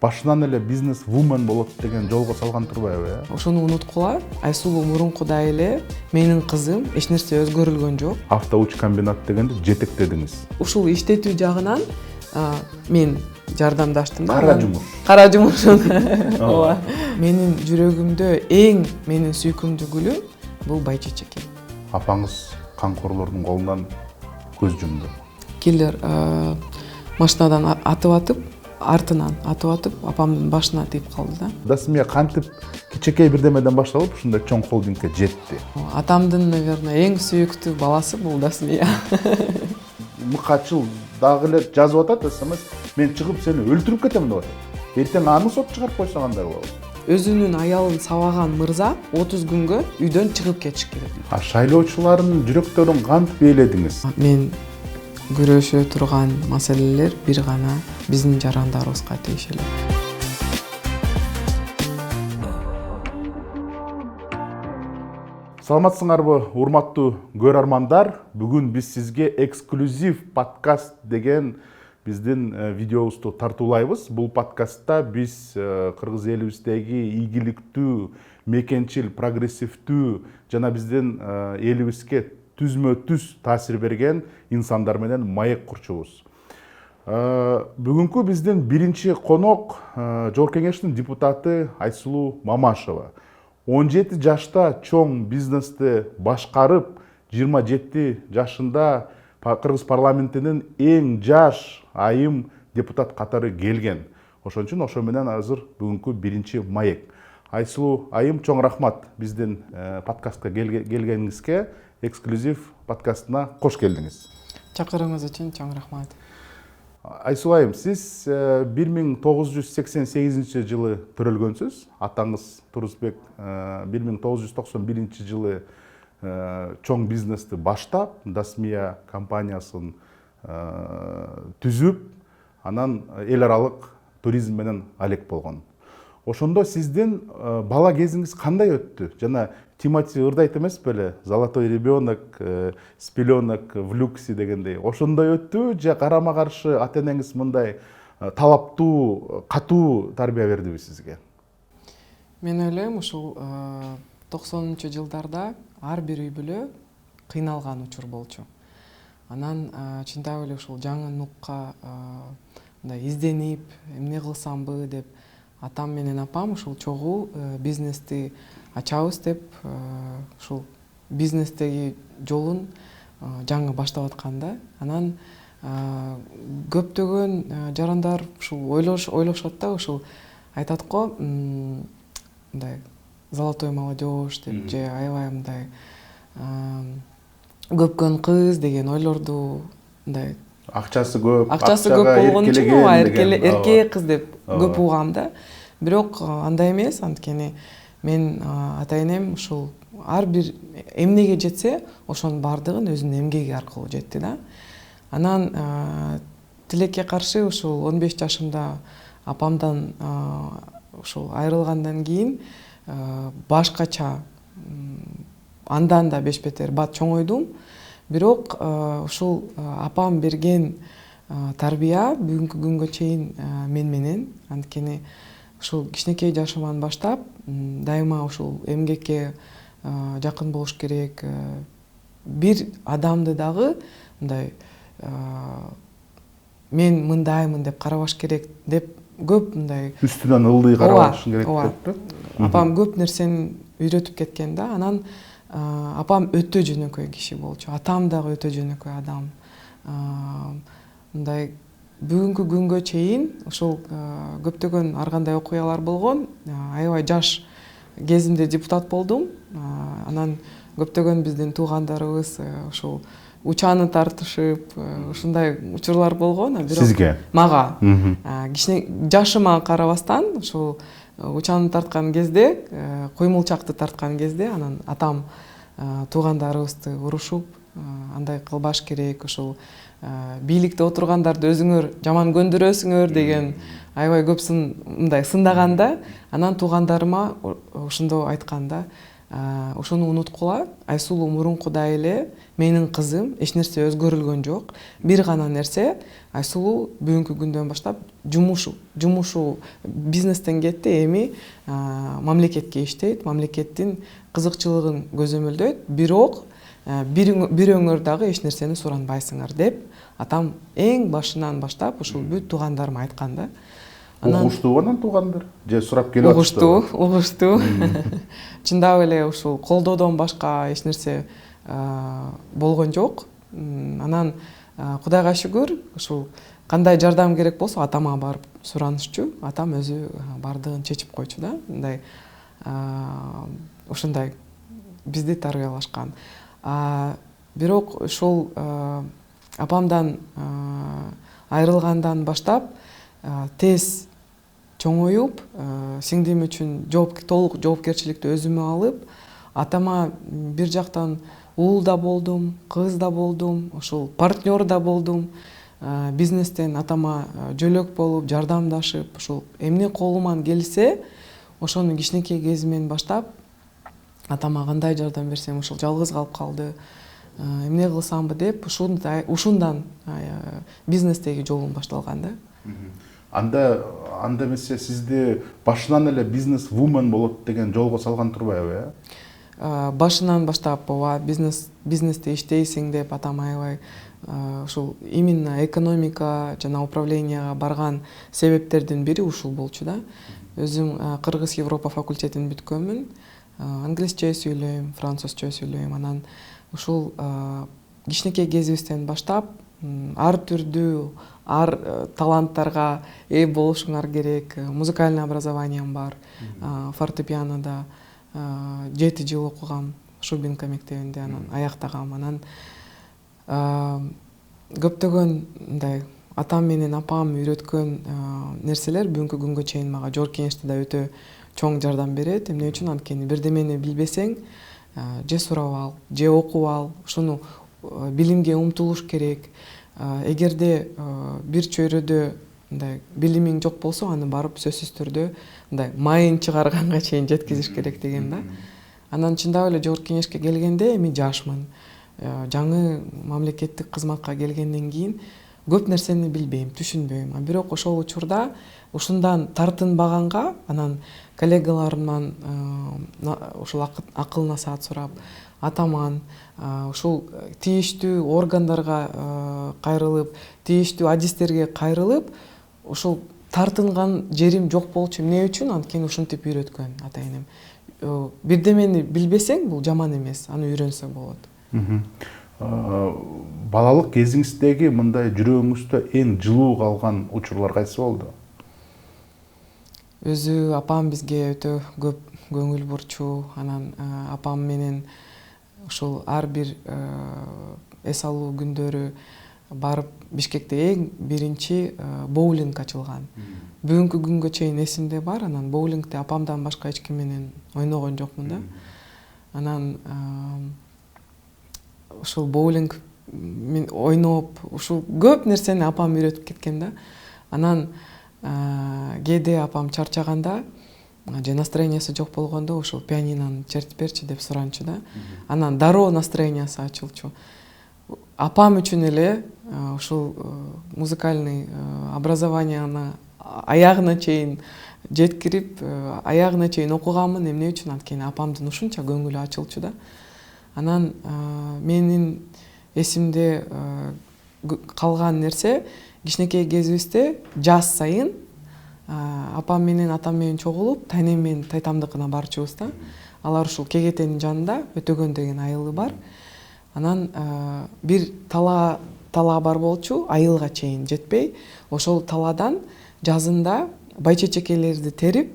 башынан эле бизнес вумен болот деген жолго салган турбайбы? Ошону унуткула. Айсулуу мурункудай эле менин кызым эч нерсе өзгөрүлгөн жок. Автоуч комбинат дегенде жетектедиңиз. Ушул иштетүү жагынан мен жардамдаштым да. Кара жумуш. Кара жумуш. Ооба. Менин жүрөгүмдө эң менин сүйкүмдүү гүлүм бул байчечек. Апаңыз камкорлордун колунан көз жумду. Киллер машинадан артынан атып атып, апамдын башына тийип калды да. Дасмия кантип кичекей бирдемеден башталып ушундай чоң холдингке жетти? Атамдын, наверное, эң сүйүктүү баласы бул Дасмия. Мыкачыл дагы эле жазып атат, смс мен чыгып сени өлтүрүп кетем деп атат. Эртең аны сот чыгарып койсо кандай болот? Өзүнүн аялын сабаган мырза 30 күнгө үйдөн чыгып кетиш керек. Шайлоочулардын жүрөктөрүн кантип ээледиңиз? Мен күрөшө турган маселелер бир гана биздин жарандарыбызга тийишелүү. Саламатсыңарбы, урматтуу көрөрмандар? Бүгүн биз сизге эксклюзив подкаст деген биздин видеобузду тартуулайбыз. Бул подкастта биз кыргыз элибиздеги ийгиликтүү, мекенчил, прогрессивдүү жана биздин элибизге түзмө-түз таасир берген инсандар менен маек курчубуз. Бүгүнкү биздин биринчи конок Жогорку Кеңештин депутаты Айсулуу Мамашева. 17 жашта чоң бизнести башкарып, 27 жашында Кыргыз парламентинин эң жаш айым депутат катары келген. Ошон үчүн ошо менен азыр бүгүнкү биринчи маек. Айсулуу айым, чоң рахмат биздин подкастка келгениңизге, эксклюзив подкастына кош келдиңиз. Чакырууңуз үчүн чоң рахмат. Айсулуу айым, сиз 1988 жылы төрөлгөнсүз. Атаңыз Турузбек 1991 жылы чоң бизнести баштап, Дасмия компаниясын түзүп, анан эл аралык туризм менен алек болгон. Ошондо сиздин бала кезиңиз кандай өттү? Жана Тимати ырдайт эмес беле? Золотой ребенок, с пеленок в люксе дегендей. Ошондой өттү же карама каршы ата-энеңиз мындай талаптуу, катуу тарбия бердиби сизге? Мен ойлойм, ушул 90-жылдарда ар бир үй бүлө кыйналган учур болчу. Анан чындап эле ушул жаңы нукка мындай изденип, эмне кылсамбы деп атам менен апам ушул чогуу бизнести ачабыз деп ушул бизнестеги жолун жаңы баштап атканда, анан көптөгөн жарандар ушул ойлошот да, ушул айтат го, мындай золотой молодежь деп же аябай мындай көпкөн кыз деген ойлорду, мындай акчасы көп болгон үчүн эрке кыз деп көп угам да. Бирок андай эмес, анткени мен ата-энем ушул ар бир эмнеге жетсе, ошонун бардыгын өзүнүн эмгеги аркылуу жетти да. Анан тилекке каршы ушул 15 жашымда апамдан ушул айрылгандан кийин башкача андан да бешбетер бат чоңойдум. Бирок ушул апам берген тарбия бүгүнкү күнгө чейин мен менен, анткени ушул кичинекей жашыман баштап дайыма ушул эмгекке жакын болуш керек. Бир адамды дагы мындай мен мындаймын деп карабаш керек деп көп мындай үстүнөн ылдый карабаш керек деп. Апам көп нерсени үйрөтүп кеткен да. Анан апам өтө жөнөкөй киши болчу. Атам дагы өтө жөнөкөй адам. Мындай бүгүнкү күнгө чейин ушул көптөгөн ар кандай окуялар болгон. Аябай жаш кезимде депутат болдум. Анан көптөгөн биздин туугандарыбыз ушул учаны тартышып, ушундай учурлар болгон. Сизге? Мага. Кичине жашыма карабастан ушул учаны тарткан кезде, коймулчакты тарткан кезде, анан атам туугандарыбызды урушуп, андай кылбаш керек, ушул бийликте отургандарды өзүңөр жаман көндүрөсүңөр деген аябай көп мындай сындаганда, анан туугандарыма ошондо айтканда, ошону унуткула. Айсулуу мурункудай эле менин кызым, эч нерсе өзгөрүлгөн жок. Бир гана нерсе, Айсулуу бүгүнкү күндөн баштап жумушу бизнестен кетти, эми мамлекетке иштейт, мамлекеттин кызыкчылыгын көзөмөлдөйт, бирок бир өңөр дагы эч нерсени суранбайсыңар деп атам эң башынан баштап ушул бүт туугандарыма айткан да. Угуштуу анан туугандар же сурап келип атышты? Угуштуу. Чындап эле ушул колдоодон башка эч нерсе болгон жок. Анан Кудайга шүгүр, ушул кандай жардам керек болсо атама барып суранышчу. Атам өзү бардыгын чечип койчу да. Мындай ушундай бизди тарбиялашкан. Бирок ушул апамдан айрылгандан баштап тез чоңоюп, сиңдим үчүн толук жоопкерчиликти өзүмө алып, атама бир жактан уул да болдум, кыз да болдум, ушул партнер да болдум. Бизнестен атама жөлөк болуп, жардамдашып, ушул эмне колуман келсе, ошону кичинекей кезимен баштап атама кандай жардам берсем, ушул жалгыз калып калды. Эмне кылсамбы деп, ушундан бизнестеги жолум башталган да. Анда эмесе сизди башынан эле бизнес вумен болот деген жолго салган турбайбы, Башынан баштап ооба бизнесте иштейсиң деп атам аябай ушул именно экономика жана управленияга барган себептердин бири ушул болчу да. Өзүм Кыргыз Европа факультетин бүткөнмүн. Англисче сүйлөйм, французча сүйлөйм. Анан ушул кичинекей кезибизден баштап ар түрдүү таланттарга ээ болушуңар керек. Музыкальный образованием бар. Фортепианода 7 жыл окугам, Шубинка мектебинде, анан аяктагам. Анан көптөгөн мындай атам менен апам үйрөткөн нерселер бүгүнкү күнгө чейин мага жогорку кеңеште да өтө чоң жардам берет. Эмне үчүн? Анткени бирдемени билбесең, же сурап ал, же окуп ал, ушуну билимге умтулуш керек. Эгерде бир чөйрөдө мындай билимиң жок болсо, аны барып сөзсүз түрдө мындай майын чыгарганга чейин жеткизиш керек деген да. Анан чындап эле жогорку кеңешке келгенде эми жашмын. Жаңы мамлекеттик кызматка келгенден кийин көп нерсени билбейм, түшүнбөйм. Бирок ошол учурда ушундан тартынбаганга, анан коллегаларымдан ушул акыл насаат сурап, атаман ушул тийиштүү органдарга кайрылып, тийиштүү адистерге кайрылып, ушул тартынган жерим жок болчу. Эмне үчүн? Анткени ушинтип үйрөткөн ата энем. Бирдемени билбесең, бул жаман эмес, аны үйрөнсөң болот. Балалык кезиңиздеги мындай жүрөгүңүздө эң жылуу калган учурлар кайсы болду? Өзү апам бизге өтө көп көңүл бурчу. Анан апам менен ушул ар бир эс алуу күндөрү барып Бишкекте эң биринчи боулинг ачылган. Бүгүнкү күнгө чейин эсимде бар. Анан боулингде апамдан башка эч ким менен ойногон жокмун да. Анан ушул боулинг мен ойноп, ушул көп нерсени апам үйрөтүп кеткен да. Анан кээде апам чарчаганда же настроениясы жок болгондо ушул пианинону чертип берчи деп суранчу да. Анан дароо настроениясы ачылчу. Апам үчүн эле ушул музыкальный образованияны аягына чейин жеткирип, аягына чейин окуганмын. Эмне үчүн? Анткени апамдын ушунча көңүлү ачылчу да. Анан менин эсимде калган нерсе, кичинекей кезибизде жаз сайын апам менен атам менен чогулуп, тайнем менен тайтамдыкына барчубуз да. Алар ушул Кегетенин жанында Өтөгөн деген айылы бар. Анан бир тала бар болчу, айылга чейин жетпей, ошол таладан жазында байчечекелерди терип,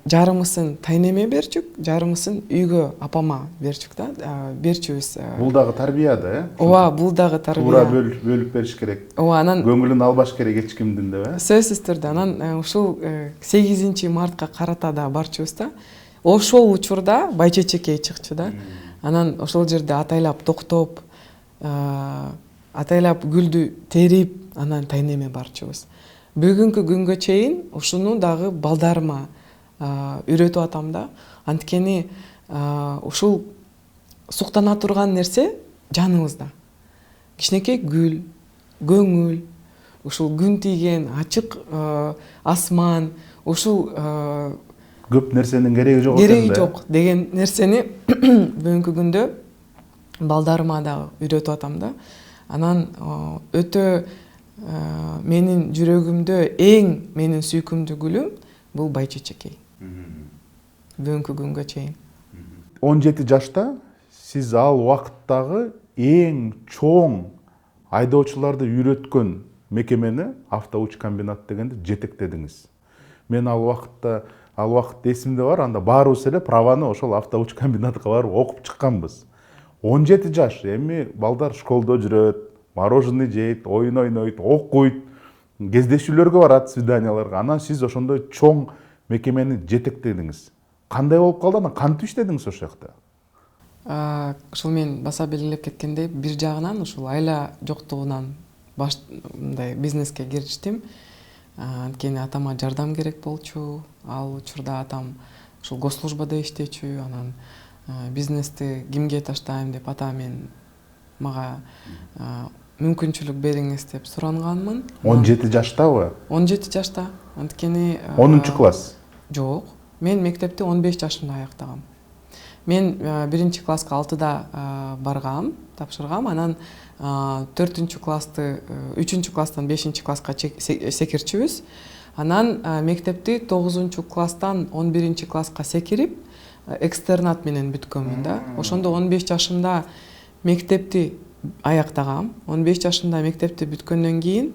жарымысын тайнеме берчүк, жарымысын үйгө апама берчүк да, берчүбүз. Бул дагы тарбия да, э? Ооба, бул дагы тарбия. Туура бөлүп бериш керек. Ооба, анан көңүлүн албаш керек эч кимдин деп, э? Сөзсүз түрдө. Анан ушул 8 мартка карата да барчубуз да. Ошол учурда байчечекей чыкчу да. Анан ошол жерде атайлап токтоп, атайлап гүлдү терип, анан тайнеме барчубуз. Бүгүнкү күнгө чейин ушуну дагы балдарыма үйрөтүп атам да. Анткени ушул суктана турган нерсе жаныбызда. Кичинекей гүл, көңүл, ушул күн тийген ачык асман, ушул көп нерсенин кереги жок экен да. кереги жок деген нерсени бүгүнкү күндө балдарыма да үйрөтүп атам да. Анан өтө менин жүрөгүмдө эң менин сүйкүмдүү гүлүм бул байчечекей. Бүгүнкү күнгө чейин. 17 жашта сиз ал убакыттагы эң чоң айдоочуларды үйрөткөн мекемени автоучкомбинат дегенди жетектедиңиз. Мен ал убакыт эсимде бар, анда баарыбыз эле праваны ошол автоучкомбинатка барып окуп чыкканбыз. 17 жаш, эми балдар школдо жүрөт, мороженое жейт, оюн ойнойт, окуйт, кездешүүлөргө барат, свиданияларга. Анан сиз ошондой чоң мекемени жетектедиңиз. Кандай болуп калды, анан кантип иштедиңиз ошол жакта? Ушул мен баса белгилеп кеткендей, бир жагынан ушул айла жоктугунан мындай бизнеске кириштим. Анткени атама жардам керек болчу. Ал учурда атам ушул госслужбада иштечү, анан бизнести кимге таштайм деп ата мага мүмкүнчүлүк бериңиз деп суранганмын. 17 жаштабы? 17 жашта. Анткени 10 класс. Жок. Мен мектепти 15 жашымда аяктагам. Мен 1 класска 6да баргам, тапшыргам, анан 4 классты 3 класстан 5 класска секирчүбүз. Анан мектепти 9 класстан 11 класска секирип, экстернат менен бүткөнмүн да. Ошондо 15 жашымда мектепти аяктагам. 15 жашымда мектепти бүткөндөн кийин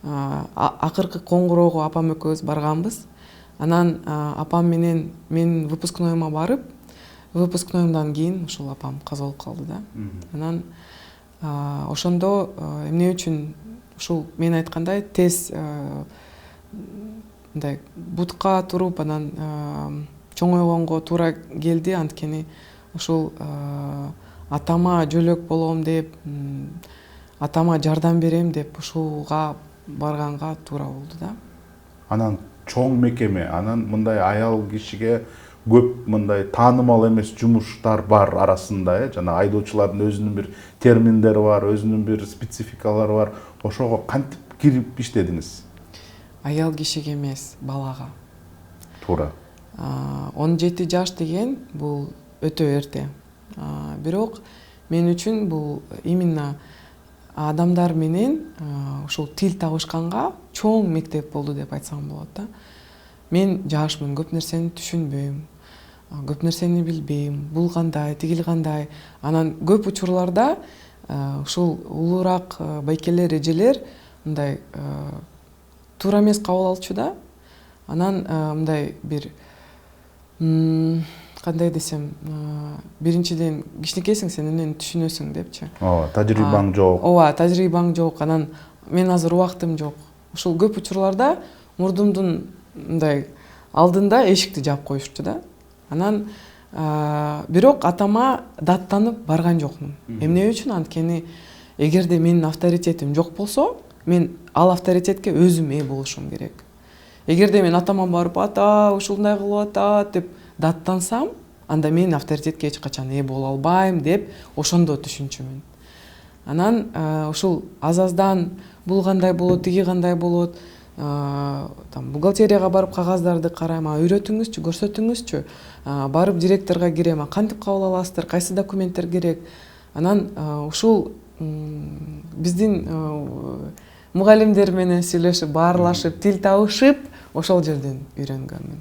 акыркы коңгуроого апам экөөбүз барганбыз. Анан апам менен мен выпускнойума барып, выпускнойумдан кийин ушул апам каза болуп калды да. Анан ошондо эмне үчүн ушул мен айткандай тез мындай бутка туруп анан чоңойгонго туура келди, анткени ушул атама жөлөк болом деп, атама жардам берем деп ушуга барганга туура болду да. Анан чоң мекеме, анан мындай аял кишиге көп мындай таанымал эмес жумуштар бар арасында, жана айдоочулардын өзүнүн бир терминдери бар, өзүнүн бир спецификалары бар. Ошого кантип кирип иштедиңиз? Аял кишиге эмес, балага. Туура. 17 жаш деген бул өтө эрте. Бирок мен үчүн бул именно адамдар менен ушул тил табышканга чоң мектеп болду деп айтсам болот да. Мен жашмын, көп нерсени түшүнбөйм, көп нерсени билбейм, бул кандай, тигил кандай. Анан көп учурларда ушул улуураак байкелер, эжелер мындай туура эмес кабыл алчу да. Анан мындай бир кандай десем, биринчиден кичинекейсиң, сен эмнени түшүнөсүң депчи. Ооба, тажрыйбаң жок. Ооба, тажрыйбаң жок. Анан мен азыр убактым жок. Ушул көп учурларда мурдумдун мындай алдында эшикти жаап коюшту да. Анан бирок атама даттанып барган жокмун. Эмне үчүн? Анткени эгерде менин авторитетим жок болсо, мен ал авторитетке өзүм ээ болушум керек. Эгерде мен атама барып, ата ушундай кылып атат деп даттансам, анда мен авторитетке эч качан ээ боло албайм деп ошондо түшүнчүмүн. Анан ушул азаздан бул кандай болот, тиги кандай болот, бухгалтерияга барып кагаздарды карайм, үйрөтүңүзчү, көрсөтүңүзчү, барып директорго кирем, кантип кабыл аласыздар, кайсы документтер керек. Анан ушул биздин мугалимдер менен сүйлөшүп, баарлашып, тил табышып, ошол жерден үйрөнгөнмүн.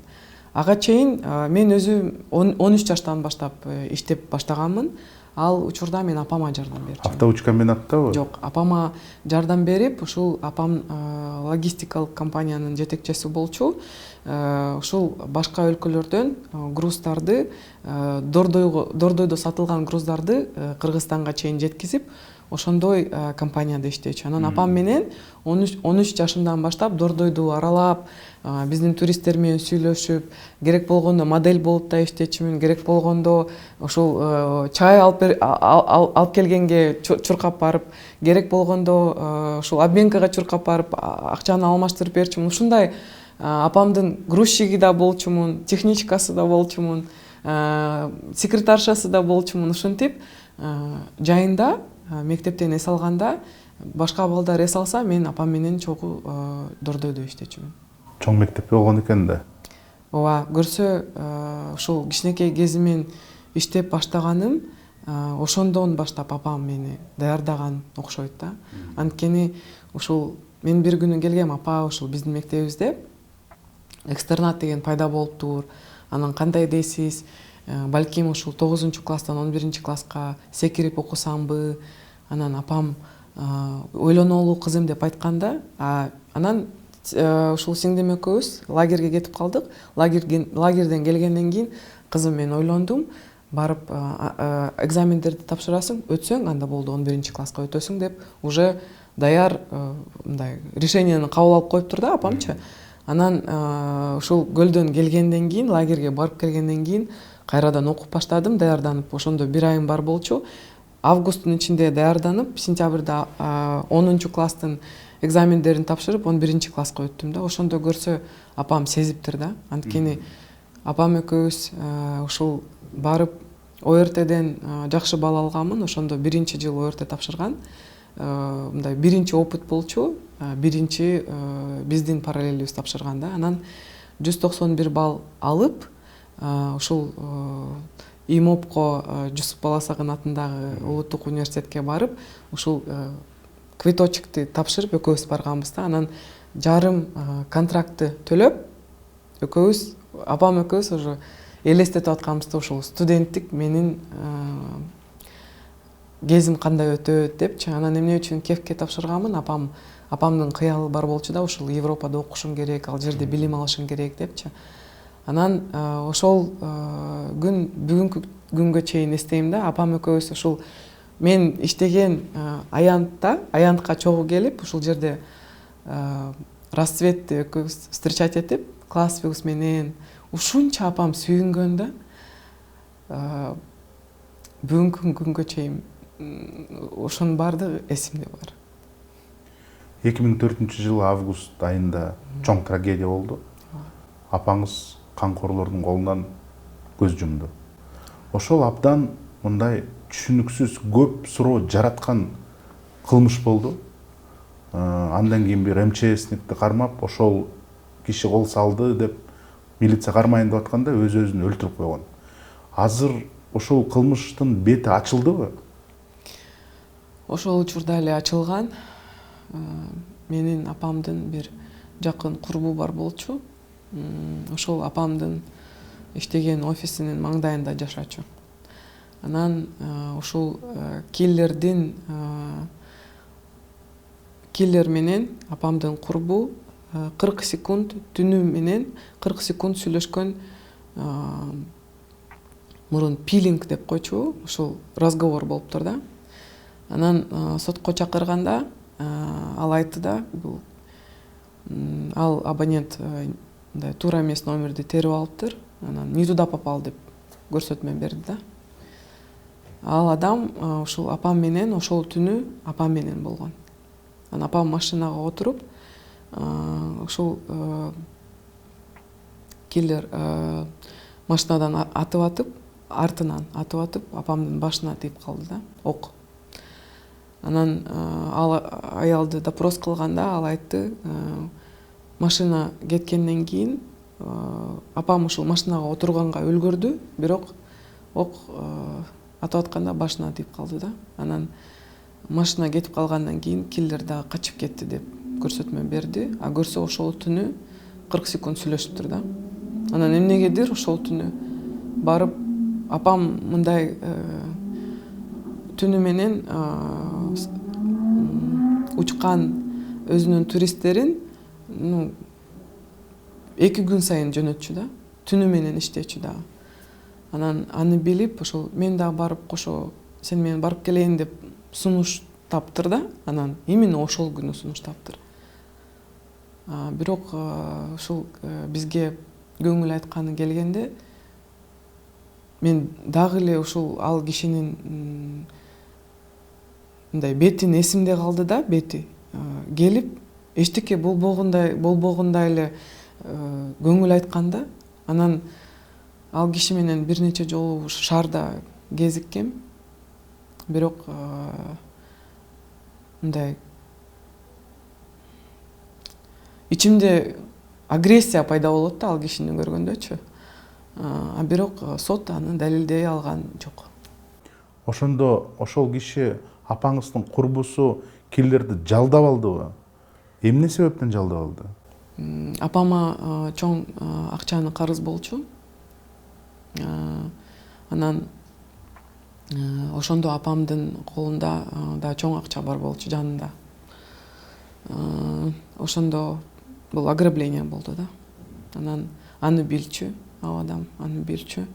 Ага чейин мен өзүм 13 жаштан баштап иштеп баштаганмын. Ал учурда мен апама жардам берчүмүн. Автоучкомбинаттабы? Жок, апама жардам берип, ушул апам логистикалык компаниянын жетекчиси болчу. Ушул башка өлкөлөрдөн груздарды, дордойдо сатылган груздарды Кыргызстанга чейин жеткизип, ошондой компанияда иштечү. Анан апам менен 13 жашымдан баштап дордойду аралап, биздин туристтер менен сүйлөшүп, керек болгондо модель болуп да иштечүмүн, керек болгондо ошол чай алып келгенге чуркап барып, керек болгондо ушул обменкага чуркап барып, акчаны алмаштырып берчүмүн. Ушундай апамдын грузчиги да болчумун, техничкасы да болчумун. секретаршасы да болчумун. Ушинтип жайында мектептен эс алганда башка балдар эс алса, мен апам менен чогуу Дордойдо иштечүмүн. Чоң мектеп болгон экен да. Ооба, көрсө ушул кичинекей кезимен иштеп баштаганым ошондон баштап апам мени даярдаган окшойт да. Анткени ушул мен бир күнү келгем, апа, ушул биздин мектебибизде экстернат деген пайда болуптур. Анан кандай дейсиз? Балким ушул 9-класстан 11-класска секирип окусамбы? Анан апам ойлонолу кызым деп айтканда, анан ушул сиңдим экөөбүз лагерге кетип калдык. Лагерден келгенден кийин кызым, мен ойлондум, барып экзамендерди тапшырасың, өтсөң, анда болду 11-класска өтөсүң деп уже даяр мындай решениени кабыл алып коюптур да апамчы. Анан ушул көлдөн келгенден кийин, лагерге барып келгенден кийин кайрадан окуп баштадым, даярданып. Ошондо бир айым бар болчу. Августтун ичинде даярданып, сентябрда 10-класстын экзамендерин тапшырып 11-класска өттүм да. Ошондо көрсө апам сезиптир да. Анткени апам экөөбүз ушул барып ОРТден жакшы балл алганмын. Ошондо 1-жыл ОРТ тапшырган. Мындай биринчи опыт болчу. Биринчи биздин параллелибиз тапшырган да. Анан 191 балл алып, ушул ИМОПко Жусуп Баласагын атындагы улуттук университетке барып, ушул квиточекти тапшырып экөөбүз барганбыз да. Анан жарым контрактты төлөп, экөөбүз, апам экөөбүз уже элестетип атканбыз да, ушул студенттик менин кезим кандай өтөт депчи. Анан эмне үчүн Кевке тапшырганмын? Апамдын кыялы бар болчу да, ушул Европада окушуң керек, ал жерде билим алышың керек депчи. Анан ошол күн бүгүнкү күнгө чейин эстейм да. Апам экөөбүз ушул мен иштеген аянтка чогуу келип, ушул жерде расцветти экөөбүз встречать этип, классыбыз менен ушунча апам сүйүнгөн да. Бүгүнкү күнгө чейин ошонун баардыгы эсимде бар. 2004-жылы август айында чоң трагедия болду. Апаңыз камкорлордун колунан көз жумду. Ошол абдан мындай түшүнүксүз көп суроо жараткан кылмыш болду. Андан кийин бир МЧСникти кармап, ошол киши кол салды деп милиция кармайын деп атканда өз-өзүн өлтүрүп койгон. Азыр ошол кылмыштын бети ачылдыбы? Ошол учурда эле ачылган. Менин апамдын бир жакын курбу бар болчу. Ошол апамдын иштеген офисинин маңдайында жашачу. Анан ушул киллер менен апамдын курбу 40 секунд түнү менен 40 секунд сүйлөшкөн, мурун пилинг деп койчу, ушул разговор болуптур да. Анан сотко чакырганда ал айтты да, ал абонент туура эмес номерди терип алыптыр. Анан не туда попал деп көрсөтмө берди да. Ал адам ушул апам менен ошол түнү апам менен болгон. Анан апам машинага отуруп, ушул киллер машинадан артынан атып атып, апамдын башына тийип калды да, ок. Анан ал аялды допрос кылганда ал айтты, машина кеткенден кийин апам ушул машинага отурганга үлгүрдү, бирок ок атып атканда башына тийип калды да. Анан машина кетип калгандан кийин киллер дагы качып кетти деп көрсөтмө берди. А көрсө ошол түнү 40 секунд сүйлөшүптүр да. Анан эмнегедир ошол түнү барып апам мындай түнү менен учкан өзүнүн туристтерин 2 күн сайын жөнөтчү да, түнү менен иштечү да. Анан аны билип, ошол мен дагы барып кошо сен менен барып келейин деп сунуш таптыр да. Анан именно ошол күнү сунуш таптыр. Бирок ушул бизге көңүл айтканы келгенде, мен дагы эле ушул ал кишинин мындай бетин эсимде калды да, бети келип эчтеке болбогундай эле көңүл айтканда, анан ал киши менен бир нече жолу шаарда кезиккем. Бирок мындай ичимде агрессия пайда болот да ал кишини көргөндөчү. А бирок сот аны далилдей алган жок. Ошондо ошол киши апаңыздын курбусу киллерди жалдап алдыбы? Эмне себептен жалдап алды? Апама чоң акчаны карыз болчу. Анан ошондо апамдын колунда да чоң акча бар болчу жанында. Ошондо бул ограбление болду да. Анан аны билчү, ал адам аны билчү.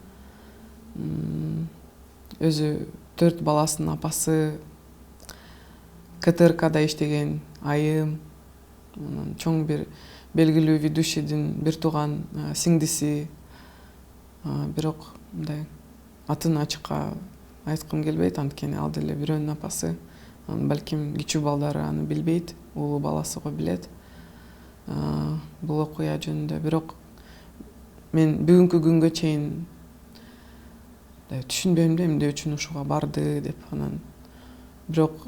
Өзү 4 баласынын апасы, КТРКда иштеген айым, чоң бир белгилүү ведущийдин бир тууган сиңдиси. Бирок мындай атын ачыкка айткым келбейт, анткени ал деле бирөөнүн апасы. Балким кичүү балдары аны билбейт, улуу баласы го билет. Бул окуя жөнүндө. Бирок мен бүгүнкү күнгө чейин түшүнбөйм да эмне үчүн ушуга барды деп. Анан бирок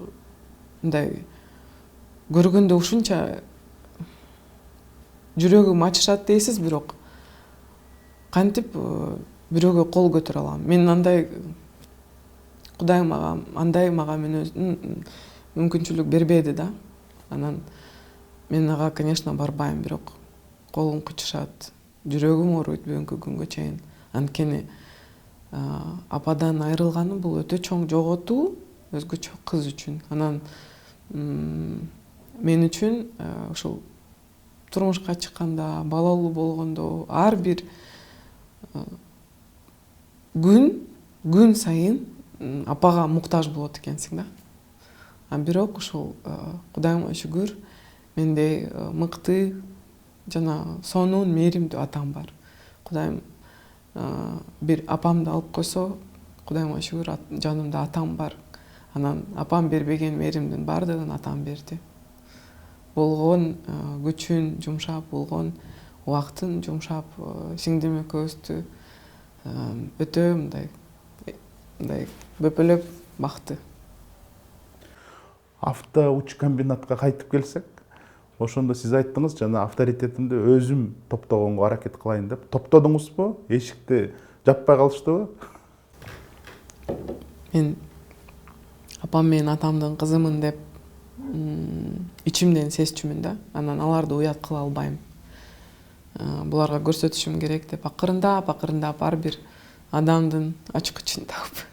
мындай көргөндө ушунча жүрөгүм ачышат дейсиз, бирок кантип бирөөгө кол көтөрө алам? Мен андай Кудай мага мүмкүнчүлүк бербеди да. Анан мен ага, конечно, барбайм, бирок колум кычышат, жүрөгүм ооруйт бүгүнкү күнгө чейин. Анткени ападан айрылганы бул өтө чоң жоготуу, өзгөчө кыз үчүн. Анан мен үчүн ушул турмушка чыкканда, балалуу болгондо ар бир күн сайын апага муктаж болот экенсиң да. Бирок ушул Кудайыма шүгүр, мендей мыкты жана сонун, мээримдүү атам бар. Кудайым бир апамды алып койсо, Кудайыма шүгүр, жанымда атам бар. Анан апам бербеген мээримдин бардыгын атам берди. Болгон күчүн жумшап, болгон убактын жумшап, сиңдим экөөбүздү өтө мындай бөпөлөп бакты. Автоучкомбинатка кайтып келсек, ошондо сиз айттыңыз, жана авторитетимди өзүм топтогонго аракет кылайын деп. Топтодуңузбу? Эшикти жаппай калыштыбы? Мен апам менен атамдын кызымын деп ичимден сезчүмүн да. Анан аларды уят кыла албайм. Буларга көрсөтүшүм керек деп акырындап ар бир адамдын ачкычын тагып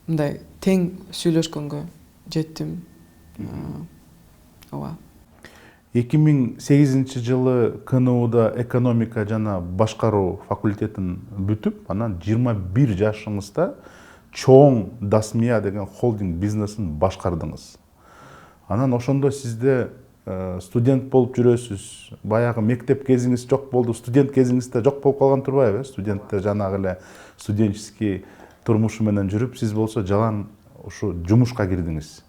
мындай тең сүйлөшкөнгө жеттим. Ооба. 2008-жылы КНУда экономика жана башкаруу факультетин бүтүп, анан 21 жашыңызда чоң Дасмия деген холдинг бизнесин башкардыңыз. Анан ошондо сизде студент болуп жүрөсүз. Баягы мектеп кезиңиз жок болду, студент кезиңизде жок болуп калган турбайбы? Студентте жанагы эле студенческий турмушу менен жүрүп, сиз болсо жалаң ушу жумушка кирдиңиз.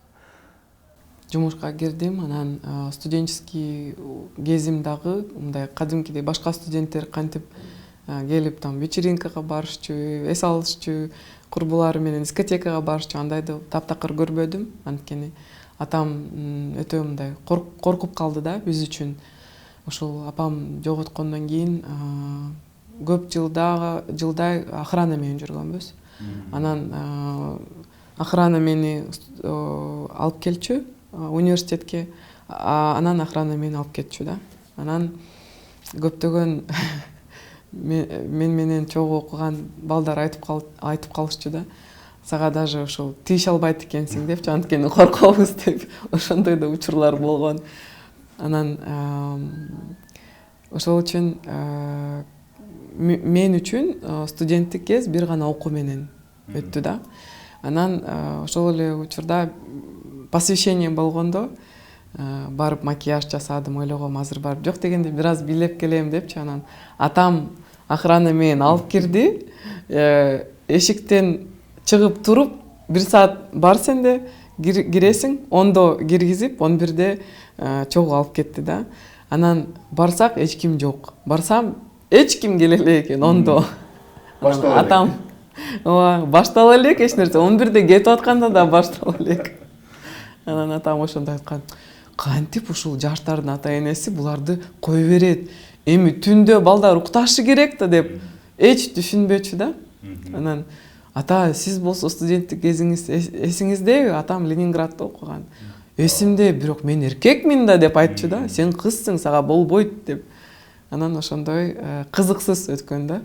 Жумушка кирдим, анан студенческий кезим дагы мындай кадимкидей башка студенттер кантип келип там вечеринкага барышчу, эс алышчу, курбулары менен дискотекага барышчу, андайды таптакыр көрбөдүм. Анткени атам өтө мындай коркуп калды да биз үчүн. Ошол апам жоготкондон кийин көп жылдай охрана менен жүргөнбүз. Анан охрана мени алып келчү университетке, анан охрана мени алып кетчү да. Анан көптөгөн мен менен чогуу окуган балдар айтып калышчу да. Сага даже ошол тийише албайт экенсиң депчи, анткени коркобуз деп. Ошондой да учурлар болгон. Анан ошол үчүн мен үчүн студенттик кез бир гана окуу менен өттү да. Анан ошол эле учурда посвящение болгондо барып макияж жасадым, ойлогом азыр барып жок дегенде бир аз бийлеп келем депчи. Анан атам охрана менен алып кирди. Эшиктен чыгып туруп, 1 саат бар сенде, киресиң, 10-до киргизип, 11-де чогуу алып кетти да. Анан барсак эч ким жок. Барсам эч ким келе элек экен ондо. Баштала элек. Атам ооба баштала элек эч нерсе 11-де кетип атканда да баштала элек. Анан атам ошондо айткан, кантип ушул жаштардын ата энеси буларды кое берет, эми түндө балдар укташы керек да деп эч түшүнбөчү да. Анан ата сиз болсо студенттик кезиңиз эсиңиздеби? Атам Ленинградда окуган. Эсимде, бирок мен эркекмин да деп айтчу да. Сен кызсың, сага болбойт деп. Анан ошондой кызыксыз өткөн да.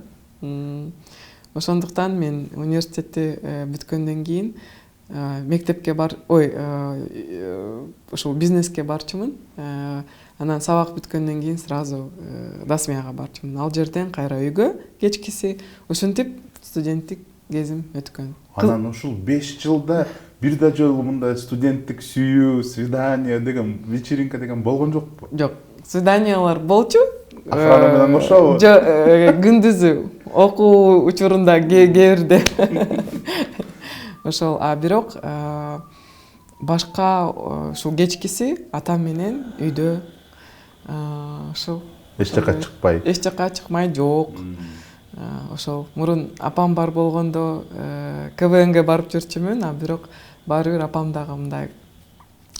Ошондуктан мен университетти бүткөндөн кийин мектепке ушул бизнеске барчумун. Анан сабак бүткөндөн кийин сразу Дасмияга барчумун. Ал жерден кайра үйгө кечкиси ушинтип студенттик кезим өткөн. Анан ушул 5 жылда бир да жолу мындай студенттик сүйүү, свидание деген, вечеринка деген болгон жокпу? Жок, свиданиялар болчу. Охрана менен кошобу? Жок, күндүзү окуу учурунда кээ-бирде. Ошол, бирок башка ушул кечкиси атам менен үйдө ушул Эч жака чыкпай. Эч жака чыкмай жок. Ошол мурун апам бар болгондо КВНге барып жүрчүмүн, бирок баары бир апам дагы мындай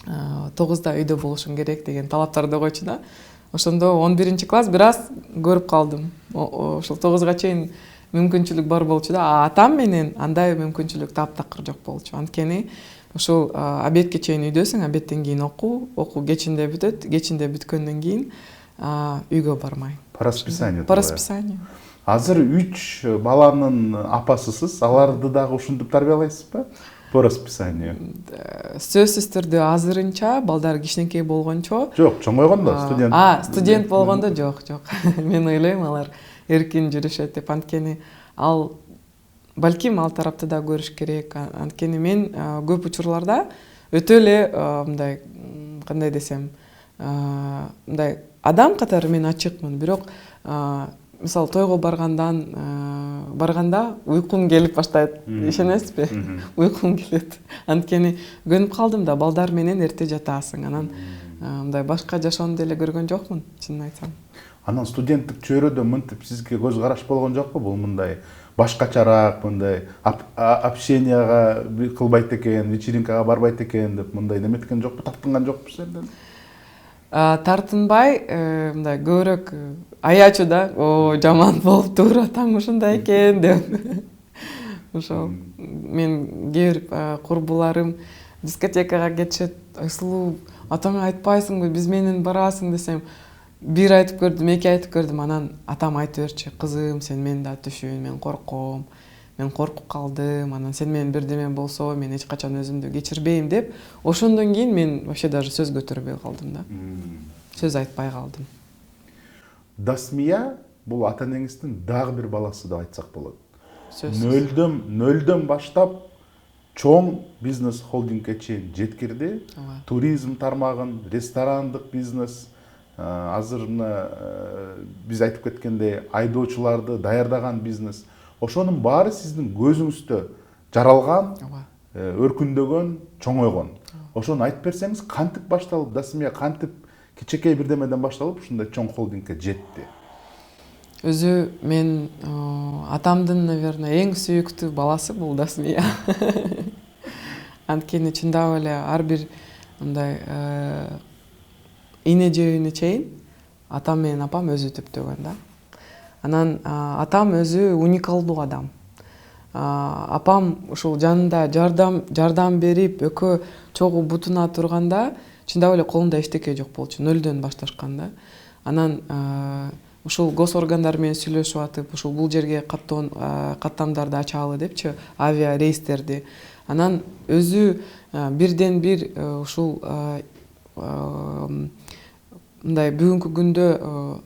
9-да үйдө болушуң керек деген талаптарды койчу да. Ошондо 11-класс бир аз көрүп калдым. Ошол 9-га чейин мүмкүнчүлүк бар болчу да. Атам менен андай мүмкүнчүлүк таптакыр жок болчу. Анткени ушул обедке чейин үйдөсүң, обедтен кийин окуу кечинде бүтөт, кечинде бүткөндөн кийин үйгө бармай. По расписанию. По расписанию. Азыр 3 баланын апасысыз, аларды дагы ушинтип тарбиялайсызбы? По расписанию. Сөзсүз түрдө азырынча балдар кичинекей болгончо. Жок, чоңойгондо студент. Студент болгондо жок. Мен ойлойм алар эркин жүрүшөт деп, анткени балким ал тарапты да көрүш керек. Анткени мен көп учурларда өтө эле мындай, кандай десем, мындай адам катары мен ачыкмын, бирок мисалы тойго барганда уйкум келип баштайт. Ишенесизби? Уйкум келет. Анткени көнүп калдым да, балдар менен эрте жатасың. Анан мындай башка жашоону деле көргөн жокмун, чынын айтсам. Анан студенттик чөйрөдө мынтип сизге көз караш болгон жокпу? Бул мындай башкачараак, мындай общенияга кылбайт экен, вечеринкага барбайт экен деп мындай неметкен жокпу? Тартынган жокпу сенден? Тартынбай, мындай көбүрөөк аячу да, жаман болуптур, атаң ушундай экен деп. Ошол мен кээ бир курбуларым дискотекага кетишет, Айсулуу, атаңа айтпайсыңбы, биз менен барасың десем, бир айтып көрдүм, 2 айтып көрдүм, анан атам айтып берчү, кызым, сен менен да түшүн, мен корком. Мен коркуп калдым, анан сен менен бирдеме болсо, мен эч качан өзүмдү кечирбейм деп, ошондон кийин мен вообще даже сөз көтөрбөй калдым да. Сөз айтпай калдым. Дасмия бул ата энеңиздин дагы бир баласы деп айтсак болот. Сөзсүз. Нөлдөн баштап чоң бизнес холдингге чейин жеткирди. Туризм тармагын, ресторандык бизнес, азыр мына биз айтып кеткендей айдоочуларды даярдаган бизнес. Ошонун баары сиздин көзүңүздө жаралган, өркүндөгөн, чоңойгон. Ошону айтып берсеңиз, кантип башталып, Дасмия кантип кичинекей бирдемеден башталып ушундай чоң холдингге жетти? Өзү мен атамдын, наверное, эң сүйүктүү баласы бул Дасмия. Анткени чындап эле ар бир мындай ине жөөүнө чейин атам менен апам өзү түптөгөн да. Анан атам өзү уникалдуу адам. Апам ушул жанында жардам берип, экөө чогуу бутуна турганда, чындап эле колунда эчтеке жок болчу, нөлдөн башташканда. Анан ушул гос органдар менен сүйлөшүп атып, ушул бул жерге каттамдарды ачалы депчи, авиа рейстерди. Анан өзү бирден бир ушул мындай бүгүнкү күндө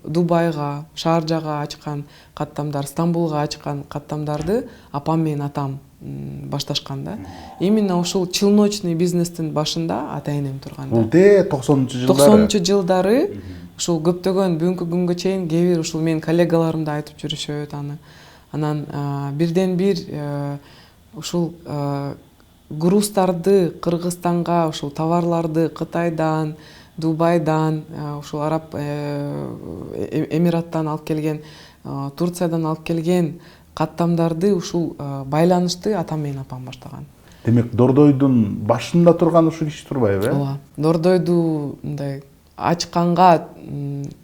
Дубайга, Шаржага ачкан каттамдар, Стамбулга ачкан каттамдарды апам менен атам башташкан да. Именно ушул челночный бизнестин башында ата энем турган да. Бул 90-жылдары. 90-жылдары ушул көптөгөн бүгүнкү күнгө чейин кээ бир ушул менин коллегаларым да айтып жүрүшөт аны. Анан бирден бир ушул грузтарды Кыргызстанга, ушул товарларды Кытайдан, Дубайдан, ушул Араб Эмираттан алып келген, Турциядан алып келген каттамдарды ушул байланышты атам менен апам баштаган. Демек Дордойдун башында турган ушул киши турбайбы, э? Ооба. Дордойду мындай ачканга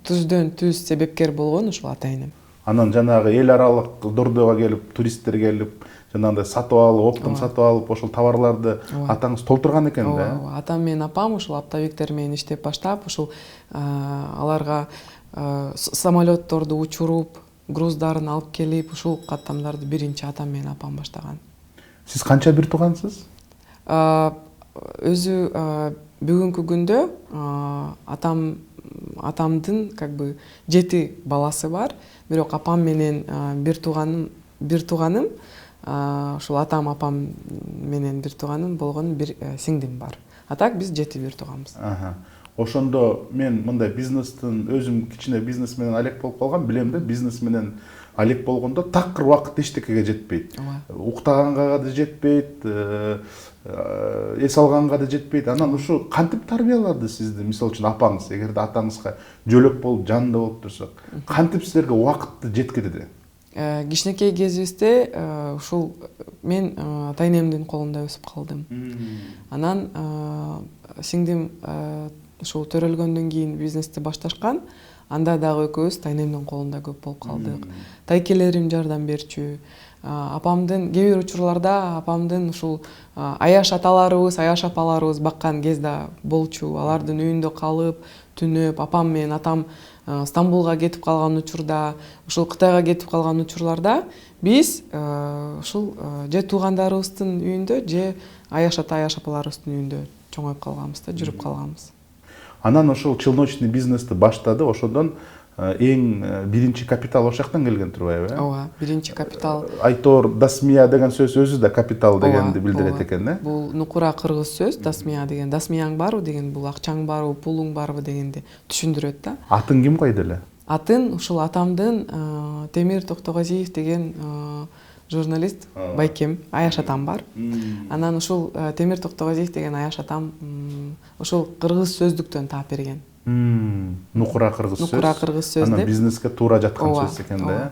түздөн түз себепкер болгон ушул ата энем. Анан жанагы эл аралык Дордойго келип, туристтер келип, жанагындай сатып алып, оптом сатып алып, ошол товарларды атаңыз толтурган экен да. Ооба. Атам менен апам ушул оптовиктер менен иштеп баштап, ушул аларга самолетторду учуруп, груздарын алып келип, ушул каттамдарды биринчи атам менен апам баштаган. Сиз канча бир туугансыз? Өзү бүгүнкү күндө атамдын как бы 7 баласы бар. Бирок апам менен бир тууганым, ушул атам апам менен бир тууганым болгон бир сиңдим бар. А так биз 7 бир тууганбыз. Ошондо мен мындай бизнестин, өзүм кичине бизнес менен алек болуп калгам, билем да, бизнес менен алек болгондо такыр убакыт эчтекеге жетпейт. Уктаганга да жетпейт, эс алганга да жетпейт. Анан ушу кантип тарбиялады сизди? Мисалы үчүн апаңыз, эгерде атаңызга жөлөк болуп жанында болуп турсак, кантип силерге убакытты жеткирди? Кичинекей кезибизде ушул мен ата энемдин колунда өсүп калдым. Анан сиңдим ушул төрөлгөндөн кийин бизнести башташкан. Анда дагы экөөбүз ата энемдин колунда көп болуп калдык. Тайкелерим жардам берчү. Апамдын кээ бир учурларда апамдын ушул аяш аталарыбыз, аяш апаларыбыз баккан кез да болчу. Алардын үйүндө калып, түнөп, апам менен атам Стамбулга кетип калган учурда, ушул Кытайга кетип калган учурларда биз ушул же туугандарыбыздын үйүндө, же аяш ата, аяш апаларыбыздын үйүндө чоңоюп калганбыз да, жүрүп калганбыз. Анан ошол челночный бизнести баштады, ошондон эң биринчи капитал ошол жактан келген турбайбы? Ооба, биринчи капитал. Айтор дасмия деген сөз өзү да капитал дегенди билдирет экен, э? Бул нукура кыргыз сөз, дасмия деген. Дасмияң барбы деген, бул акчаң барбы, пулуң барбы дегенди түшүндүрөт да. Атын ким койду эле? Атын ушул атамдын Темир Токтогазиев деген журналист байкем, аяш атам бар. Анан ушул Темир Токтогазиев деген аяш атам ушул кыргыз сөздүктөн таап берген. Нукура кыргыз сөз. Нукура кыргыз сөз деп. Анан бизнеске туура жаткан сөз экен да.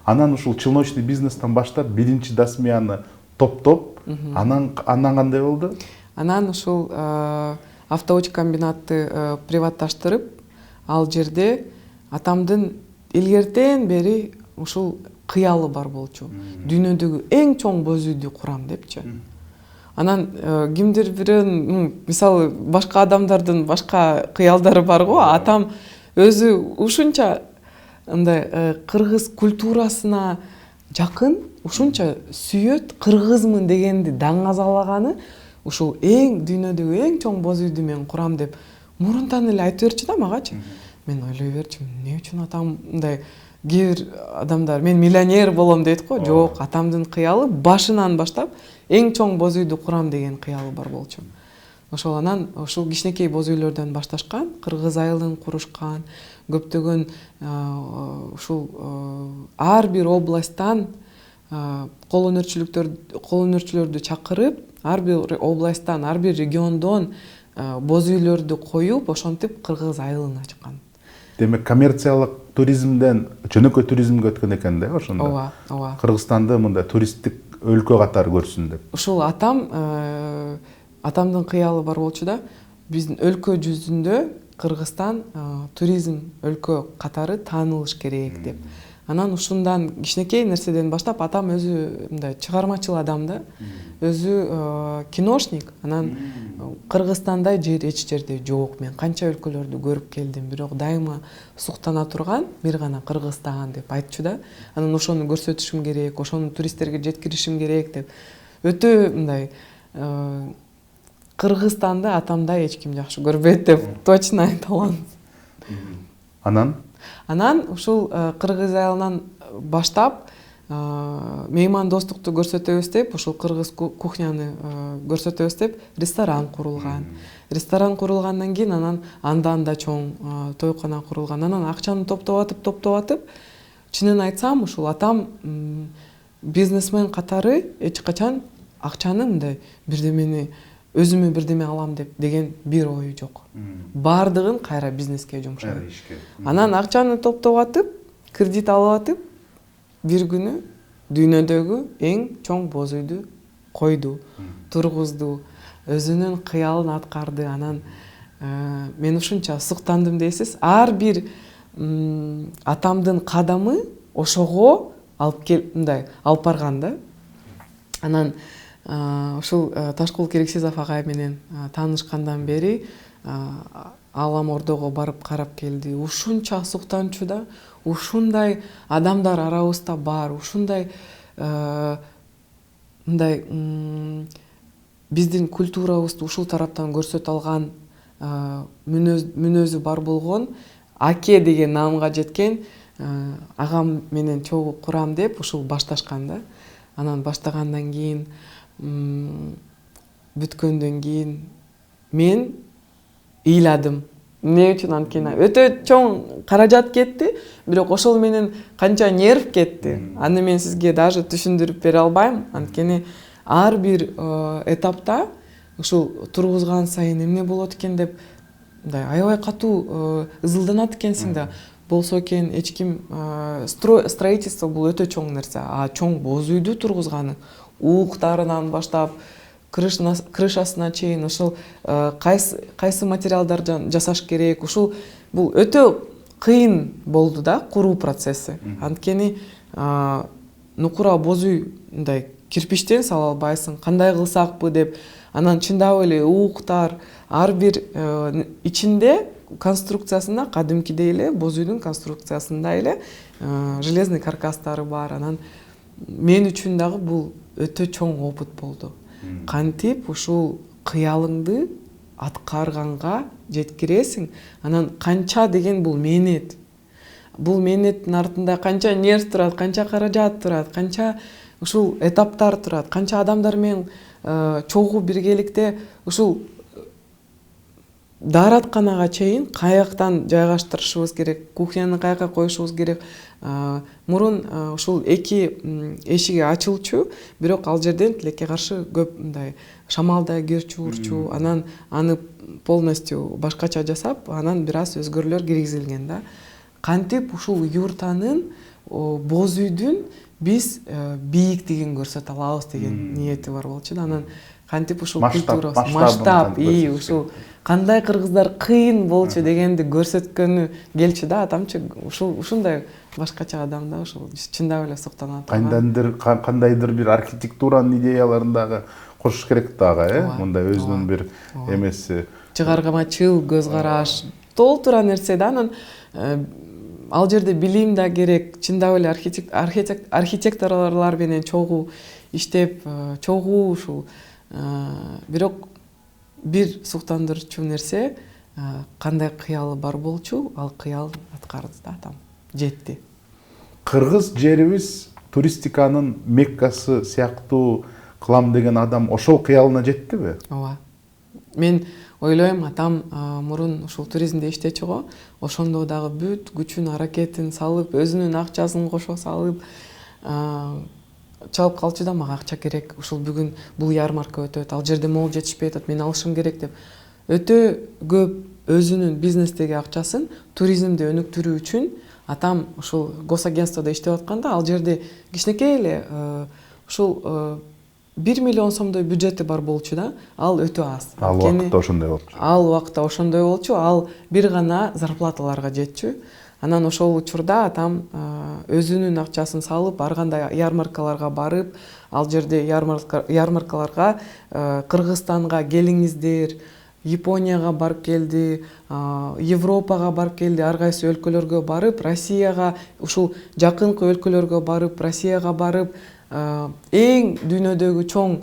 Анан ушул челночный бизнестен баштап биринчи дасмияны топтоп, анан кандай болду? Анан ушул автоуч комбинатты приватташтырып, ал жерде атамдын илгертен бери ушул кыялы бар болчу. Дүйнөдөгү эң чоң боз үйдү курам депчи. Анан кимдир бирин, мисалы, башка адамдардын башка кыялдары бар го, атам өзү ушунча андай кыргыз культурасына жакын, ушунча сүйөт, кыргызмын дегенди даңазалаганы ушул эң дүйнөдөгү эң чоң боз үйдү мен курам деп мурунтан эле айтып берчү да магачы. Мен ойлой берчүмүн, эмне үчүн атам мындай, кээ бир адамдар мен миллионер болом дейт го, жок, атамдын кыялы башынан баштап эң чоң боз үйдү курам деген кыялы бар болчу. Ошол анан ушул кичинекей боз үйлөрдөн башташкан, Кыргыз айылын курушкан, көптөгөн ушул ар бир областтан кол өнөрчүлөрдү чакырып, ар бир областтан, ар бир региондон боз үйлөрдү коюп, ошентип Кыргыз айылын ачкан. Демек коммерциялык туризмден жөнөкөй туризмге өткөн экен да ошондо. Ооба, ооба. Кыргызстанды мындай туристтик өлкө катары көрсүн деп. Ушул атамдын кыялы бар болчу да, биздин өлкө жүзүндө Кыргызстан туризм өлкө катары таанылыш керек деп. Анан ушундан кичинекей нерседен баштап атам өзү мындай чыгармачыл адам да, өзү киношник. Анан Кыргызстандай жер эч жерде жок. Мен канча өлкөлөрдү көрүп келдим, бирок дайыма суктана турган бир гана Кыргызстан деп айтчу да. Анан ошону көрсөтүшүм керек, ошону туристтерге жеткиришим керек деп. Өтө мындай Кыргызстанды атамдай эч ким жакшы көрбөйт деп точно айта алам. Анан ушул Кыргыз айылынан баштап меймандостукту көрсөтөбүз деп, ушул кыргыз кухняны көрсөтөбүз деп ресторан курулган. Ресторан курулгандан кийин анан анда чоң тойкона курулган. Анан акчаны топтоп атып, чынын айтсам, ушул атам бизнесмен катары эч качан акчаны мындай бирдемени өзүмө бирдеме алам деген бир ою жок. Бардыгын кайра бизнеске жумшайт. Анан акчаны топтоп атып, кредит алып атып, бир күнү дүйнөдөгү эң чоң боз үйдү койду, тургузду, өзүнүн кыялын аткарды. Анан мен ушунча суктандым дейсиз. Ар бир атамдын кадамы ошого алып барган да. Анан ушул Ташкул Керексизов агай менен таанышкандан бери Алам Ордого барып карап келди. Ушунча суктанчу да, ушундай адамдар арабызда бар, ушундай мындай биздин культурабызды ушул тараптан көрсөтө алган мүнөзү бар болгон Аке деген наамга жеткен агам менен чогуу курам деп ушул башташкан да. Анан баштагандан кийин бүткөндөн кийин мен ыйладым. Эмне үчүн? Анткени өтө чоң каражат кетти, бирок ошол менен канча нерв кетти. Аны мен сизге даже түшүндүрүп бере албайм. Анткени ар бир этапта ушул тургузган сайын эмне болот экен деп мындай аябай катуу ызылданат экенсиң да. Болсо экен эч ким строительство бул өтө чоң нерсе. А чоң боз үйдү тургузганы ууктарынан баштап крышасына чейин ошол кайсы материалдардан жасаш керек, ушул бул өтө кыйын болду да куруу процесси. Анткени нукура боз үй мындай кирпичтен сала албайсың, кандай кылсакпы деп. Анан чындап эле ууктар ар бир ичинде конструкциясында кадимкидей эле боз үйдүн конструкциясында эле железный каркастары бар. Анан мен үчүн дагы бул өтө чоң опыт болду. Кантип ушул кыялыңды аткарганга жеткиресиң, анан канча деген бул мээнет. Бул мээнеттин артында канча нерв турат, канча каражат турат, канча ушул этаптар турат, канча адамдар менен чогуу биргеликте ушул дааратканага чейин каяктан жайгаштырышыбыз керек, кухняны каяка коюшубуз керек. Мурун ушул эки эшиги ачылчу, бирок ал жерден тилекке каршы көп мындай шамалда кирчү, урчу, анан аны полностью башкача жасап, анан бир аз өзгөрүүлөр киргизилген да. Кантип ушул юртанын боз үйдүн биз бийиктигин көрсөтө алабыз деген ниети бар болчу да. Анан кантип ушул культура масштаб, ушул кандай кыргыздар кыйын болчу дегенди көрсөткөнү келчү да. Атамчы ушундай башкача адам да, ушул чындап эле суктанат. Кандайдыр бир архитектуранын идеяларын дагы кошуш керек дагы, мындай өзүнүн бир эмеси. Чыгармачыл көз караш, толтура нерсе да. Анан ал жерде билим да керек, чындап эле архитекторлор менен чогуу иштеп, чогуу ушул. Бирок бир суктандырчу нерсе, кандай кыялы бар болчу, ал кыял аткарды да, атам жетти. Кыргыз жерибиз туристиканын меккасы сыяктуу кылам деген адам ошол кыялына жеттиби? Ооба. Мен ойлойм, атам мурун ушул туризмде иштечү го, ошондо дагы бүт күчүн, аракетин салып, өзүнүн акчасын кошо салып чалып калчу да, мага акча керек, ушул бүгүн бул ярмарка өтөт, ал жерде могул жетишпей атат, мен алышым керек деп. Өтө көп өзүнүн бизнестеги акчасын туризмди өнүктүрүү үчүн атам ушул госагентстводо иштеп атканда, ал жерде кичинекей эле ушул 1 миллион сомдой бюджети бар болчу да, ал өтө аз. Ал убакытта ошондой болчу. Ал убакытта ошондой болчу, ал бир гана зарплаталарга жетчү. Анан ошол учурда атам өзүнүн акчасын салып, ар кандай ярмаркаларга барып, ал жерде ярмаркаларга Кыргызстанга келиңиздер, Японияга барып келди, Европага барып келди, ар кайсы өлкөлөргө барып, Россияга, ушул жакынкы өлкөлөргө барып, Россияга барып, эң дүйнөдөгү чоң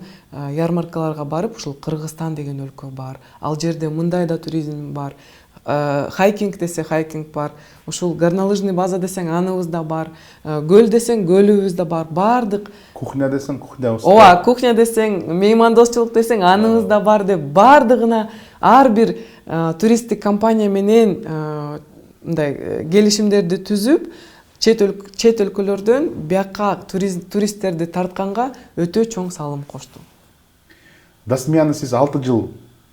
ярмаркаларга барып, ушул Кыргызстан деген өлкө бар. Ал жерде мындай да туризм бар. Хайкинг десе хайкинг бар. Ушул горнолыжный база десең аныбыз да бар. Көл десең көлүбүз да бар. Бардык. Кухня десең кухнябыз. Ооба, кухня десең, меймандосчулук десең аныбыз да бар деп, бардыгына ар бир туристтик компания менен мындай келишимдерди түзүп, чет өлкөлөрдөн бияка туристтерди тартканга өтө чоң салым кошту. Дасмияны сиз 6 жыл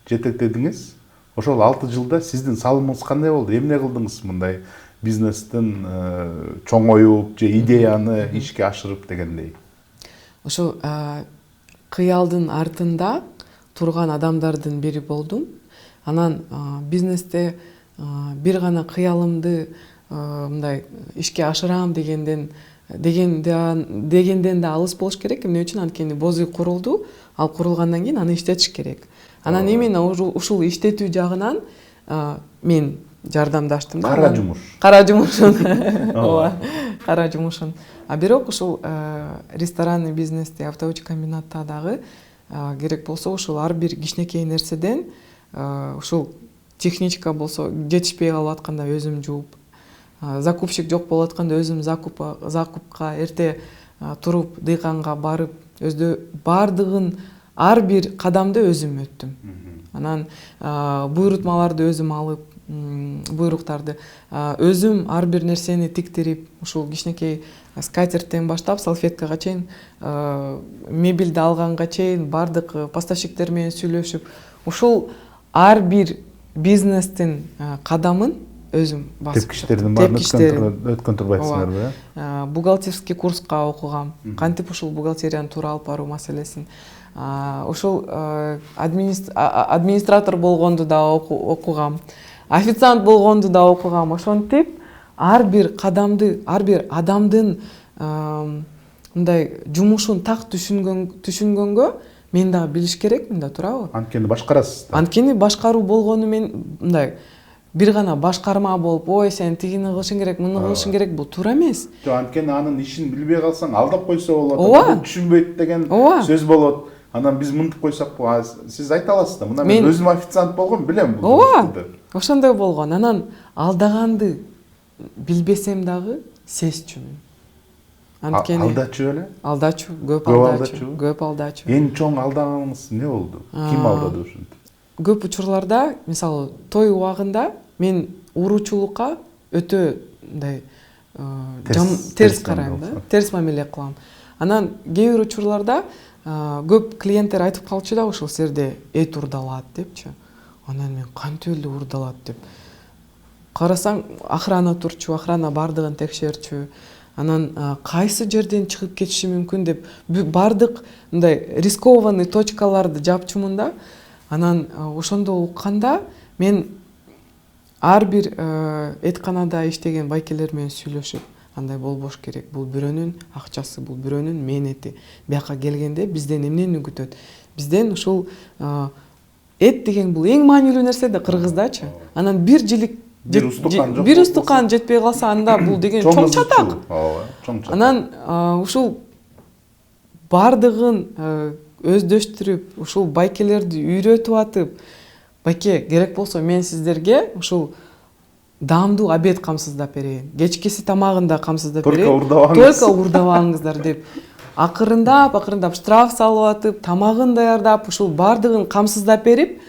жетектедиңиз. Ошол 6 жылда сиздин салымыңыз кандай болду? Эмне кылдыңыз мындай бизнестин чоңоюп же идеяны ишке ашырып дегендей? Ошо кыялдын артында турган адамдардын бири болдум. Анан бизнесте бир гана кыялымды мындай ишке ашырам дегенден да алыс болуш керек. Эмне үчүн? Анткени бозуй курулду. Ал курулгандан кийин аны иштетиш керек. Анан именно ушул иштетүү жагынан мен жардамдаштым да. Кара жумуш. Кара жумушун. Ооба, кара жумушун. Бирок ушул ресторанный бизнесте, автоучу комбинатта дагы керек болсо ушул ар бир кичинекей нерседен ушул техничка болсо жетишпей калып атканда өзүм жууп, закупщик жок болуп атканда өзүм закупка эрте туруп дыйканга барып, бардыгын ар бир кадамды өзүм өттүм. Анан буйрутмаларды өзүм алып, буйруктарды өзүм ар бир нерсени тиктирип, ушул кичинекей скатерттен баштап салфеткага чейин, мебелди алганга чейин бардык поставщиктер менен сүйлөшүп, ушул ар бир бизнестин кадамын өзүм басып. Тепкичтердин баарын өткөн турбайсыңарбы? Бухгалтерский курска окугам. Кантип ушул бухгалтерияны туура алып баруу маселесин. Ушул администратор болгонду да окугам. Официант болгонду да окугам. Ошентип ар бир кадамды, ар бир адамдын мындай жумушун так түшүнгөнгө мен дагы билиш керек, мында туурабы? Анткени башкарасыз. Анткени башкаруу болгону мен мындай бир гана башкарма болуп, ой сен тигини кылышың керек, муну кылышың керек, бул туура эмес. Жок, анткени анын ишин билбей калсаң алдап койсо болот. Ооба. Түшүнбөйт деген сөз болот. Анан биз мынтип койсок, сиз айта аласыз да. Мына мен өзүм официант болгом, билем бул. Ооба. Ошондой болгон. Анан алдаганды билбесем дагы сезчүмүн. Анткени алдачу беле? Алдачу, көп алдачу. Эң чоң алдаганыңыз эмне болду? Ким алдады ушинтип? Көп учурларда, мисалы, той убагында мен уруучулукка өтө мындай терс карайм да, терс мамиле кылам. Анан кээ бир учурларда көп клиенттер айтып калчу да, ушул жерде эт урдалат депчи. Анан мен кантип эле урдалат деп. Карасаң, охрана турчу, охрана бардыгын текшерчү. Анан кайсы жерден чыгып кетиши мүмкүн деп бардык мындай рискованный точкаларды жапчумун да. Анан ошондо укканда мен ар бир этканада иштеген байкелер менен сүйлөшүп, андай болбош керек. Бул бирөөнүн акчасы, бул бирөөнүн мээнети. Бияка келгенде бизден эмнени күтөт? Бизден ушул эт деген бул эң маанилүү нерсе да кыргыздачы. Анан бир жилик бир устукан жетпей калса, анда бул деген чоң чатак. Анан ушул бардыгын өздөштүрүп, ушул байкелерди үйрөтүп атып, байке, керек болсо мен сиздерге ушул даамдуу обед камсыздап берейин, кечкиси тамагын да камсыздап берейин, только урдабаңыздар деп акырындап штраф салып атып, тамагын даярдап, ушул бардыгын камсыздап берип,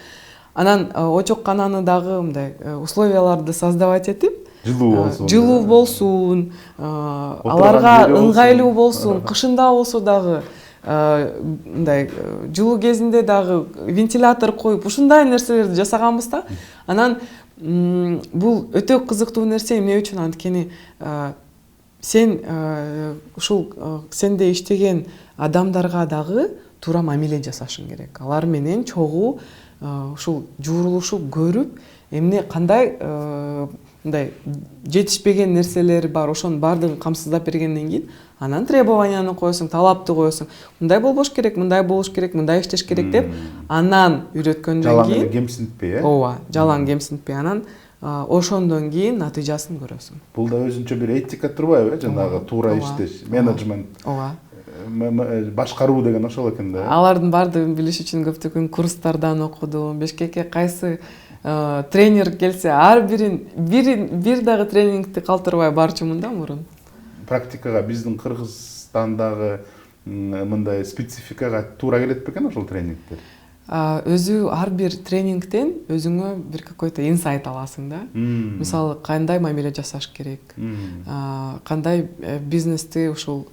анан очоккананы дагы мындай условияларды создавать этип, жылуу болсун, аларга ыңгайлуу болсун, кышында болсо дагы мындай жылуу кезинде дагы вентилятор коюп, ушундай нерселерди жасаганбыз да. Анан бул өтө кызыктуу нерсе. Эмне үчүн? Анткени сен ушул сенде иштеген адамдарга дагы туура мамиле жасашың керек. Алар менен чогуу ушул жуурулушуп көрүп, эмне кандай мындай жетишпеген нерселери бар, ошонун бардыгын камсыздап бергенден кийин анан требованияны коесуң, талапты коесуң. Мындай болбош керек, мындай болуш керек, мындай иштеш керек деп, анан үйрөткөндөн кийин жалаң кемсинтпей, ооба, жалаң кемсинтпей, анан ошондон кийин натыйжасын көрөсүң. Бул да өзүнчө бир этика турбайбы? Жанагы туура иштеш, менеджмент. Ооба. Башкаруу деген ошол экен да. Алардын бардыгын билиш үчүн көптөгөн курстардан окудум. Бишкекке кайсы тренер келсе, ар бир дагы тренингти калтырбай барчумун да мурун. Практикага биздин Кыргызстандагы мындай спецификага туура келет бекен ошол тренингдер? өзү ар бир тренингтен өзүңө бир какой-то инсайт аласың да. Мисалы кандай мамиле жасаш керек, кандай бизнести ушул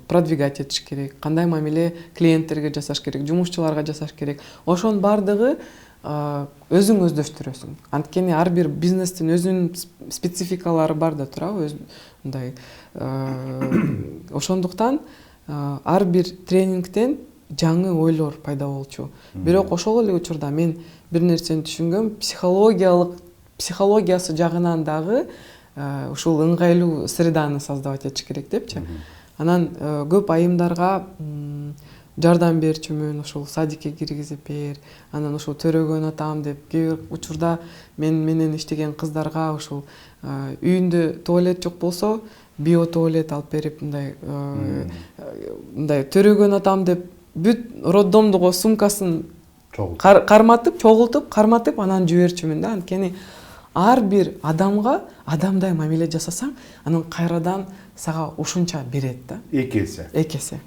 продвигать этиш керек, кандай мамиле клиенттерге жасаш керек, жумушчуларга жасаш керек. Ошонун баардыгы өзүң өздөштүрөсүң. Анткени ар бир бизнестин өзүнүн спецификалары бар да турабы, мындай. Ошондуктан ар бир тренингтен жаңы ойлор пайда болчу. Бирок ошол эле учурда мен бир нерсени түшүнгөм, психологиясы жагынан дагы ушул ыңгайлуу среданы создавать этиш керек депчи. Анан көп айымдарга жардам берчүмүн, ушул садикке киргизип бер, анан ушул төрөгөн атам деп, кээ бир учурда мен менен иштеген кыздарга ушул үйүндө туалет жок болсо, биотуалет алып берип, мындай төрөгөн атам деп бүт роддомдуго сумкасын чогултуп, карматып анан жиберчүмүн да. Анткени ар бир адамга адамдай мамиле жасасаң, анан кайрадан сага ушунча берет да. Эки эсе.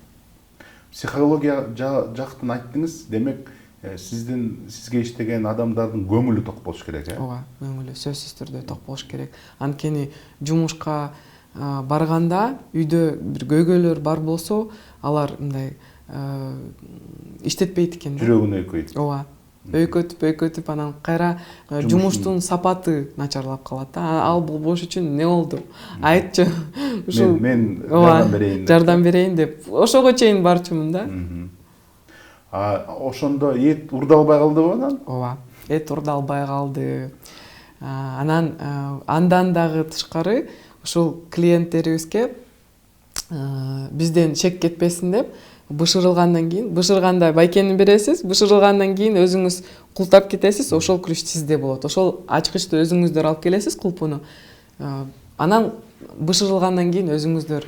Психология жактын айттыңыз, демек сизге иштеген адамдардын көңүлү ток болуш керек, Ооба, көңүлү сөзсүз түрдө ток болуш керек. Анткени жумушка барганда үйдө бир көйгөйлөр бар болсо, алар мындай иштетпейт экен да. Жүрөгүнө өйкөйт. Ооба. Өйкөтүп анан кайра жумуштун сапаты начарлап калат да. Ал болбош үчүн эмне болду? Айтчы. Ушул мен жардам берейин деп. Ошого чейин барчумун да. Ошондо эт урдалбай калдыбы анан? Ооба. Эт урдалбай калды. Анан андан дагы тышкары ушул клиенттерибизге бизден чек кетпесин деп бышырганда байкени бересиз, бышырылгандан кийин өзүңүз култап кетесиз, ошол күрүч сизде болот. Ошол ачкычты өзүңүздөр алып келесиз, кулпуну. Анан бышырылгандан кийин өзүңүздөр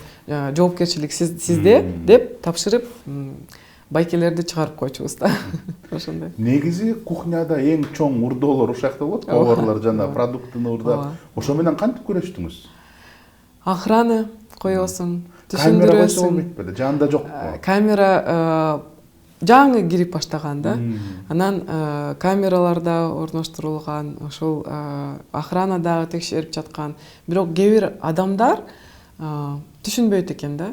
жоопкерчилик сизде деп тапшырып байкелерди чыгарып койчубуз да. Ошондой. Негизи кухняда эң чоң урдоолор ушул жакта болот, товарлар жана продуктуну урдап. Ошо менен кантип күрөштүңүз? Охрана коесуң, камера койсо болбойт беле? Жанында жокпу? Камера жаңы кирип баштаган да. Анан камераларда орноштурулган, ошол охрана дагы текшерип жаткан. Бирок кээ бир адамдар түшүнбөйт экен да.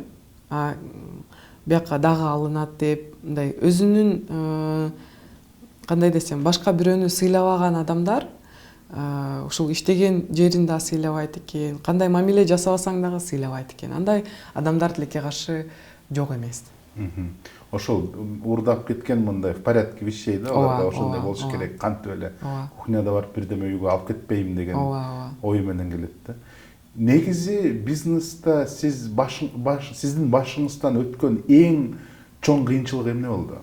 Бияка дагы алынат деп, мындай өзүнүн кандай десем, башка бирөөнү сыйлабаган адамдар ушул иштеген жерин да сыйлабайт экен, кандай мамиле жасабасаң дагы сыйлабайт экен. Андай адамдар тилекке каршы жок эмес. Ошол урдап кеткен мындай в порядке вещей да, аларда ошондой болуш керек. Кантип эле кухняда барып бирдеме үйгө алып кетпейм деген ой менен келет да. Негизи бизнесте сиздин башыңыздан өткөн эң чоң кыйынчылык эмне болду?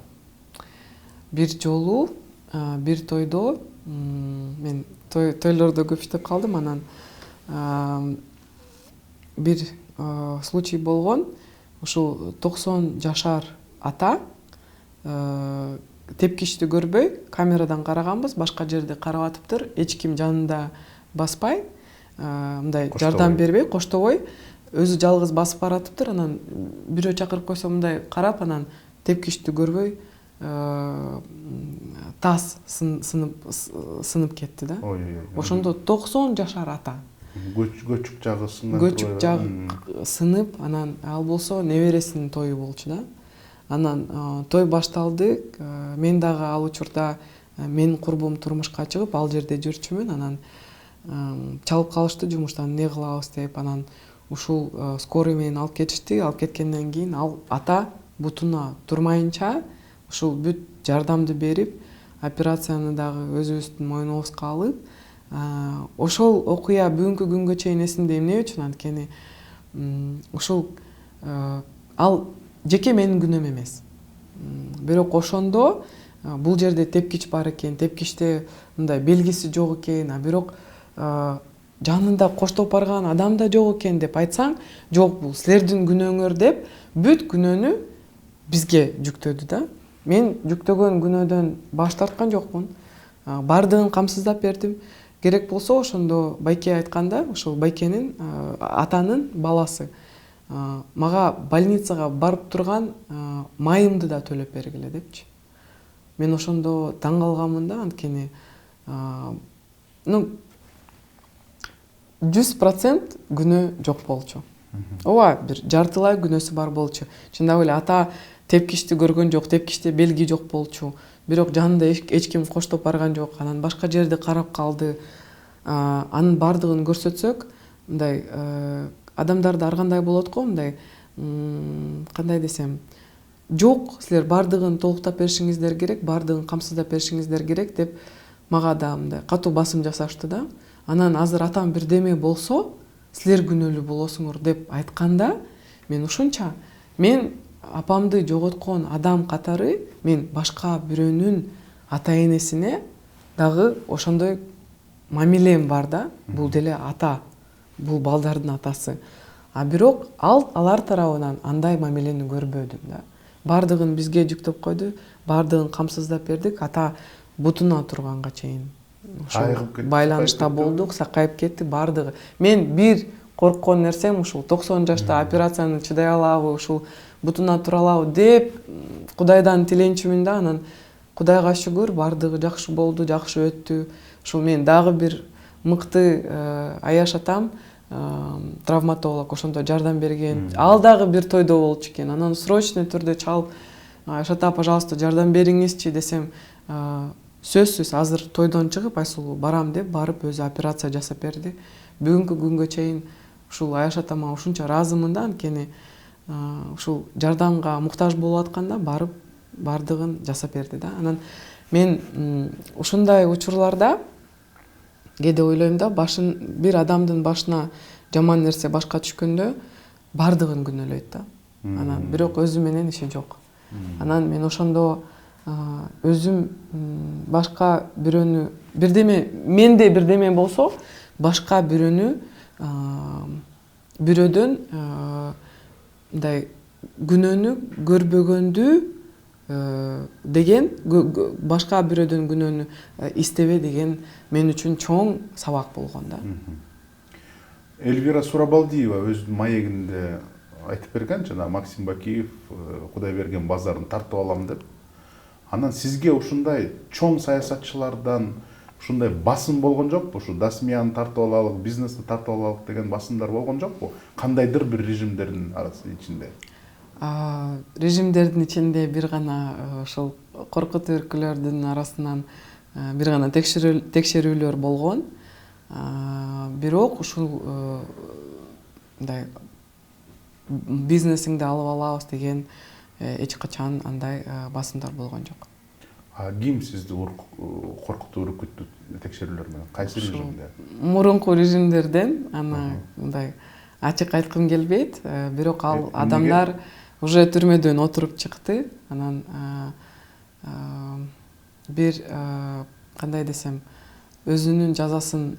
Бир жолу бир тойдо мен тойлордо көп иштеп калдым, анан бир случай болгон. Ушул 90 жашар ата тепкичти көрбөй камерадан караганбыз, башка жерде карап атыптыр, эч ким жанында баспай, мындай жардам бербей, коштобой, өзү жалгыз басып баратыптыр. Анан бирөө чакырып койсо мындай карап, анан тепкичти көрбөй таз сынып кетти да. Ошондо 90 жашар ата. Көчүк жагы сынып. Көчүк жагы сынып, анан ал болсо небересинин тою болчу да. Анан той башталды. Мен дагы ал учурда менин курбум турмушка чыгып, ал жерде жүрчүмүн. Анан чалып калышты жумуштан, эмне кылабыз деп. Анан ушул скорый менен алып кетишти. Алып кеткенден кийин ал ата бутуна турмайынча ушул бүт жардамды берип, операцияны дагы өзүбүздүн мойнубузга алып, ошол окуя бүгүнкү күнгө чейин эсимде. Эмне үчүн? Анткени ушул ал жеке менин күнөөм эмес. Бирок ошондо бул жерде тепкич бар экен, тепкичте мындай белгиси жок экен, бирок жанында коштоп барган адам да жок экен деп айтсаң, жок, бул силердин күнөөңөр деп бүт күнөөнү бизге жүктөдү да. Мен жүктөгөн күнөөдөн баш тарткан жокмун. Бардыгын камсыздап бердим. Керек болсо ошондо байке айтканда, ошол байкенин атанын баласы мага больницага барып турган майымды да төлөп бергиле депчи. мен ошондо таң калганмын да, анткени 100% күнөө жок болчу. Ооба, бир жартылай күнөөсү бар болчу. Чындап эле ата тепкичти көргөн жок, тепкичте белги жок болчу. Бирок жанында эч ким коштоп барган жок. Анан башка жерди карап калды. Анын бардыгын көрсөтсөк, мындай адамдарда ар кандай болот го, мындай кандай десем, жок, силер бардыгын толуктап беришиңиздер керек, бардыгын камсыздап беришиңиздер керек деп мага да мындай катуу басым жасашты да. Анан азыр атам бирдеме болсо, силер күнөөлүү болосуңар деп айтканда, мен ушунча, мен апамды жоготкон адам катары мен башка бирөөнүн ата энесине дагы ошондой мамилем бар да. Бул деле ата, бул балдардын атасы. Бирок алар тарабынан андай мамилени көрбөдүм да. Бардыгын бизге жүктөп койду, бардыгын камсыздап бердик, ата бутуна турганга чейин. Байланышта болдук, сакайып кетти бардыгы. Мен бир корккон нерсем ушул 90 жашта операцияны чыдай алабы, ушул бутуна тура алабы деп Кудайдан тиленчүмүн да. Анан Кудайга шүгүр, бардыгы жакшы болду, жакшы өттү. Ушул мен дагы бир мыкты аяш атам, травматолог, ошондо жардам берген. Ал дагы бир тойдо болчу экен. Анан срочный түрдө чалып, аяш ата, пожалуйста, жардам бериңизчи десем, сөзсүз азыр тойдон чыгып Айсулуу барам деп барып өзү операция жасап берди. Бүгүнкү күнгө чейин ушул аяш атама ушунча ыраазымын да, анткени ушул жардамга муктаж болуп атканда барып бардыгын жасап берди да. Анан мен ушундай учурларда кээде ойлойм да, бир адамдын башына жаман нерсе башка түшкөндө бардыгын күнөөлөйт да. Анан бирок өзү менен иши жок. Анан мен ошондо өзүм башка бирөөнү менде бирдеме болсо, башка бирөөдөн мындай күнөөнү көрбөгөндү деген, башка бирөөдөн күнөөнү истебе деген мен үчүн чоң сабак болгон да. Эльвира Сурабалдиева өзүнүн маегинде айтып берген, жана Максим Бакиев Кудайберген базарын тартып алам деп. Анан сизге ушундай чоң саясатчылардан ушундай басым болгон жокпу? Ушу Дасмияны тартып алалык, бизнести тартып алалык деген басымдар болгон жокпу? Кандайдыр бир режимдердин ичинде? Режимдердин ичинде бир гана ошол коркут үркүлөрдүн арасынан бир гана текшерүүлөр болгон. Бирок ушул мындай бизнесиңди алып алабыз деген эч качан андай басымдар болгон жок. Ким сизди коркутуу үркүттү текшерүүлөр менен? Кайсы режимде? Мурунку режимдерден, аны мындай ачык айткым келбейт, бирок ал адамдар уже түрмөдөн отуруп чыкты. Анан бир кандай десем, өзүнүн жазасын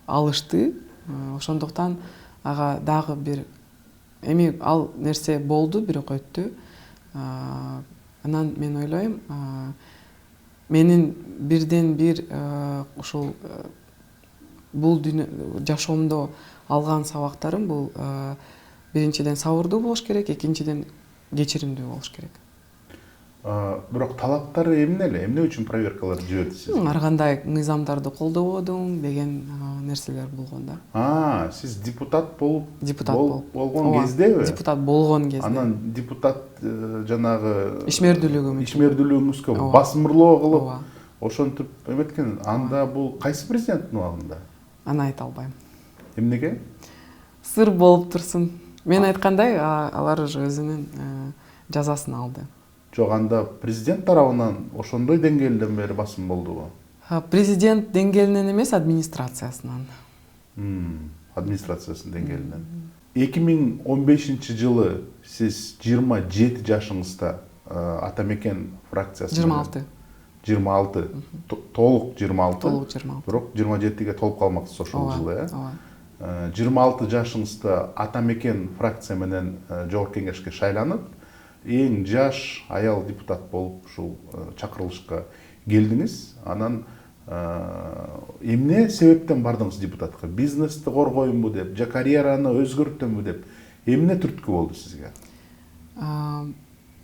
алышты. Ошондуктан ага дагы бир эми ал нерсе болду, бирок өттү. Анан мен ойлойм, менин бирден бир ушул бул жашоомдо алган сабактарым бул биринчиден сабырдуу болуш керек, экинчиден кечиримдүү болуш керек. Бирок талаптары эмне эле? Эмне үчүн проверкалар жиберди сизге? Ар кандай мыйзамдарды колдободуң деген нерселер болгон да. Сиз депутат болгон кездеби? Депутат болгон кезде. Анан депутат жанагы ишмердүүлүгүңүзгө басымырлоо кылып, ошентип эметкен. Анда бул кайсы президенттин убагында? Аны айта албайм. Эмнеге? Сыр болуп турсун. Мен айткандай, алар уже өзүнүн жазасын алды. Жок, анда президент тарабынан ошондой деңгээлден бери басым болдубу? Президент деңгээлинен эмес, администрациясынан. Администрациясынын деңгээлинен. 2015-жылы сиз 27 жашыңызда Атамекен фракциясына 26. Толук 26. Бирок 27-ге толуп калмаксыз ошол жылы, 26 жашыңызда Атамекен фракция менен Жогорку Кеңешке шайланып, эң жаш аял депутат болуп ушул чакырылышка келдиңиз. Анан эмне себептен бардыңыз депутатка? Бизнести коргоймбу деп, же карьераны өзгөртөмбү деп, эмне түрткү болду сизге?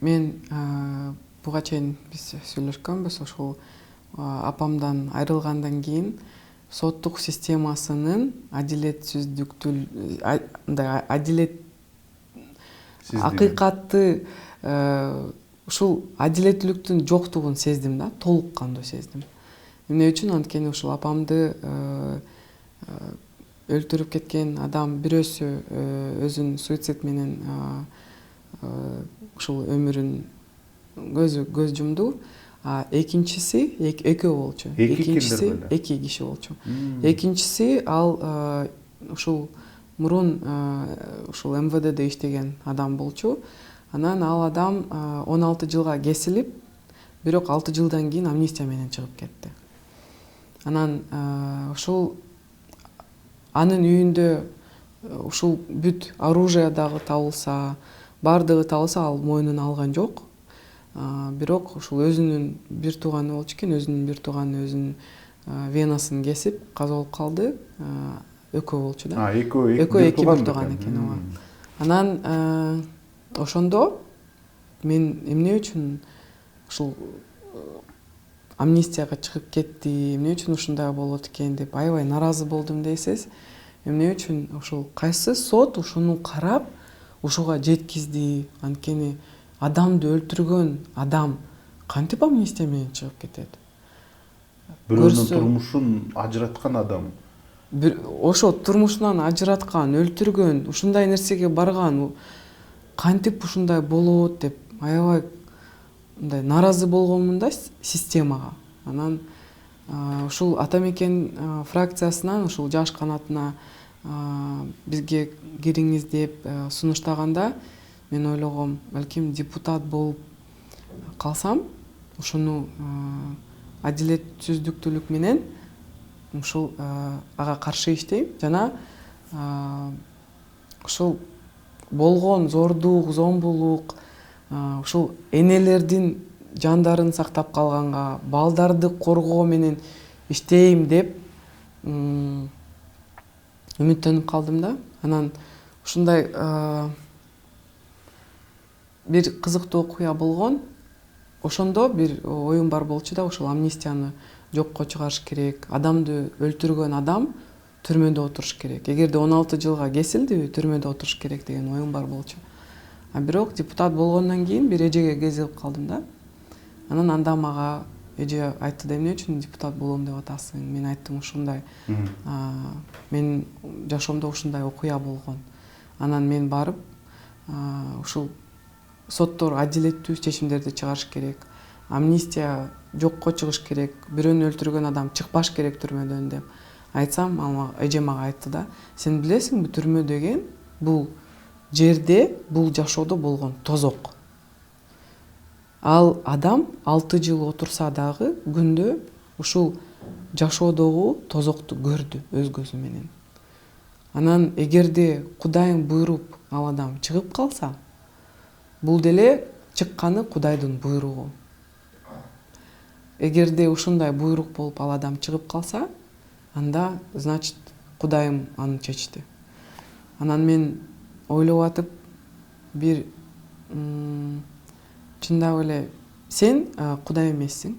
Мен буга чейин биз сүйлөшкөнбүз, ошол апамдан айрылгандан кийин соттук системасынын акыйкатты ушул адилеттүүлүктүн жоктугун сездим да, толук кандуу сездим. Эмне үчүн? Анткени ушул апамды өлтүрүп кеткен адам бирөөсү өзүн суицид менен ушул өмүрүн көз жумду, а экинчиси экөө болчу. Эки киши болчу. Экинчиси ал ушул мурун ушул МВДде иштеген адам болчу. Анан ал адам 16 жылга кесилип, бирок 6 жылдан кийин амнистия менен чыгып кетти. Анан ушул анын үйүндө ушул бүт оружие дагы табылса, бардыгы табылса, ал мойнуна алган жок. Бирок ушул өзүнүн бир тууганы болчу экен, өзүнүн бир тууганы өзүнүн венасын кесип, каза болуп калды. Экөө болчу да. Экөө эки бир тууган экен, ооба. Анан ошондо мен эмне үчүн ушул амнистияга чыгып кетти, эмне үчүн ушундай болот экен деп аябай наразы болдум дейсиз. Эмне үчүн ушул кайсы сот ушуну карап, ушуга жеткизди? Анткени адамды өлтүргөн адам кантип амнистия менен чыгып кетет? Бирөөнүн турмушун ажыраткан адам. Ошо турмушунан ажыраткан, өлтүргөн, ушундай нерсеге барган, кантип ушундай болот деп аябай мындай наразы болгонмун да системага. Анан ушул ата мекен фракциясынан ушул жаш канатына бизге кириңиз деп сунуштаганда мен ойлогом, балким депутат болуп калсам, ушуну адилетсиздиктүүлүк менен ушул ага каршы иштейм жана ушул болгон зордук, зомбулук, ушул энелердин жандарын сактап калганга, балдарды коргоо менен иштейм деп үмүттөнүп калдым да. Анан ушундай бир кызыктуу окуя болгон. Ошондо бир оюм бар болчу да, ушул амнистияны жокко чыгарыш керек. Адамды өлтүргөн адам түрмөдө отуруш керек. Эгерде 16 жылга кесилдиби, түрмөдө отуруш керек деген оюм бар болчу. Бирок депутат болгондон кийин бир эжеге кезигип калдым да. Анан анда мага эже айтты да, эмне үчүн депутат болом деп атасың? Мен айттым, ушундай. Мен жашоомдо ушундай окуя болгон. Анан мен барып, ушул соттор адилеттүү чечимдерди чыгарыш керек. Амнистия жокко чыгыш керек. Бирөөнү өлтүргөн адам чыкпаш керек түрмөдөн деп айтсам, эже мага айтты да, сен билесиңби, түрмө деген бул жерде, бул жашоодо болгон тозок. Ал адам 6 жыл отурса дагы күндө ушул жашоодогу тозокту көрдү өз көзү менен. Анан эгерде Кудайым буйруп ал адам чыгып калса, бул деле чыкканы Кудайдын буйругу. Эгерде ушундай буйрук болуп ал адам чыгып калса, анда значит Кудайым аны чечти. Анан мен ойлоп атып, бир чындап эле сен Кудай эмессиң.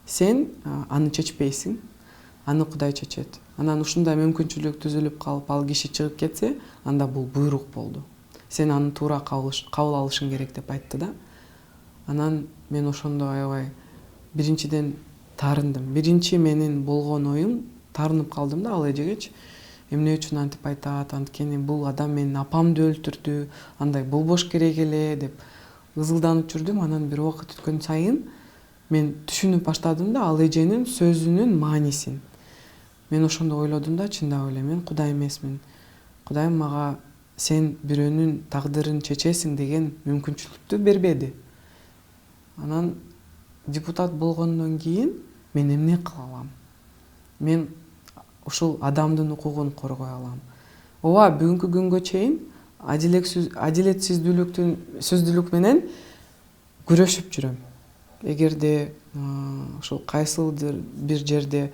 Сен аны чечпейсиң. Аны Кудай чечет. Анан ушундай мүмкүнчүлүк түзүлүп калып, ал киши чыгып кетсе, анда бул буйрук болду. Сен аны туура кабыл алышың керек деп айтты да. Анан мен ошондо аябай биринчиден таарындым. Биринчи менин болгон оюм, таарынып калдым да ал эжегечи. Эмне үчүн антип айтат? Анткени бул адам менин апамды өлтүрдү, андай болбош керек эле деп ызылданып жүрдүм. Анан бир убакыт өткөн сайын мен түшүнүп баштадым да ал эженин сөзүнүн маанисин. Мен ошондо ойлодум да, чындап эле мен Кудай эмесмин. Кудайым мага сен бирөөнүн тагдырын чечесиң деген мүмкүнчүлүктү бербеди. Анан депутат болгондон кийин мен эмне кыла алам? Мен ушул адамдын укугун коргой алам. Ооба, бүгүнкү күнгө чейин адилетсиздүүлүк менен күрөшүп жүрөм. Эгерде ушул кайсылдыр бир жерде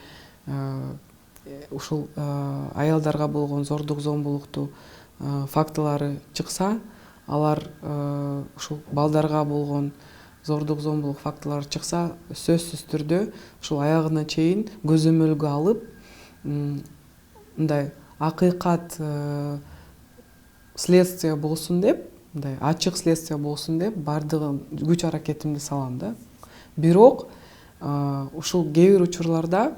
ушул аялдарга болгон зордук, зомбулукту фактылары чыкса, алар ушул балдарга болгон зордук зомбулук фактылары чыкса, сөзсүз түрдө ушул аягына чейин көзөмөлгө алып, мындай акыйкат следствие болсун деп, мындай ачык следствие болсун деп бардыгын күч аракетимди салам да. Бирок ушул кээ бир учурларда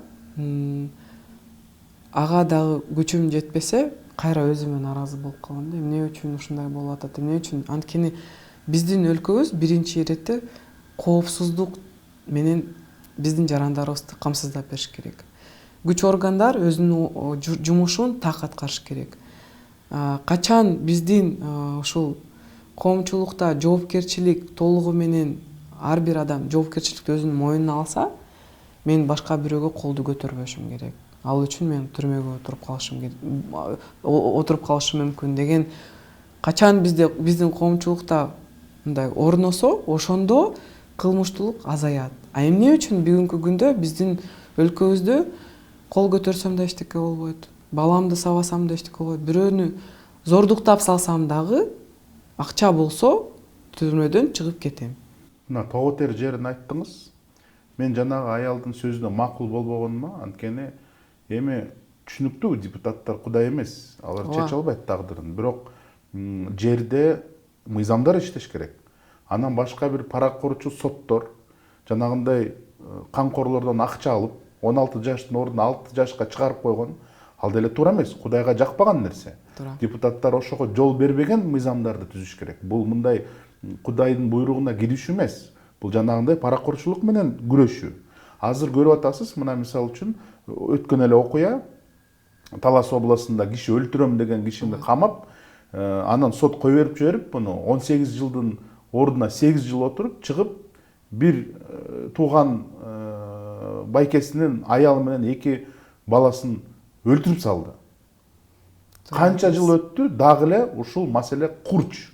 ага дагы күчүм жетпесе, кайра өзүмө наразы болуп калам да. Эмне үчүн ушундай болуп атат? Эмне үчүн? Анткени биздин өлкөбүз биринчи иретте коопсуздук менен биздин жарандарыбызды камсыздап бериш керек. Күч органдар өзүнүн жумушун так аткарыш керек. Качан биздин ушул коомчулукта жоопкерчилик толугу менен ар бир адам жоопкерчиликти өзүнүн мойнуна алса, мен башка бирөөгө колду көтөрбөшүм керек. Ал үчүн мен түрмөгө отуруп калышым мүмкүн деген. Качан биздин коомчулукта мындай орносо, ошондо кылмыштуулук азаят. А эмне үчүн бүгүнкү күндө биздин өлкөбүздө кол көтөрсөм да эчтеке болбойт, баламды сабасам да эчтеке болбойт, бирөөнү зордуктап салсам дагы акча болсо түрмөдөн чыгып кетем. Мына тоготер жерин айттыңыз. Мен жанагы аялдын сөзүнө макул болбогонума, анткени эми түшүнүктүү, депутаттар кудай эмес, алар чече албайт тагдырын. Бирок жерде мыйзамдар иштеш керек. Анан башка бир паракорчу соттор жанагындай камкорлордон акча алып, 16 жаштын ордуна 6 жашка чыгарып койгон, ал деле туура эмес, кудайга жакпаган нерсе. Депутаттар ошого жол бербеген мыйзамдарды түзүш керек. Бул мындай кудайдын буйругуна киришүү эмес. Бул жанагындай паракорчулук менен күрөшүү. Азыр көрүп атасыз, мына мисалы үчүн өткөн эле окуя, Талас областында киши өлтүрөм деген кишини камап, анан сот кое берип жиберип, муну 18 жылдын ордуна 8 жыл отуруп, чыгып бир тууган байкесинин аялы менен 2 баласын өлтүрүп салды. Канча жыл өттү, дагы эле ушул маселе курч.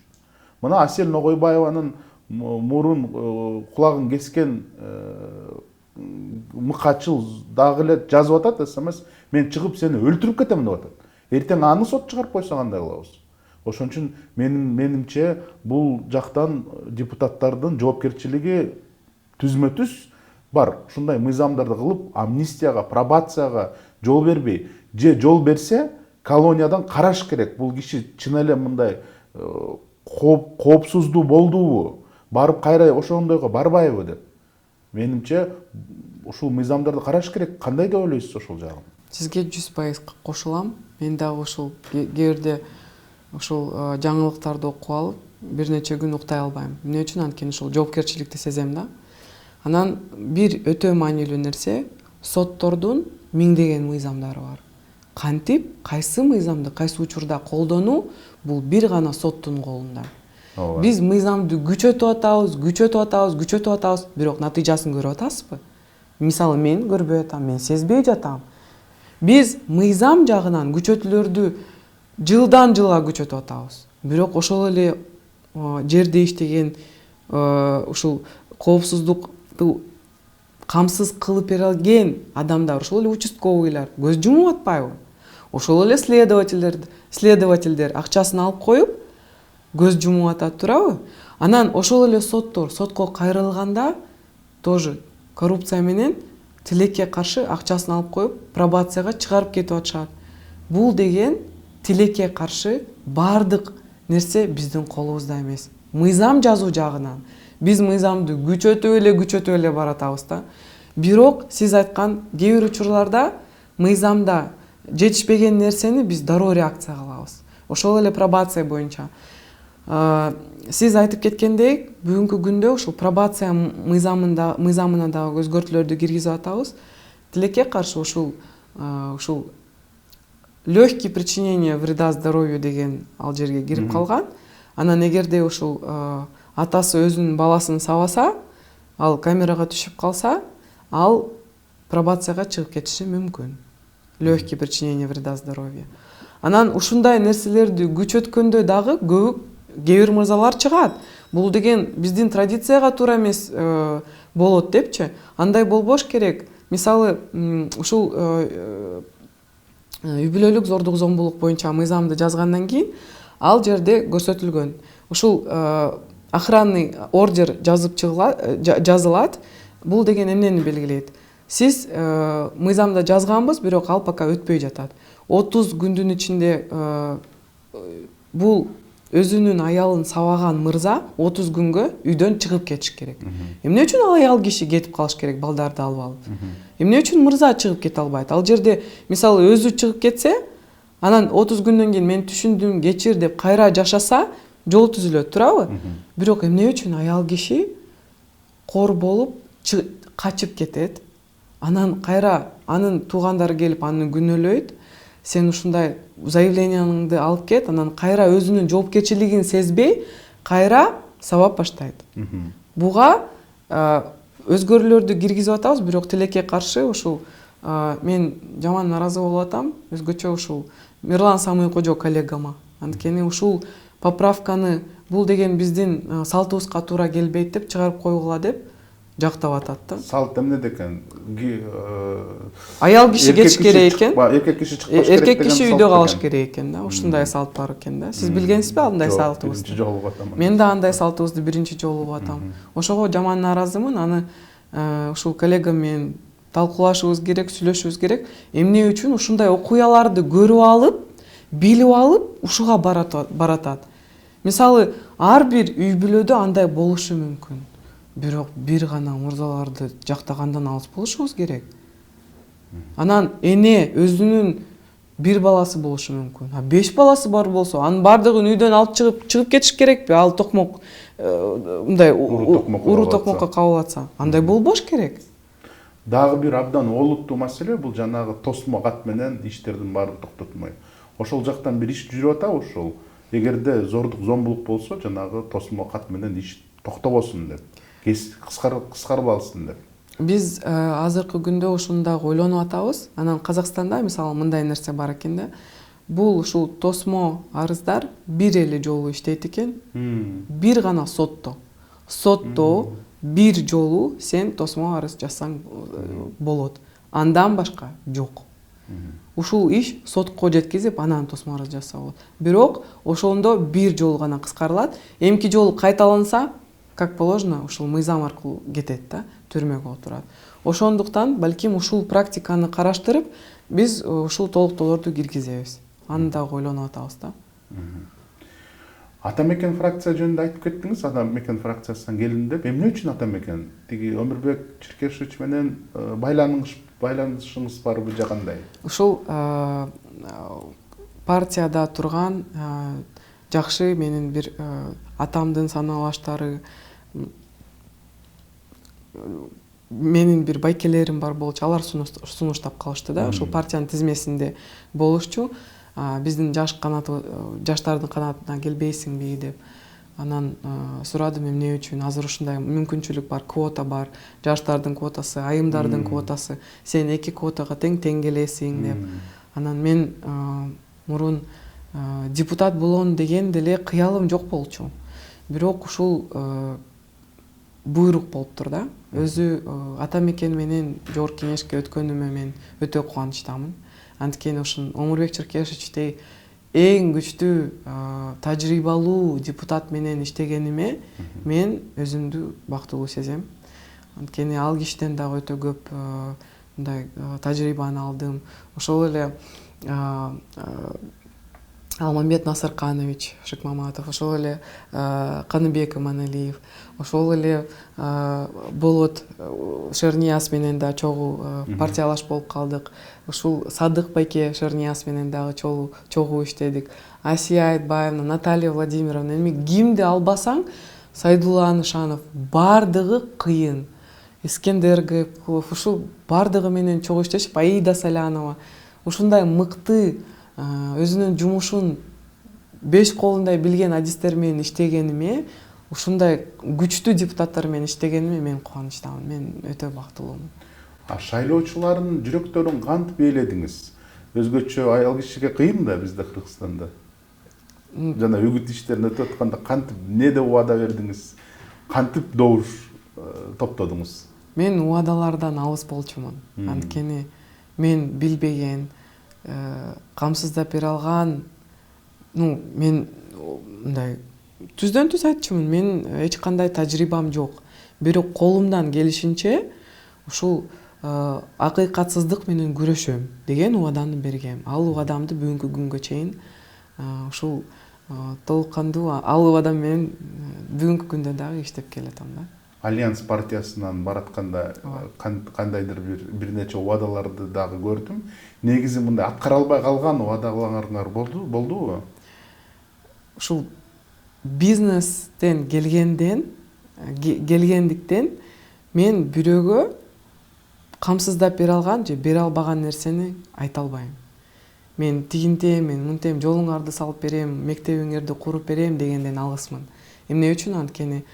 Мына Асель Ногойбаеванын мурун кулагын кескен мыкачыл дагы эле жазып атат, СМС, мен чыгып сени өлтүрүп кетем деп атат. Эртең аны сот чыгарып койсо кандай кылабыз? Ошон үчүн менимче бул жактан депутаттардын жоопкерчилиги түзмө-түз бар. Ушундай мыйзамдарды кылып, амнистияга, пробацияга жол бербей, же жол берсе, колониядан караш керек. Бул киши чын эле мындай коопсуздуу болдубу? Барып кайра ошондойго барбайбы деп. Менимче ушул мыйзамдарды караш керек. Кандай деп ойлойсуз ошол жагын? Сизге 100% кошулам. Мен дагы ушул кээде ушул жаңылыктарды окуп алып, бир нече күн уктай албайм. Эмне үчүн? Анткени ушул жоопкерчиликти сезем да. Анан бир өтө маанилүү нерсе, соттордун миңдеген мыйзамдары бар. Кантип, кайсы мыйзамды кайсы учурда колдонуу, бул бир гана соттун колунда. Биз мыйзамды күчөтүп атабыз, бирок натыйжасын көрүп атасызбы? Мисалы мен көрбөй атам, мен сезбей жатам. Биз мыйзам жагынан күчөтүүлөрдү жылдан жылга күчөтүп атабыз. Бирок ошол эле жерде иштеген ушул коопсуздукту камсыз кылып берилген адамдар, ошол эле участковыйлар көз жумуп атпайбы? Ошол эле следовательдер акчасын алып коюп көз жумуп атат, туурабы? Анан ошол эле сотко кайрылганда тоже коррупция менен тилекке каршы акчасын алып коюп, пробацияга чыгарып кетип атышат. Бул деген тилекке каршы бардык нерсе биздин колубузда эмес. Мыйзам жазуу жагынан биз мыйзамды күчөтүп эле баратабыз да. Бирок сиз айткан кээ бир учурларда мыйзамда жетишпеген нерсени биз дароо реакция кылабыз. Ошол эле пробация боюнча. Сиз айтып кеткендей, бүгүнкү күндө ушул пробация мыйзамына дагы өзгөртүүлөрдү киргизип атабыз. Тилекке каршы ушул легкий причинение вреда здоровью деген ал жерге кирип калган. Анан эгерде ушул атасы өзүнүн баласын сабаса, ал камерага түшүп калса, ал пробацияга чыгып кетиши мүмкүн. Легкий причинение вреда здоровью. Анан ушундай нерселерди күчөткөндө дагы кээ бир мырзалар чыгат. Бул деген биздин традицияга туура эмес болот депчи. Андай болбош керек. Мисалы, ушул үй бүлөлүк зордук зомбулук боюнча мыйзамды жазгандан кийин ал жерде көрсөтүлгөн. Ушул охранный ордер жазылат. Бул деген эмнени белгилейт? Сиз мыйзамда жазганбыз, бирок ал пока өтпөй жатат. 30 күндүн ичинде бул өзүнүн аялын сабаган мырза 30 күнгө үйдөн чыгып кетиш керек. Эмне үчүн ал аял киши кетип калыш керек балдарды алып алып? Эмне үчүн мырза чыгып кете албайт? Ал жерде мисалы өзү чыгып кетсе, анан 30 күндөн кийин мен түшүндүм, кечир деп кайра жашаса, жол түзүлөт, туурабы? Бирок эмне үчүн аял киши кор болуп качып кетет? Анан кайра анын туугандары келип аны күнөөлөйт. Сен ушундай заявленияңды алып кет, анан кайра өзүнүн жоопкерчилигин сезбей, кайра сабап баштайт. Буга өзгөрүүлөрдү киргизип атабыз, бирок тилекке каршы ушул мен жаман наразы болуп атам, өзгөчө ушул Мирлан Самыйкожо коллегама. Анткени ушул поправканы бул деген биздин салтыбызга туура келбейт деп чыгарып койгула деп жактап атат да. Салт эмнеде экен? Аял киши кетиш керек экен. Эркек киши чыкпаш керек. Эркек киши үйдө калыш керек экен да. Ушундай салт бар экен да. Сиз билгенсизби андай салтыбызды? Биринчи жолу угуп атам. Мен да андай салтыбызды биринчи жолу угуп атам. Ошого жаман наразымын. Аны ушул коллегам менен талкуулашыбыз керек, сүйлөшүбүз керек. Эмне үчүн ушундай окуяларды көрүп алып, билип алып, ушуга баратат. Мисалы, ар бир үй бүлөдө андай болушу мүмкүн. Бирок бир гана мырзаларды жактагандан алыс болушубуз керек. Анан эне өзүнүн бир баласы болушу мүмкүн. 5 баласы бар болсо, анын бардыгын үйдөн алып чыгып кетиш керекпи? Ал токмок мындай уруу токмокко кабыл атса, андай болбош керек. Дагы бир абдан олуттуу маселе бул жанагы тосмо кат менен иштердин баарын токтотмой. Ошол жактан бир иш жүрүп атабы ошол. Эгерде зордук, зомбулук болсо, жанагы тосмо кат менен иш токтобосун деп. Кыскарып алсын деп. Биз азыркы күндө ушуну дагы ойлонуп атабыз. Анан Казакстанда мисалы мындай нерсе бар экен да. Бул ушул тосмо арыздар бир эле жолу иштейт экен. Бир гана сотто. Сотто бир жолу сен тосмо арыз жазсаң болот. Андан башка жок. Ушул иш сотко жеткизип, анан тосмо арыз жазса болот. Бирок ошондо бир жолу гана кыскарылат. Эмки жолу кайталанса, как положено, ушул мыйзам аркылуу кетет да, түрмөгө отурат. Ошондуктан балким ушул практиканы караштырып, биз ушул толуктоолорду киргизебиз. Аны дагы ойлонуп атабыз да. Ата мекен фракция жөнүндө айтып кеттиңиз, ата мекен фракциясынан келдим деп. Эмне үчүн ата мекен? Тиги Өмүрбек Черкешевич менен байланышыңыз барбы же кандай? Ушул партияда турган жакшы менин бир атамдын санабаштары, менин бир байкелерим бар болчу, алар сунуштап калышты да. Ушул партиянын тизмесинде болушчу. Биздин жаштардын канатына келбейсиңби деп. Анан сурадым эмне үчүн. Азыр ушундай мүмкүнчүлүк бар, квота бар. Жаштардын квотасы, айымдардын квотасы. Сен 2 квотага тең келесиң деп. Анан мен мурун депутат болом деген деле кыялым жок болчу. Бирок ушул буйрук болуптур да. Өзү ата мекен менен жогорку кеңешке өткөнүмө мен өтө кубанычтамын. Анткени ушун Өмүрбек Черкешевичтей эң күчтүү тажрыйбалуу депутат менен иштегениме мен өзүмдү бактылуу сезем. Анткени ал кишиден дагы өтө көп мындай тажрыйбаны алдым. Ошол эле Алмамбет Насырканович Шыкмаматов, ошол эле Каныбек Иманалиев, ошол эле Болот Шернияз менен да чогуу партиялаш болуп калдык. Ушул Садык байке Шернияз менен дагы чогуу иштедик. Асия Айтбаевна, Наталья Владимировна, эми кимди албасаң, Сайдулла Анышанов, бардыгы кыйын. Искендер Гайыпкулов, ушул бардыгы менен чогуу иштешип, Аида Салянова, ушундай мыкты өзүнүн жумушун 5 колундай билген адистер менен иштегениме, ушундай күчтүү депутаттар менен иштегениме мен кубанычтамын. Мен өтө бактылуумун. Шайлоочулардын жүрөктөрүн кантип ээледиңиз? Өзгөчө аял кишиге кыйын да бизде Кыргызстанда. Жана үгүт иштерин өтүп атканда кантип эмне деп убада бердиңиз? Кантип добуш топтодуңуз? Мен убадалардан алыс болчумун. Анткени мен билбеген, камсыздап бере алган, мен мындай түздөн түз айтчумун, мен эч кандай тажрыйбам жок. Бирок колумдан келишинче ушул акыйкатсыздык менен күрөшөм деген убаданы бергем. Ал убадамды бүгүнкү күнгө чейин ушул толук кандуу ал убадам менен бүгүнкү күндө дагы иштеп келатам да. Альянс партиясынан баратканда кандайдыр бир нече убадаларды дагы көрдүм. Негизи мындай аткара албай калган убадаларыңар болдубу? Ушул бизнестен келгендиктен мен бирөөгө камсыздап бере алган же бере албаган нерсени айта албайм. Мен тигинтем, мен мынтем, жолуңарды салып берем, мектебиңерди куруп берем дегенден алысмын. Эмне үчүн? Анткени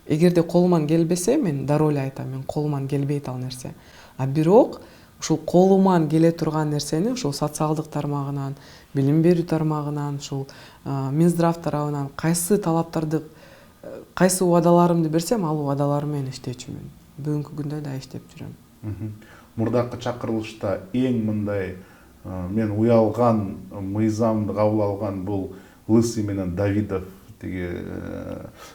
эгерде колуман келбесе, мен дароо эле айтам, мен колуман келбейт ал нерсе. Бирок ушул колуман келе турган нерсени ушул социалдык тармагынан, билим берүү тармагынан, ушул Минздрав тарабынан кайсы талаптарды, кайсы убадаларымды берсем, ал убадаларым менен иштечүмүн. Бүгүнкү күндө да иштеп жүрөм. Мурдакы чакырылышта эң мындай мен уялган мыйзамды кабыл алган бул Лысый менен Давидов тиги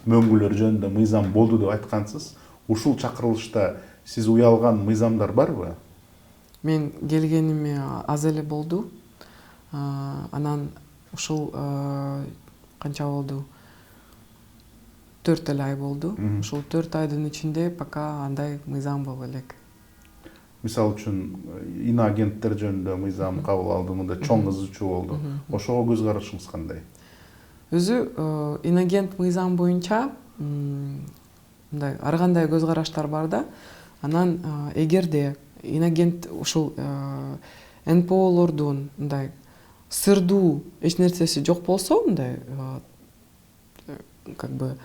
мөңгүлөр жөнүндө мыйзам болду деп айткансыз. Ушул чакырылышта сиз уялган мыйзамдар барбы? Мен келгениме аз эле болду. Анан ушул канча болду? 4 эле ай болду. Ушул 4 айдын ичинде пока андай мыйзам боло элек. Мисалы үчүн иноагенттер жөнүндө мыйзам кабыл алды, мындай чоң ызычуу болду. Ошого көз карашыңыз кандай? Өзү инагент мыйзам боюнча мындай ар кандай көз караштар бар да. Анан эгерде инагент ушул НПОлордун мындай сырдуу эч нерсеси жок болсо, мындай как бы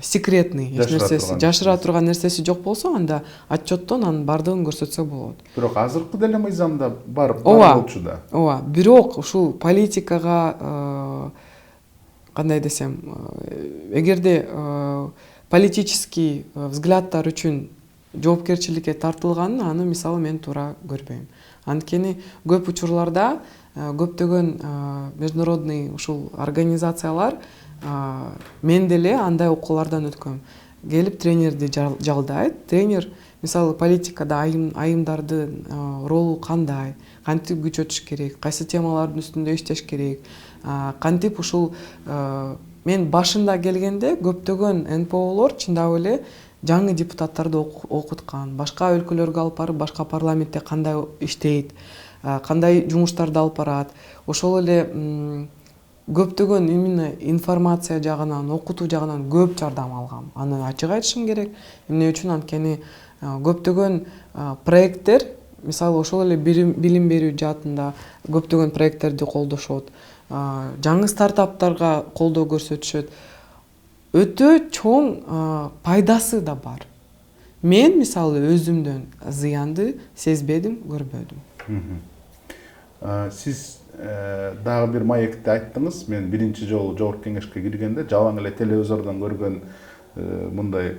секретный эч нерсеси, жашыра турган нерсеси жок болсо, анда отчеттон анын бардыгын көрсөтсө болот. Бирок азыркы деле мыйзамда бар болчу да. Ооба, бирок ушул политикага кандай десем, эгерде политический взглядтар үчүн жоопкерчиликке тартылганын, аны мисалы мен туура көрбөйм. Анткени көп учурларда көптөгөн международный ушул организациялар мен деле андай окуулардан өткөм. Келип тренерди жалдайт. Тренер мисалы политикада айымдардын ролу кандай, кантип күчөтүш керек, кайсы темалардын үстүндө иштеш керек, кантип ушул мен башында келгенде көптөгөн НПОлор чындап эле жаңы депутаттарды окуткан, башка өлкөлөргө алып барып, башка парламентте кандай иштейт, кандай жумуштарды алып барат. Ошол эле көптөгөн именно информация жагынан, окутуу жагынан көп жардам алгам. Аны ачык айтышым керек. Эмне үчүн? Анткени көптөгөн проекттер, мисалы ошол эле билим берүү жаатында көптөгөн проекттерди колдошот. Жаңы стартаптарга колдоо көрсөтүшөт. Өтө чоң пайдасы да бар. Мен мисалы өзүмдөн зыянды сезбедим, көрбөдүм. Сиз дагы бир маекте айттыңыз, мен биринчи жолу жогорку кеңешке киргенде жалаң эле телевизордон көргөн мындай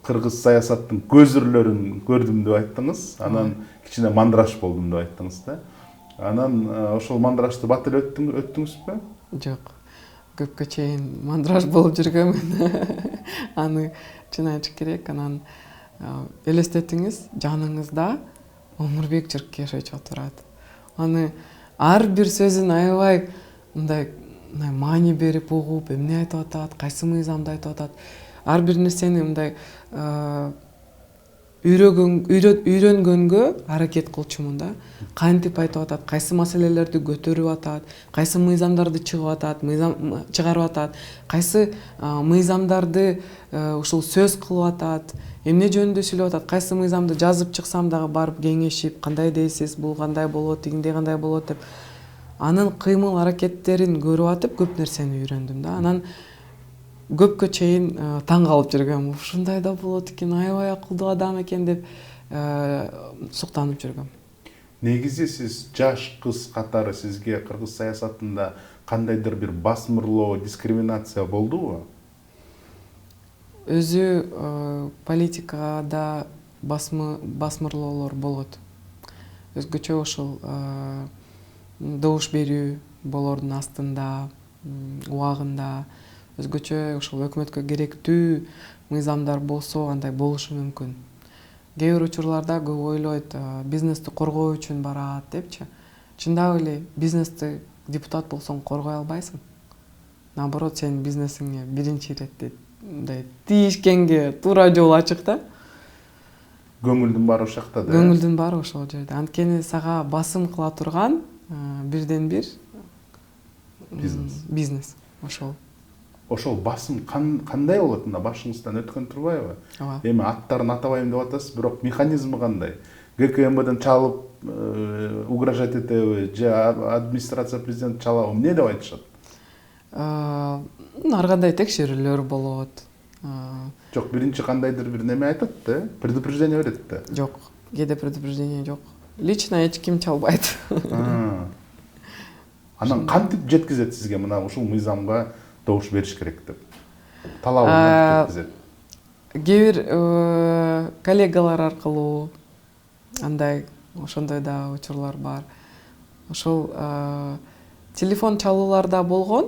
кыргыз саясаттын көзүрлөрүн көрдүм деп айттыңыз. Анан кичине мандраш болдум деп айттыңыз да. Анан ошол мандрашты бат эле өттүңүзбү? Жок. Көпкө чейин мандраш болуп жүргөмүн. Аны чын айтыш керек. Анан элестетиңиз, жаныңызда Омурбек Жыркешевич отурат. Аны ар бир сөзүн аябай мындай маани берип угуп, эмне айтып атат, кайсы мыйзамды айтып атат. Ар бир нерсени мындай үйрөнгөнгө аракет кылчумун да. Кантип айтып атат, кайсы маселелерди көтөрүп атат, кайсы мыйзамдарды чыгарып атат, кайсы мыйзамдарды ушул сөз кылып атат, эмне жөнүндө сүйлөп атат, кайсы мыйзамды жазып чыксам дагы барып кеңешип, кандай дейсиз, бул кандай болот, тигиндей кандай болот деп анын кыймыл аракеттерин көрүп атып көп нерсени үйрөндүм да. Анан көпкө чейин таң калып жүргөм. Ушундай да болот экен, аябай акылдуу адам экен деп суктанып жүргөм. Негизи сиз жаш кыз катары сизге кыргыз саясатында кандайдыр бир басмырлоо, дискриминация болдубу? Өзү политикада басмырлоолор болот. Өзгөчө ошол добуш берүү болордун астында, убагында өзгөчө ошол өкмөткө керектүү мыйзамдар болсо андай болушу мүмкүн. Кээ бир учурларда көп ойлойт, бизнести коргоо үчүн барат депчи. Чындап эле бизнести депутат болсоң коргой албайсың. Наоборот, сен бизнесиңе биринчи иретте мындай тийишкенге туура жол ачык да. Көңүлдүн баары ошол жакта да. Көңүлдүн баары ошол жерде. Анткени сага басым кыла турган бирден бир бизнес ошол. Ошол басым кандай болот? Мына башыңыздан өткөн турбайбы? Ооба. Эми аттарын атабайм деп атасыз, бирок механизми кандай? ГКМБден чалып угрожать этеби же администрация президент чалабы? Эмне деп айтышат? Ар кандай текшерүүлөр болот. Жок, биринчи кандайдыр бир неме айтат да, предупреждение берет да. Жок, кээде предупреждение жок. Лично эч ким чалбайт. Анан кантип жеткизет сизге мына ушул мыйзамга добуш бериш керек деп? Талабын жеткизет. Кээ бир коллегалар аркылуу андай ошондой да учурлар бар. Ошол телефон чалууларда болгон,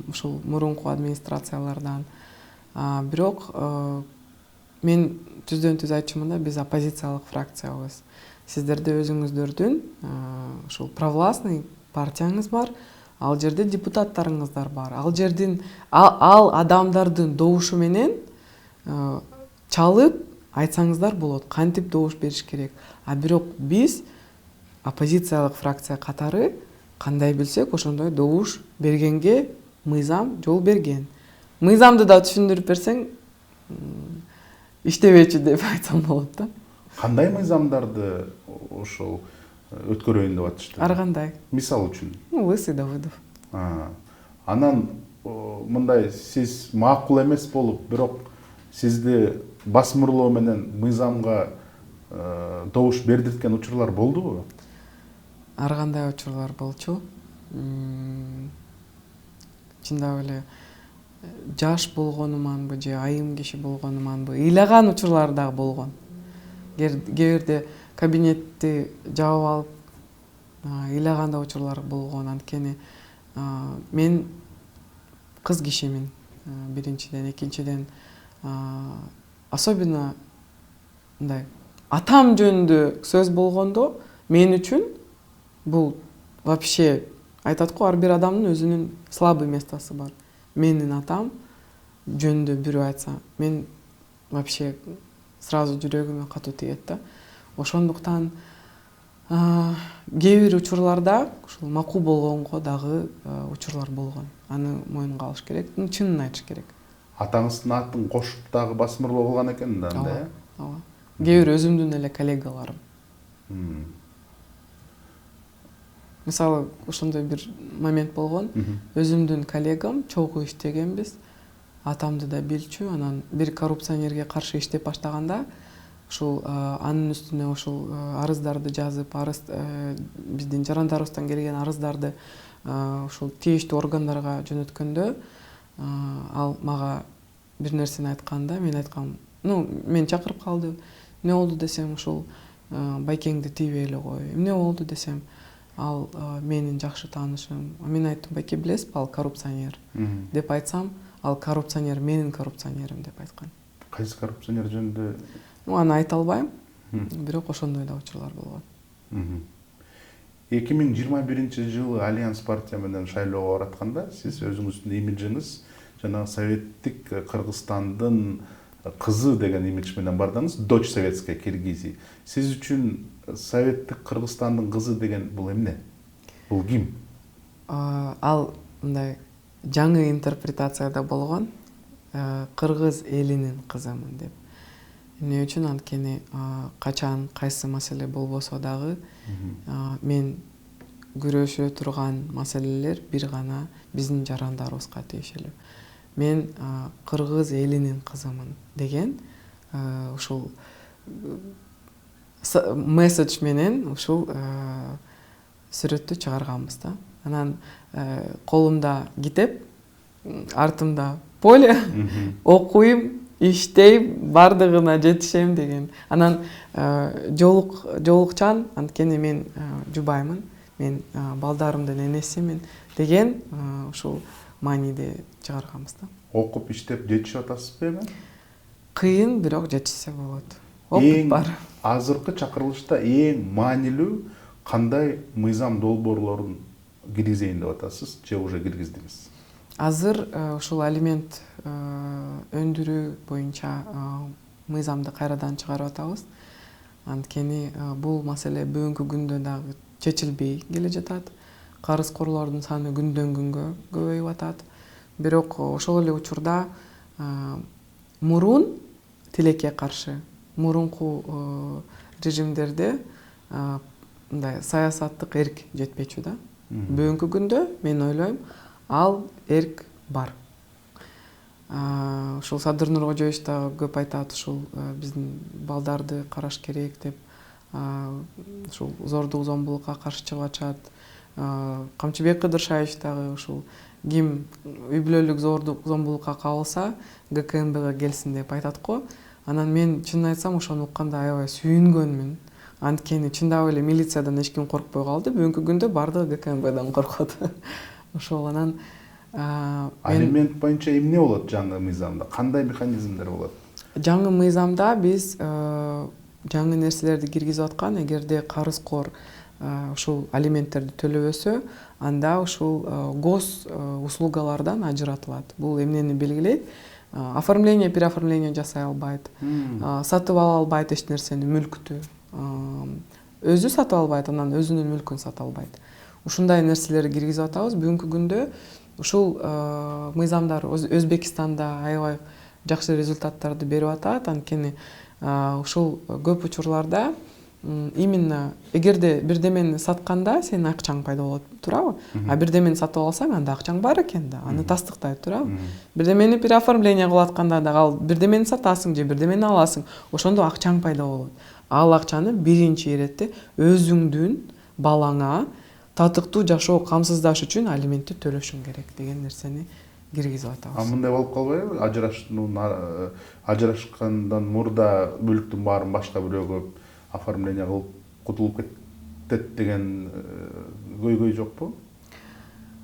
ушул мурунку администрациялардан. Бирок мен түздөн түз айтчумун да, биз оппозициялык фракциябыз. Сиздерде өзүңүздөрдүн ушул провластный партияңыз бар, ал жерде депутаттарыңыздар бар. Ал жердин ал адамдардын добушу менен чалып айтсаңыздар болот, кантип добуш бериш керек. Бирок биз оппозициялык фракция катары кандай билсек, ошондой добуш бергенге мыйзам жол берген. Мыйзамды да түшүндүрүп берсең, иштебечү деп айтсам болот да. Кандай мыйзамдарды ошол өткөрөйүн деп атышты? Ар кандай. Мисал үчүн. Лысый Давыдов. Анан мындай сиз макул эмес болуп, бирок сизди басмырлоо менен мыйзамга добуш бердирткен учурлар болдубу? Ар кандай учурлар болчу. Чындап эле жаш болгонуманбы же айым киши болгонуманбы, ыйлаган учурлар дагы болгон. Кээ бирде кабинетти жаап алып ыйлаган да учурлар болгон. Анткени мен кыз кишимин, биринчиден, экинчиден особенно мындай атам жөнүндө сөз болгондо мен үчүн бул вообще айтат го, ар бир адамдын өзүнүн слабый местосы бар. Менин атам жөнүндө бирөө айтса, мен вообще сразу жүрөгүмө катуу тиет да. Ошондуктан кээ бир учурларда ушул макул болгонго дагы учурлар болгон. Аны моюнга алыш керек, чынын айтыш керек. Атаңыздын атын кошуп дагы басмырлоо кылган экен да анда, ооба. Кээ бир өзүмдүн эле коллегаларым. Мисалы, ошондой бир момент болгон. Өзүмдүн коллегам чогуу иштегенбиз. Атамды да билчү, анан бир коррупционерге каршы иштеп баштаганда, ушул анын үстүнө ушул арыздарды жазып, биздин жарандарыбыздан келген арыздарды ушул тийиштүү органдарга жөнөткөндө, ал мага бир нерсени айтканда, мен айткам, мен чакырып калды. Эмне болду десем, ушул байкеңди тийбей эле кой. Эмне болду десем, ал менин жакшы таанышым. Мен айттым, байке билесизби, ал коррупционер деп айтсам, ал коррупционер менин коррупционерим деп айткан. Кайсы коррупционер жөнүндө? Аны айта албайм, бирок ошондой да учурлар болгон. 2021 Альянс партия менен шайлоого баратканда, сиз өзүңүздүн имиджиңиз жана советтик Кыргызстандын кызы деген имидж менен бардыңыз, дочь советской Киргизии. Сиз үчүн советтик Кыргызстандын кызы деген бул эмне? Бул ким? Ал мындай жаңы интерпретацияда болгон, кыргыз элинин кызымын деп. Эмне үчүн? Анткени качан кайсы маселе болбосо дагы мен күрөшө турган маселелер бир гана биздин жарандарыбызга тийишелүү. Мен кыргыз элинин кызымын деген ушул месседж менен ушул сүрөттү чыгарганбыз да. Анан колумда китеп, артымда поле, окуйм, иштейм, бардыгына жетишем деген. Анан жолукчан, анткени мен жубаймын. мен балдарымдын энесимин деген ушул мааниде чыгарганбыз да. Окуп иштеп жетишип атасызбы эми? Кыйын, бирок жетишсе болот. Опыт бар. Азыркы чакырылышта эң маанилүү кандай мыйзам долбоорлорун киргизейин деп атасыз же уже киргиздиңиз? Азыр ушул алимент өндүрүү боюнча мыйзамды кайрадан чыгарып атабыз. Анткени бул маселе бүгүнкү күндө дагы чечилбей келе жатат. Карызкорлордун саны күндөн күнгө көбөйүп атат. Бирок ошол эле учурда мурун тилекке каршы, мурунку режимдерде мындай саясаттык эрк жетпечү да. Бүгүнкү күндө мен ойлойм, ал эрк бар. Ушул Садыр Нуркожоевич да көп айтат, ушул биздин балдарды караш керек деп, ушул зордук зомбулукка каршы чыгып атышат. Камчыбек Кыдыршаевич дагы ушул ким үй бүлөлүк зордук зомбулукка кабылса ГКМБга келсин деп айтат го. Анан мен чынын айтсам ошону укканда аябай сүйүнгөнмүн. Анткени чындап эле милициядан эч ким коркпой калды. Бүгүнкү күндө бардыгы ГКМБдан коркот. Ошол анан алимент боюнча эмне болот жаңы мыйзамда? Кандай механизмдер болот? Жаңы мыйзамда биз жаңы нерселерди киргизип аткан. Эгерде карызкор ушул алименттерди төлөбөсө, анда ушул гос услугалардан ажыратылат. Бул эмнени белгилейт? Оформление, переоформление жасай албайт, сатып ала албайт эч нерсени, мүлктү. Өзү сатып албайт, анан өзүнүн мүлкүн сатып албайт. Ушундай нерселерди киргизип атабыз. Бүгүнкү күндө ушул мыйзамдар Өзбекстанда аябай жакшы результаттарды берип атат. Анткени ушул көп учурларда именно эгерде бирдемени сатканда сенин акчаң пайда болот, туурабы? А бирдемени сатып алсаң, анда акчаң бар экен да, аны тастыктайт, туурабы? Бирдемени переоформление кылып атканда дагы ал бирдемени сатасың же бирдемени аласың, ошондо акчаң пайда болот. Ал акчаны биринчи иретте өзүңдүн балаңа татыктуу жашоо камсыздаш үчүн алиментти төлөшүң керек деген нерсени киргизип атабыз. Мындай болуп калбайбы? Ажырашкандан мурда мүлктүн баарын башка бирөөгө оформление кылып кутулуп кетет деген көйгөй жокпу?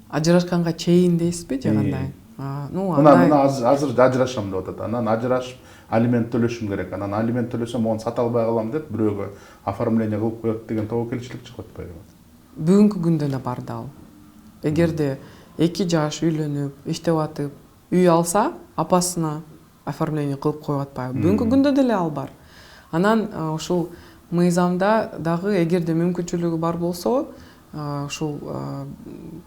Ажырашканга чейин дейсизби же кандай? Мына азыр ажырашам деп атат. Анан ажырашып алимент төлөшүм керек. Анан алимент төлөсөм мону сата албай калам деп бирөөгө оформление кылып коет деген тобокелчилик чыгып атпайбы? Бүгүнкү күндө да бар да ал. Эгерде 2 жаш үйлөнүп, иштеп атып, үй алса, апасына оформление кылып коюп атпайбы? Бүгүнкү күндө деле ал бар. Анан ушул мыйзамда дагы эгерде мүмкүнчүлүгү бар болсо, ушул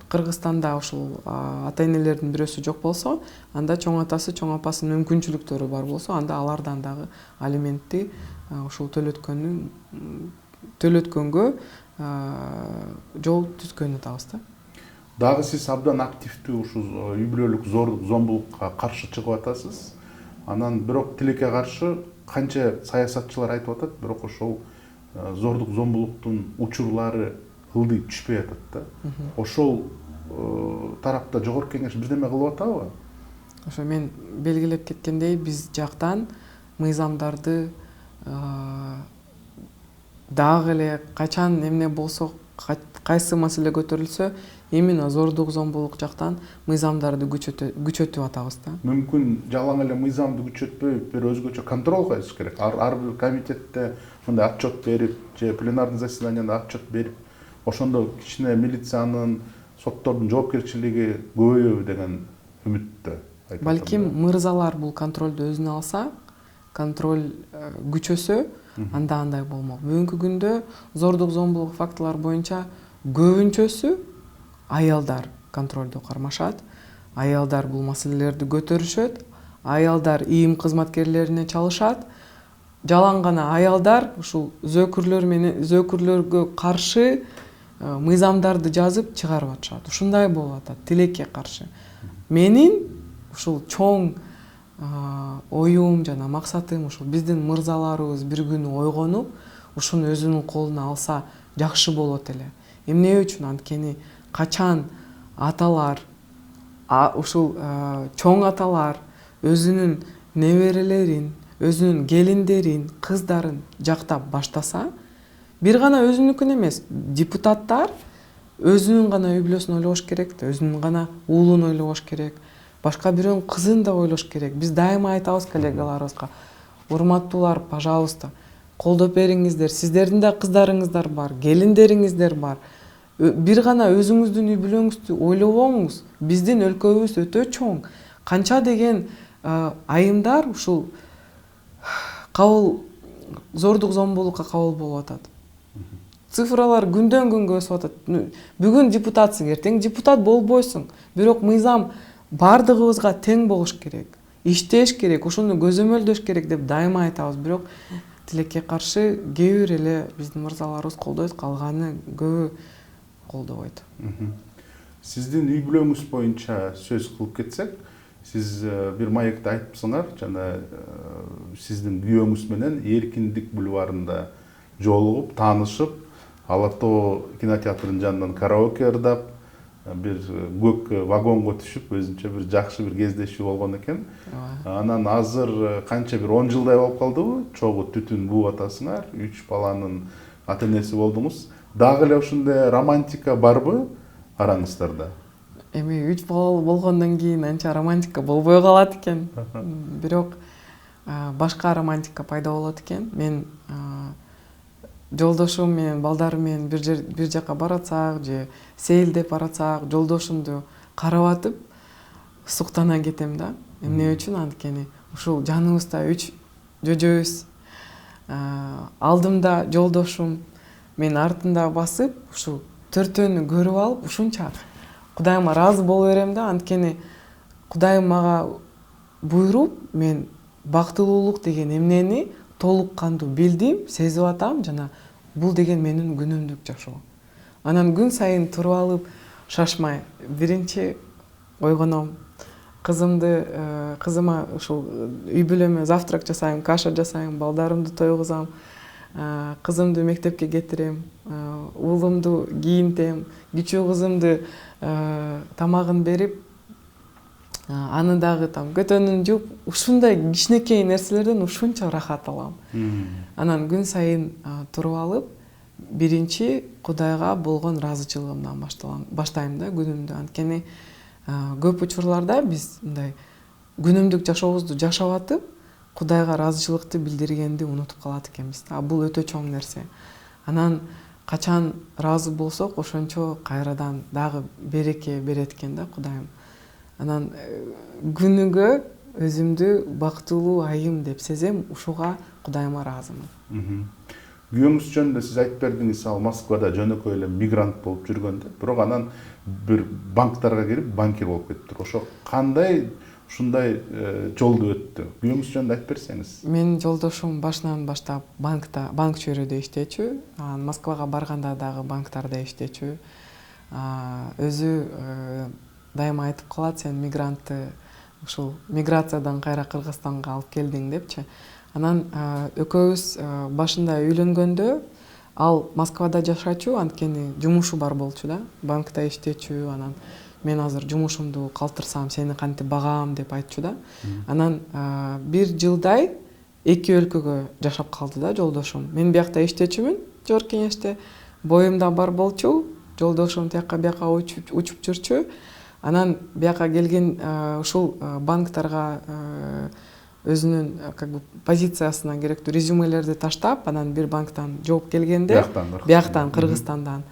Кыргызстанда ушул ата-энелердин бирөөсү жок болсо, анда чоң атасы, чоң апасынын мүмкүнчүлүктөрү бар болсо, анда алардан дагы алиментти ушул төлөткөнгө жол түзгөн атабыз да. Дагы сиз абдан активдүү ушул үй бүлөлүк зордук зомбулукка каршы чыгып атасыз. Анан бирок тилекке каршы канча саясатчылар айтып атат, бирок ошол зордук зомбулуктун учурлары ылдый түшпөй атат да. Ошол тарапта жогорку кеңеш бирдеме кылып атабы? Ошо мен белгилеп кеткендей, биз жактан мыйзамдарды дагы эле качан эмне болсо, кайсы маселе көтөрүлсө, именно зордук зомбулук жактан мыйзамдарды күчөтүп атабыз да. Мүмкүн жалаң эле мыйзамды күчөтпөй, бир өзгөчө контроль коюш керек. Ар бир комитетте мындай отчет берип, же пленарный заседанияда отчет берип, ошондо кичине милициянын, соттордун жоопкерчилиги көбөйөбү деген үмүттө. Балким мырзалар бул контролду өзүнө алса, контроль күчөсө, анда андай болмок. Бүгүнкү күндө зордук зомбулук фактылар боюнча көбүнчөсү аялдар контролду кармашат. Аялдар бул маселелерди көтөрүшөт. Аялдар ийим кызматкерлерине чалышат. Жалаң гана аялдар ушул зөөкүрлөргө каршы мыйзамдарды жазып чыгарып атышат. Ушундай болуп атат, тилекке каршы. Менин ушул чоң оюм жана максатым ушул биздин мырзаларыбыз бир күнү ойгонуп, ушуну өзүнүн колуна алса жакшы болот эле. Эмне үчүн? Анткени качан аталар, ушул чоң аталар өзүнүн неберелерин, өзүнүн келиндерин, кыздарын жактап баштаса, бир гана өзүнүкүн эмес, депутаттар өзүнүн гана үй бүлөсүн ойлош керек да, өзүнүн гана уулун ойлош керек, башка бирөөнүн кызын да ойлош керек. Биз дайыма айтабыз коллегаларыбызга, урматтуулар, пожалуйста, колдоп бериңиздер. Сиздердин да кыздарыңыздар бар, келиндериңиздер бар. Бир гана өзүңүздүн үй бүлөңүздү ойлобоңуз. Биздин өлкөбүз өтө чоң. Канча деген айымдар ушул кабыл зордук зомбулукка кабыл болуп атат. Цифралар күндөн күнгө өсүп атат. Бүгүн депутатсың, эртең депутат болбойсуң. Бирок мыйзам бардыгыбызга тең болуш керек. Иштеш керек, ошону көзөмөлдөш керек деп дайыма айтабыз. Бирок тилекке каршы кээ бир эле биздин мырзаларыбыз колдойт, калганы көбү колдобойт. Сиздин үй бүлөңүз боюнча сөз кылып кетсек, сиз бир маекте айтыпсыңар, жана сиздин күйөөңүз менен Эркиндик бульварында жолугуп, таанышып, Ала Тоо кинотеатрынын жанынан караоке ырдап, бир көк вагонго түшүп, өзүнчө бир жакшы бир кездешүү болгон экен. Анан азыр канча бир 10 жылдай болуп калдыбы? Чогуу түтүн бууп атасыңар, 3 баланын ата энеси болдуңуз. Дагы эле ушундай романтика барбы араңыздарда? Эми 3 балалуу болгондон кийин анча романтика болбой калат экен. Бирок башка романтика пайда болот экен. Мен жолдошум менен, балдарым менен бир жака баратсак же сейилдеп баратсак, жолдошумду карап атып суктана кетем да. Эмне үчүн? Анткени ушул жаныбызда 3 жөжөбүз, алдымда жолдошум, мен артында басып, ушул төртөөнү көрүп алып, ушунча Кудайыма ыраазы боло берем да. Анткени Кудайым мага буйруп, мен бактылуулук деген эмнени толук кандуу билдим, сезип атам жана бул деген менин күнүмдүк жашоо. Анан күн сайын туруп алып, шашмай биринчи ойгоном. Кызыма ушул үй бүлөмө завтрак жасайм, каша жасайм, балдарымды тойгузам, кызымды мектепке кетирем, уулумду кийинтем, кичүү кызымды тамагын берип, аны дагы көтөнүн жууп, ушундай кичинекей нерселерден ушунча рахат алам. Анан күн сайын туруп алып, биринчи Кудайга болгон ыраазычылыгымдан баштайм да күнүмдү. Анткени көп учурларда биз мындай күнүмдүк жашообузду жашап атып, Кудайга ыраазычылыкты билдиргенди унутуп калат экенбиз. Бул өтө чоң нерсе. Анан качан ыраазы болсок, ошончо кайрадан дагы береке берет экен да Кудайым. Анан күнүгө өзүмдү бактылуу айым деп сезем, ушуга Кудайыма ыраазымын. Күйөөңүз жөнүндө сиз айтып бердиңиз, ал Москвада жөнөкөй эле мигрант болуп жүргөн деп. Бирок анан бир банктарга кирип банкир болуп кетиптир. Ошо кандай ушундай жолду өттү? Күйөөңүз жөнүндө айтып берсеңиз. Менин жолдошум башынан баштап банк чөйрөдө иштечү, Москвага барганда дагы банктарда иштечү. Өзү дайыма айтып калат, сен мигрантты ушул миграциядан кайра Кыргызстанга алып келдиң депчи. Анан экөөбүз башында үйлөнгөндө ал Москвада жашачу, анткени жумушу бар болчу да, банкта иштечү. Анан мен азыр жумушумду калтырсам, сени кантип багам деп айтчу да. Анан бир жылдай эки өлкөгө жашап калды да жолдошум. Мен биякта иштечүмүн, Жогорку Кеңеште, боюмда бар болчу, жолдошум тияка бияка учуп жүрчү. Анан бияка келген ушул банктарга өзүнүн позициясына керектүү резюмелерди таштап, анан бир банктан жооп келгенде, бияктан Кыргызстандан,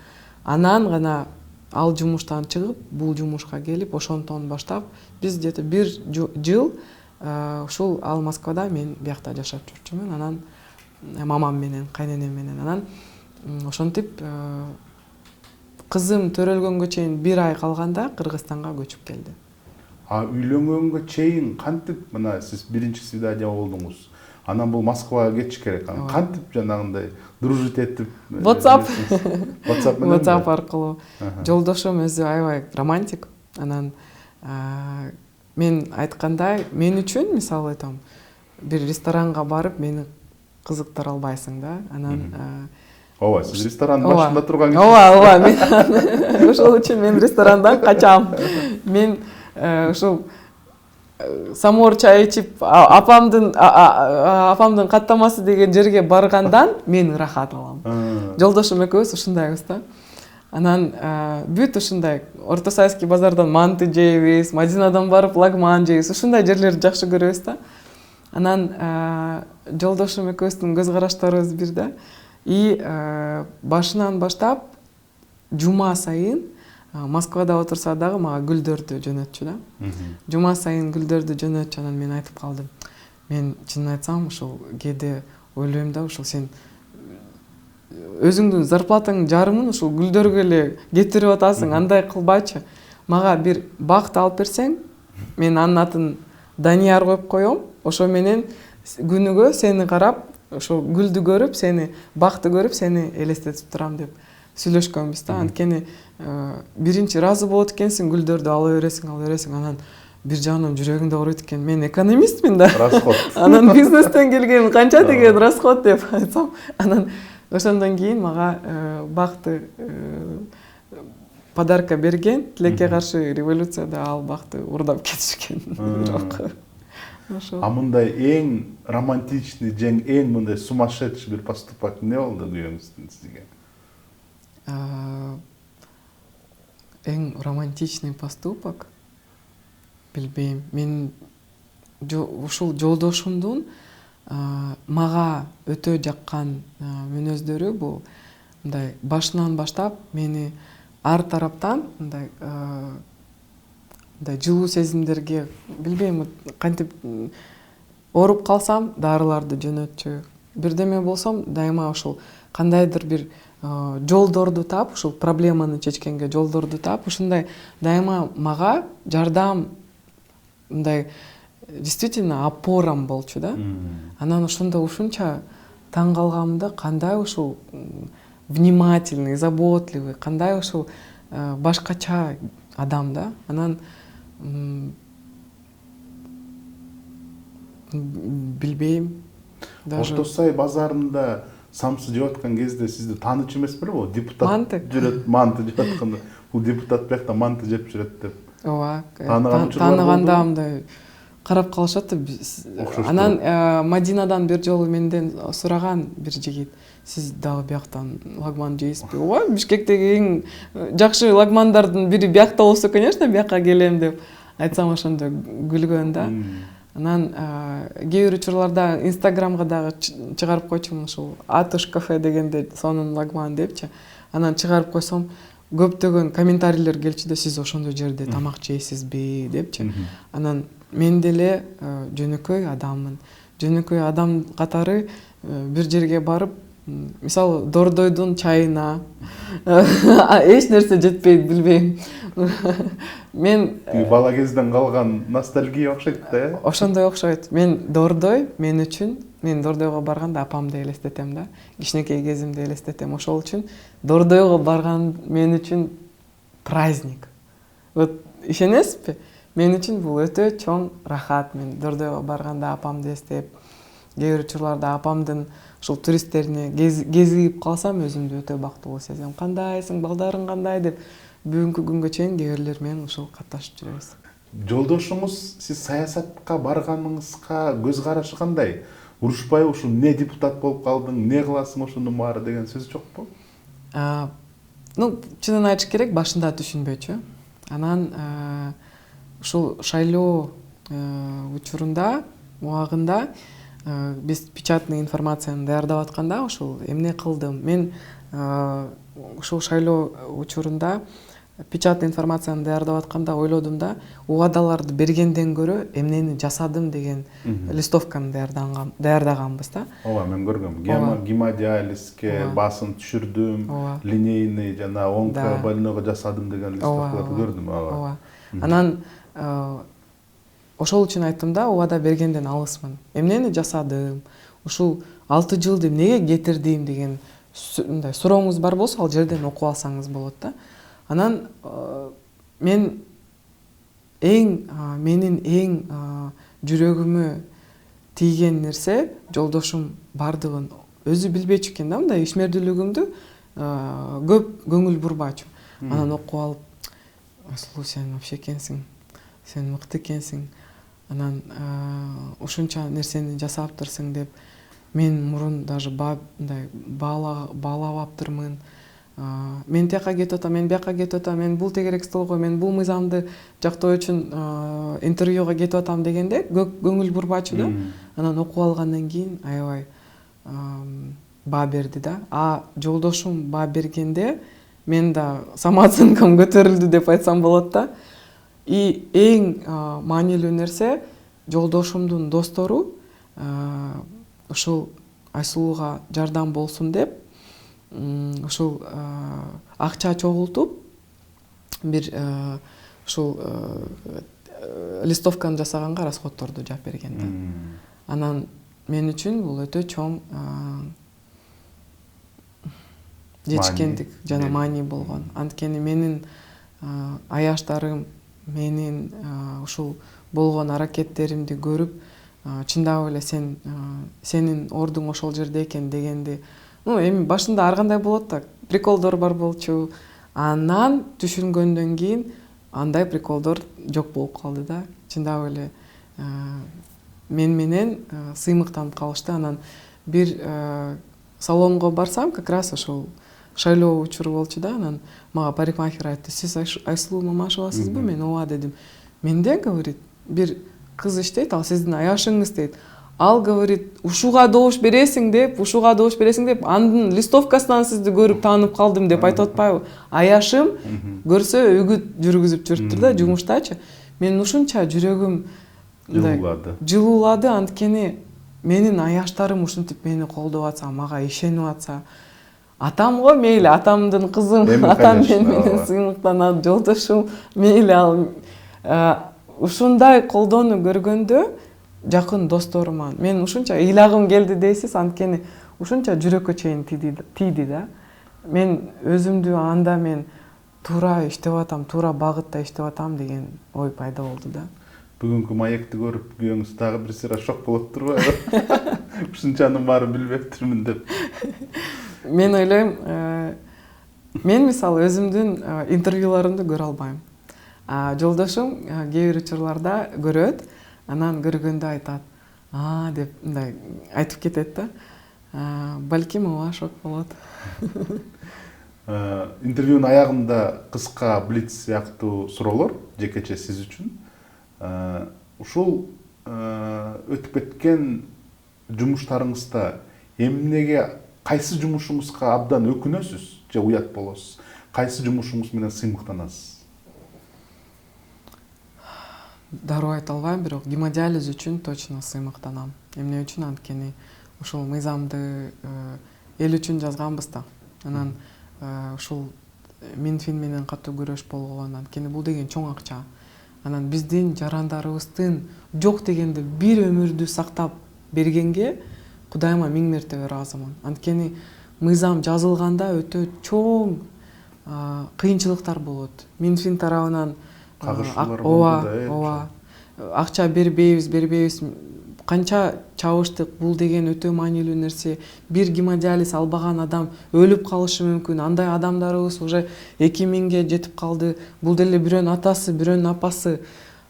анан гана ал жумуштан чыгып, бул жумушка келип, ошондон баштап биз где-то бир жыл ушул ал Москвада, мен биякта жашап жүрчүмүн. Анан мамам менен, кайненем менен. Анан ошентип кызым төрөлгөнгө чейин бир ай калганда Кыргызстанга көчүп келди. Үйлөнгөнгө чейин кантип, мына сиз биринчи свидание болдуңуз, анан бул Москвага кетиш керек. Кантип жанагындай дружить этип? WhatsApp менен? WhatsApp аркылуу. Жолдошум өзү аябай романтик. Анан мен айткандай, мен үчүн, мисалы айтам, бир ресторанга барып, мени кызыктыра албайсың да. Анан ооба, сиз ресторанын башында турган киши. Ооба, мен ошол үчүн мен ресторандан качам. Мен ушул самовар чай ичип, апамдын каттамасы деген жерге баргандан мен ырахат алам. Жолдошум экөөбүз ушундайбыз да. Анан бүт ушундай Орто Саевский базардан манты жейбиз, Мадинадан барып лагман жейбиз. Ушундай жерлерди жакшы көрөбүз да. Анан жолдошум экөөбүздүн көз караштарыбыз бир да. И башынан баштап жума сайын Москвада отурса дагы мага гүлдөрдү жөнөтчү да. Жума сайын гүлдөрдү жөнөтчү. Анан мен айтып калдым. Мен чынын айтсам ушул кээде ойлойм да, ушул сен өзүңдүн зарплатаңдын жарымын ушул гүлдөргө эле кетирип атасың, андай кылбачы. Мага бир бакт алып берсең, мен анын атын Данияр коюп коем. Ошо менен күнүгө сени карап, ошо гүлдү көрүп, сени бакты көрүп, сени элестетип турам деп сүйлөшкөнбүз да. Анткени биринчи ыраазы болот экенсиң, гүлдөрдү ала бересиң, анан бир жагынан жүрөгүңдө ооруйт экен. Мен экономистмин да. Расход. Анан бизнестен келген канча деген расход деп айтсам, анан ошондон кийин мага бакты подарка берген. Тилекке каршы революцияда ал бакты урдап кетишкен. А мындай эң романтичный жең эң мындай сумасшедший бир поступок эмне болду күйөөңүздүн сизге? Эң романтичный поступок билбейм. Мен ушул жолдошумдун мага өтө жаккан мүнөздөрү бул мындай башынан баштап мени ар тараптан мындай жылуу сезимдерге, билбейм, кантип ооруп калсам дарыларды жөнөтчү. Бирдеме болсом дайыма ушул кандайдыр бир жолдорду таап, ушул проблеманы чечкенге жолдорду таап, ушундай дайыма мага жардам, мындай действительно опорам болчу да. Анан ошондо ушунча таң калганымда, кандай ушул внимательный, заботливый, кандай ушул башкача адам да. Анан билбейм. Орто Сай базарында самсы жеп аткан кезде сизди таанычу эмес белеби? Депутат жүрөт, манты жеп атканда, бул депутат биякта манты жеп жүрөт деп. Ооба. Тааныганда мындай карап калышат. Анан Мадинадан бир жолу менден сураган бир жигит: "Сиз дагы бияктан лагман жейсизби?" Ооба, Бишкектеги эң жакшы лагмандардын бири биякта болсо, конечно, биякка келем деп айтсам, ошондо күлгөн да. Анан кээ бир учурларда Инстаграмга дагы чыгарып койчумун, ушул Атыш кафе дегенде сонун лагман депчи. Анан чыгарып койсом, көптөгөн комментарийлер келчү да: "Сиз ошондой жерде тамак жейсизби?" депчи. Анан мен деле жөнөкөй адаммын. Жөнөкөй адам катары бир жерге барып, мисалы Дордойдун чайына эч нерсе жетпейт, билбейм. Мен бала кезден калган ностальгия окшойт да. Ошондой окшойт. Мен Дордой мен үчүн, мен Дордойго барганда апамды элестетем да. Кичинекей кезимди элестетем. Ошол үчүн Дордойго барган мен үчүн праздник. Вот ишенесизби? Мен үчүн бул өтө чоң рахат. Мен Дордойго барганда апамды эстеп, кээ бир учурларда апамдын ушул туристтерине кезип калсам, өзүмдү өтө бактылуу сезем. Кандайсың, балдарың кандай деп бүгүнкү күнгө чейин кээ бирлер менен ушул катташып жүрөбүз. Жолдошуңуз сиз саясатка барганыңызга көз карашы кандай? Урушпайбы, ушул эмне депутат болуп калдың, эмне кыласың ошондун баары деген сөз жокпу? Чынын айтыш керек, башында түшүнбөчү. Анан ушул шайлоо учурунда, убагында биз печатный информацияны даярдап атканда, ушул эмне кылдым? Мен ушул шайлоо учурунда печатный информацияны даярдап атканда ойлодум да, убадаларды бергенден көрө эмнени жасадым деген листовканы даярдаганбыз да. Ооба, мен көргөм. Гемодиализге басын түшүрдүм, линейный жана онкобольныйга жасадым деген листовкаларды көрдүм. Ооба. Анан ошол үчүн айттым да, убада бергенден алысмын. Эмнени жасадым? Ушул 6 жылды эмнеге кетирдим деген сурооңуз бар болсо, ал жерден окуп алсаңыз болот да. Анан менин эң жүрөгүмө тийген нерсе, жолдошум бардыгын өзү билбечү экен да, мындай ишмердүүлүгүмдү көп көңүл бурбачу. Анан окуп алып: "Асылуу, сен вообще экенсиң, сен мыкты экенсиң. Анан ушунча нерсени жасаптырсың" деп мен мурун даже мындай баалабаптырмын. мен тияка кетип атам, мен бияка кетип атам, мен бул тегерек столго, мен бул мыйзамды жактоо үчүн интервьюга кетип атам дегенде көңүл бурбачу да. Анан окуп алгандан кийин аябай баа берди да. А жолдошум баа бергенде мен да самооценкам көтөрүлдү деп айтсам болот да. И эң маанилүү нерсе жолдошумдун достору ушул Айсулууга жардам болсун деп ушул акча чогултуп бир ушул листовканы жасаганга расходторду жаап берген да. Анан мен үчүн бул өтө чоң жетишкендик жана маани болгон. Анткени менин аяштарым, менин ушул болгон аракеттеримди көрүп, чындап эле сенин ордуң ошол жерде экен дегенди, эми башында ар кандай болот да, приколдор бар болчу. Анан түшүнгөндөн кийин андай приколдор жок болуп калды да. Чындап эле мен менен сыймыктанып калышты. Анан бир салонго барсам, как раз ошол шайлоо учуру болчу да. Анан мага парикмахер айтты: "Сиз Айсулуу Мамашевасызбы?" Мен ооба дедим. "Менде, говорит, бир кыз иштейт, ал сиздин аяшыңыз" дейт. Ал, говорит, ушуга добуш бересиң деп, анын листовкасынан сизди көрүп таанып калдым деп айтып атпайбы? Аяшым көрсө үгүт жүргүзүп жүрүптүр да, жумуштачы. Менин ушунча жүрөгүм жылуулады, анткени менин аяштарым ушинтип мени колдоп атса, мага ишенип атса. Атам го, мейли, атамдын кызым, атам менен сыймыктанат, жолдошум, мейли, ал ушундай колдоону көргөндө жакын досторума мен ушунча ыйлагым келди дейсиз, анткени ушунча жүрөккө чейин тийди да. Мен өзүмдү анда мен туура иштеп атам, туура багытта иштеп атам деген ой пайда болду да. Бүгүнкү маекти көрүп күйөөңүз дагы бир сыйра шок болуп турбайбы? Ушунчанын баарын билбептирмин деп. Мен ойлойм, мен мисалы өзүмдүн интервьюларымды көрө албайм. Жолдошум кээ бир учурларда көрөт, анан көргөндө айтат: деп мындай айтып кетет да. Балким ооба шок болот. Интервьюнун аягында кыска блиц сыяктуу суроолор жекече сиз үчүн. Ушул өтүп кеткен жумуштарыңызда эмнеге, кайсы жумушуңузга абдан өкүнөсүз же уят болосуз? Кайсы жумушуңуз менен сыймыктанасыз? Дароо айта албайм, бирок гемодиализ үчүн точно сыймыктанам. Эмне үчүн? Анткени ушул мыйзамды эл үчүн жазганбыз да. Анан ушул Минфин менен катуу күрөш болгон. Анткени бул деген чоң акча. Анан биздин жарандарыбыздын жок дегенде бир өмүрдү сактап бергенге Кудайыма 1000 мертебе ыраазымын. Анткени мыйзам жазылганда өтө чоң кыйынчылыктар болот. Минфин тарабынан ооба, акча бербейбиз, канча чабыштык, бул деген өтө маанилүү нерсе. Бир гемодиализ албаган адам өлүп калышы мүмкүн. Андай адамдарыбыз уже 2000ге жетип калды. Бул деле бирөөнүн атасы, бирөөнүн апасы,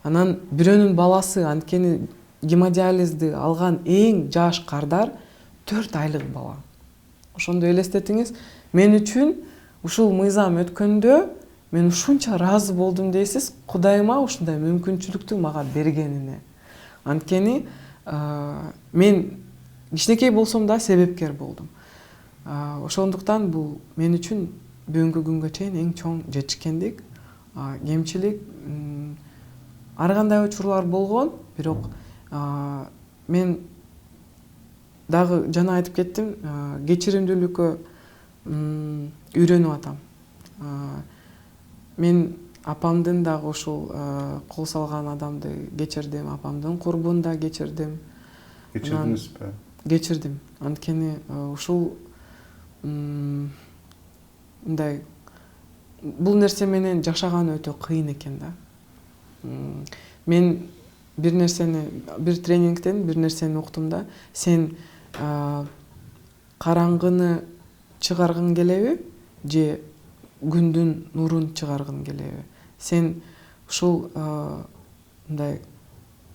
анан бирөөнүн баласы. Анткени гемодиализди алган эң жаш кардар 4 айлык бала. Ошондо элестетиңиз, мен үчүн ушул мыйзам өткөндө мен ушунча ыраазы болдум дейсиз, Кудайыма ушундай мүмкүнчүлүктү мага бергенине. Анткени мен кичинекей болсом да себепкер болдум. Ошондуктан бул мен үчүн бүгүнкү күнгө чейин эң чоң жетишкендик, кемчилик. Ар кандай учурлар болгон, бирок мен дагы жана айтып кеттим, кечиримдүүлүккө үйрөнүп атам. Мен апамдын дагы ушул кол салган адамды кечирдим, апамдын курбун да кечирдим. Кечирдиңизби? Кечирдим. Анткени ушул мындай бул нерсе менен жашаган өтө кыйын экен да. Мен бир тренингден бир нерсени уктум да. Сен караңгыны чыгаргың келеби же күндүн нурун чыгаргың келеби? Сен ушул мындай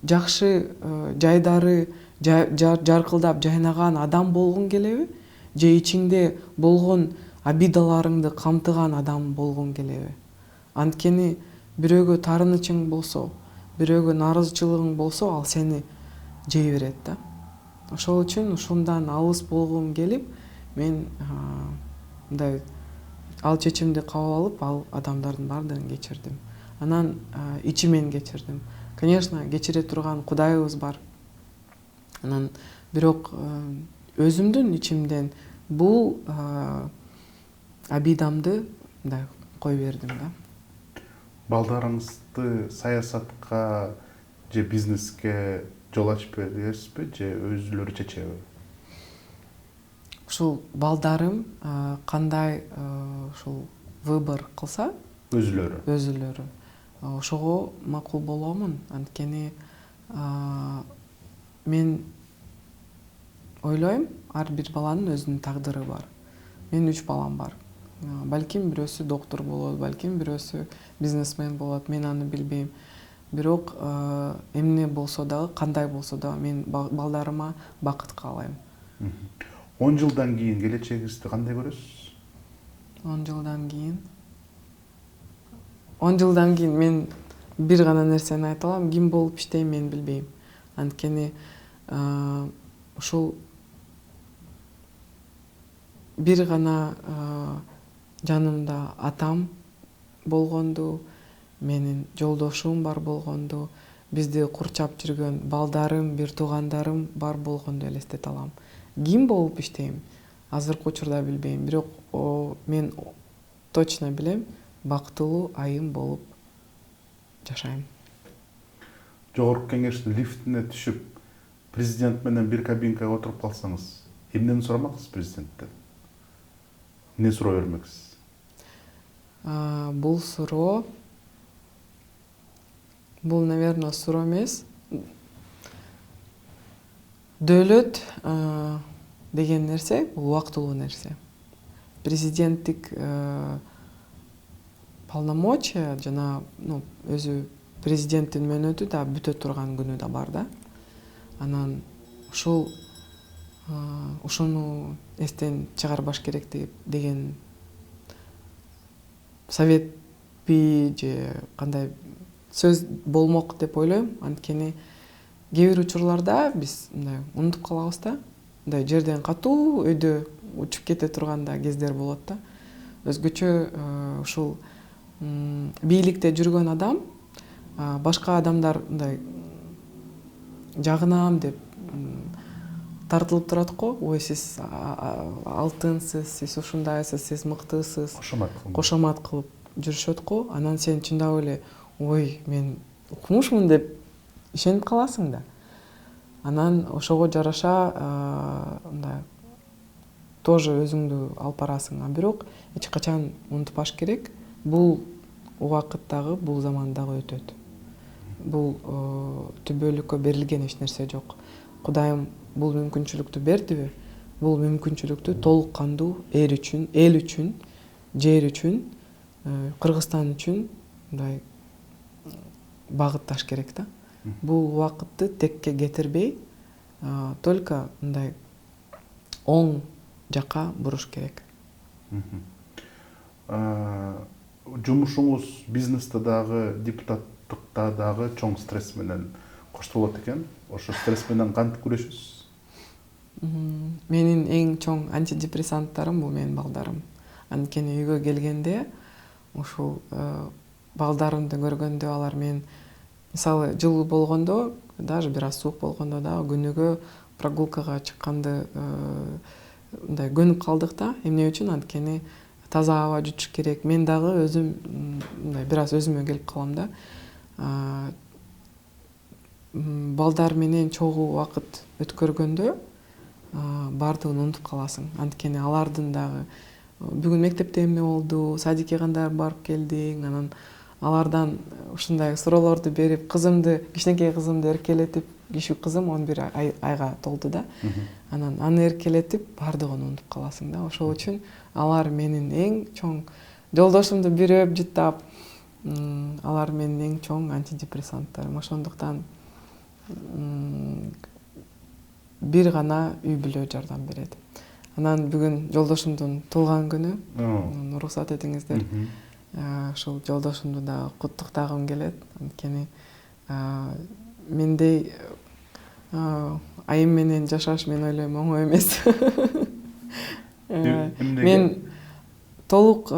жакшы жайдары жаркылдап жайнаган адам болгуң келеби? Же ичиңде болгон абидаларыңды камтыган адам болгуң келеби? Анткени бирөөгө таарынычың болсо, бирөөгө нааразычылыгың болсо, ал сени жей берет да. Ошол үчүн ушундан алыс болгум келип, мен мындай ал чечимди кабыл алып, ал адамдардын баардыгын кечирдим. Анан ичимен кечирдим. Конечно, кечире турган Кудайыбыз бар. Анан бирок өзүмдүн ичимден бул абидамды мындай кой бердим да. Балдарыңызды саясатка же бизнеске жол ачып бересизби же өзүлөрү чечеби? Ушул балдарым кандай ушул выбор кылса, өзүлөрү ошого макул боломун. Анткени мен ойлойм, ар бир баланын өзүнүн тагдыры бар. Менин 3 балам бар. Балким бирөөсү доктор болот, балким бирөөсү бизнесмен болот, мен аны билбейм. Бирок эмне болсо дагы, кандай болсо дагы мен балдарыма бакыт каалайм. 10 жылдан кийин келечегиңизди кандай көрөсүз? 10 жылдан кийин 10 жылдан кийин мен бир гана нерсени айта алам, ким болуп иштейм мен билбейм. Анткени ушул бир гана жанымда атам болгонду, менин жолдошум бар болгонду, бизди курчап жүргөн балдарым, бир туугандарым бар болгонду элестете алам. Ким болуп иштейм азыркы учурда билбейм, бирок мен точно билем, бактылуу айым болуп жашайм. Жогорку кеңештин лифтине түшүп, президент менен бир кабинкага отуруп калсаңыз, эмнени сурамаксыз президенттен? Эмне суроо бермексиз? Бул суроо, бул, наверное, суроо эмес. Дөөлөт деген нерсе бул убактылуу нерсе. Президенттик полномочия жана өзү президенттин мөөнөтү да бүтө турган күнү да бар да. Анан ушуну эстен чыгарбаш керек деген советпи же кандай сөз болмок деп ойлойм. Анткени кээ бир учурларда биз мындай унутуп калабыз да. Мындай жерден катуу өйдө учуп кете турган да кездер болот да. Өзгөчө ушул бийликте жүргөн адам башка адамдар мындай жагынам деп тартылып турат го. Ой, сиз алтынсыз, сиз ушундайсыз, сиз мыктысыз. Кошомат кылып жүрүшөт го. Анан сен чындап эле, ой, мен укмушмун деп ишенип каласың да. Анан ошого жараша мындай тоже өзүңдү алып барасың. Бирок эч качан унутпаш керек, бул убакыт дагы, бул заман дагы өтөт. Бул түбөлүккө берилген эч нерсе жок. Кудайым бул мүмкүнчүлүктү бердиби? Бул мүмкүнчүлүктү толук кандуу эл үчүн, жер үчүн, Кыргызстан үчүн мындай багытташ керек да. Бул убакытты текке кетирбей, только мындай оң жакка буруш керек. Жумушуңуз бизнесте дагы, депутаттыкта дагы чоң стресс менен коштолот экен. Ошо стресс менен кантип күрөшөсүз? Менин эң чоң антидепрессанттарым бул менин балдарым. Анткени үйгө келгенде ушул балдарымды көргөндө алар мен мисалы жылуу болгондо, даже бир аз суук болгондо дагы күнүгө прогулкага чыкканды мындай көнүп калдык да. Эмне үчүн? Анткени таза аба жутуш керек. Мен дагы өзүм мындай бир аз өзүмө келип калам да. Балдар менен чогуу убакыт өткөргөндө баардыгын унутуп каласың. Анткени алардын дагы бүгүн мектепте эмне болду, садикке кандай барып келдиң, анан алардан ушундай суроолорду берип, кичинекей кызымды эркелетип, кичүү кызым 11 айга толду да. Анан аны эркелетип, баардыгын унутуп каласың да. Ошол үчүн алар менин эң чоң жолдошумду бир өп жыттап, алар менин эң чоң антидепрессанттарым. Ошондуктан бир гана үй бүлө жардам берет. Анан бүгүн жолдошумдун туулган күнү. Уруксат этиңиздер. Ушул жолдошумду да куттуктагым келет. Анткени мендей айым менен жашаш, мен ойлойм, оңой эмес. Мен толук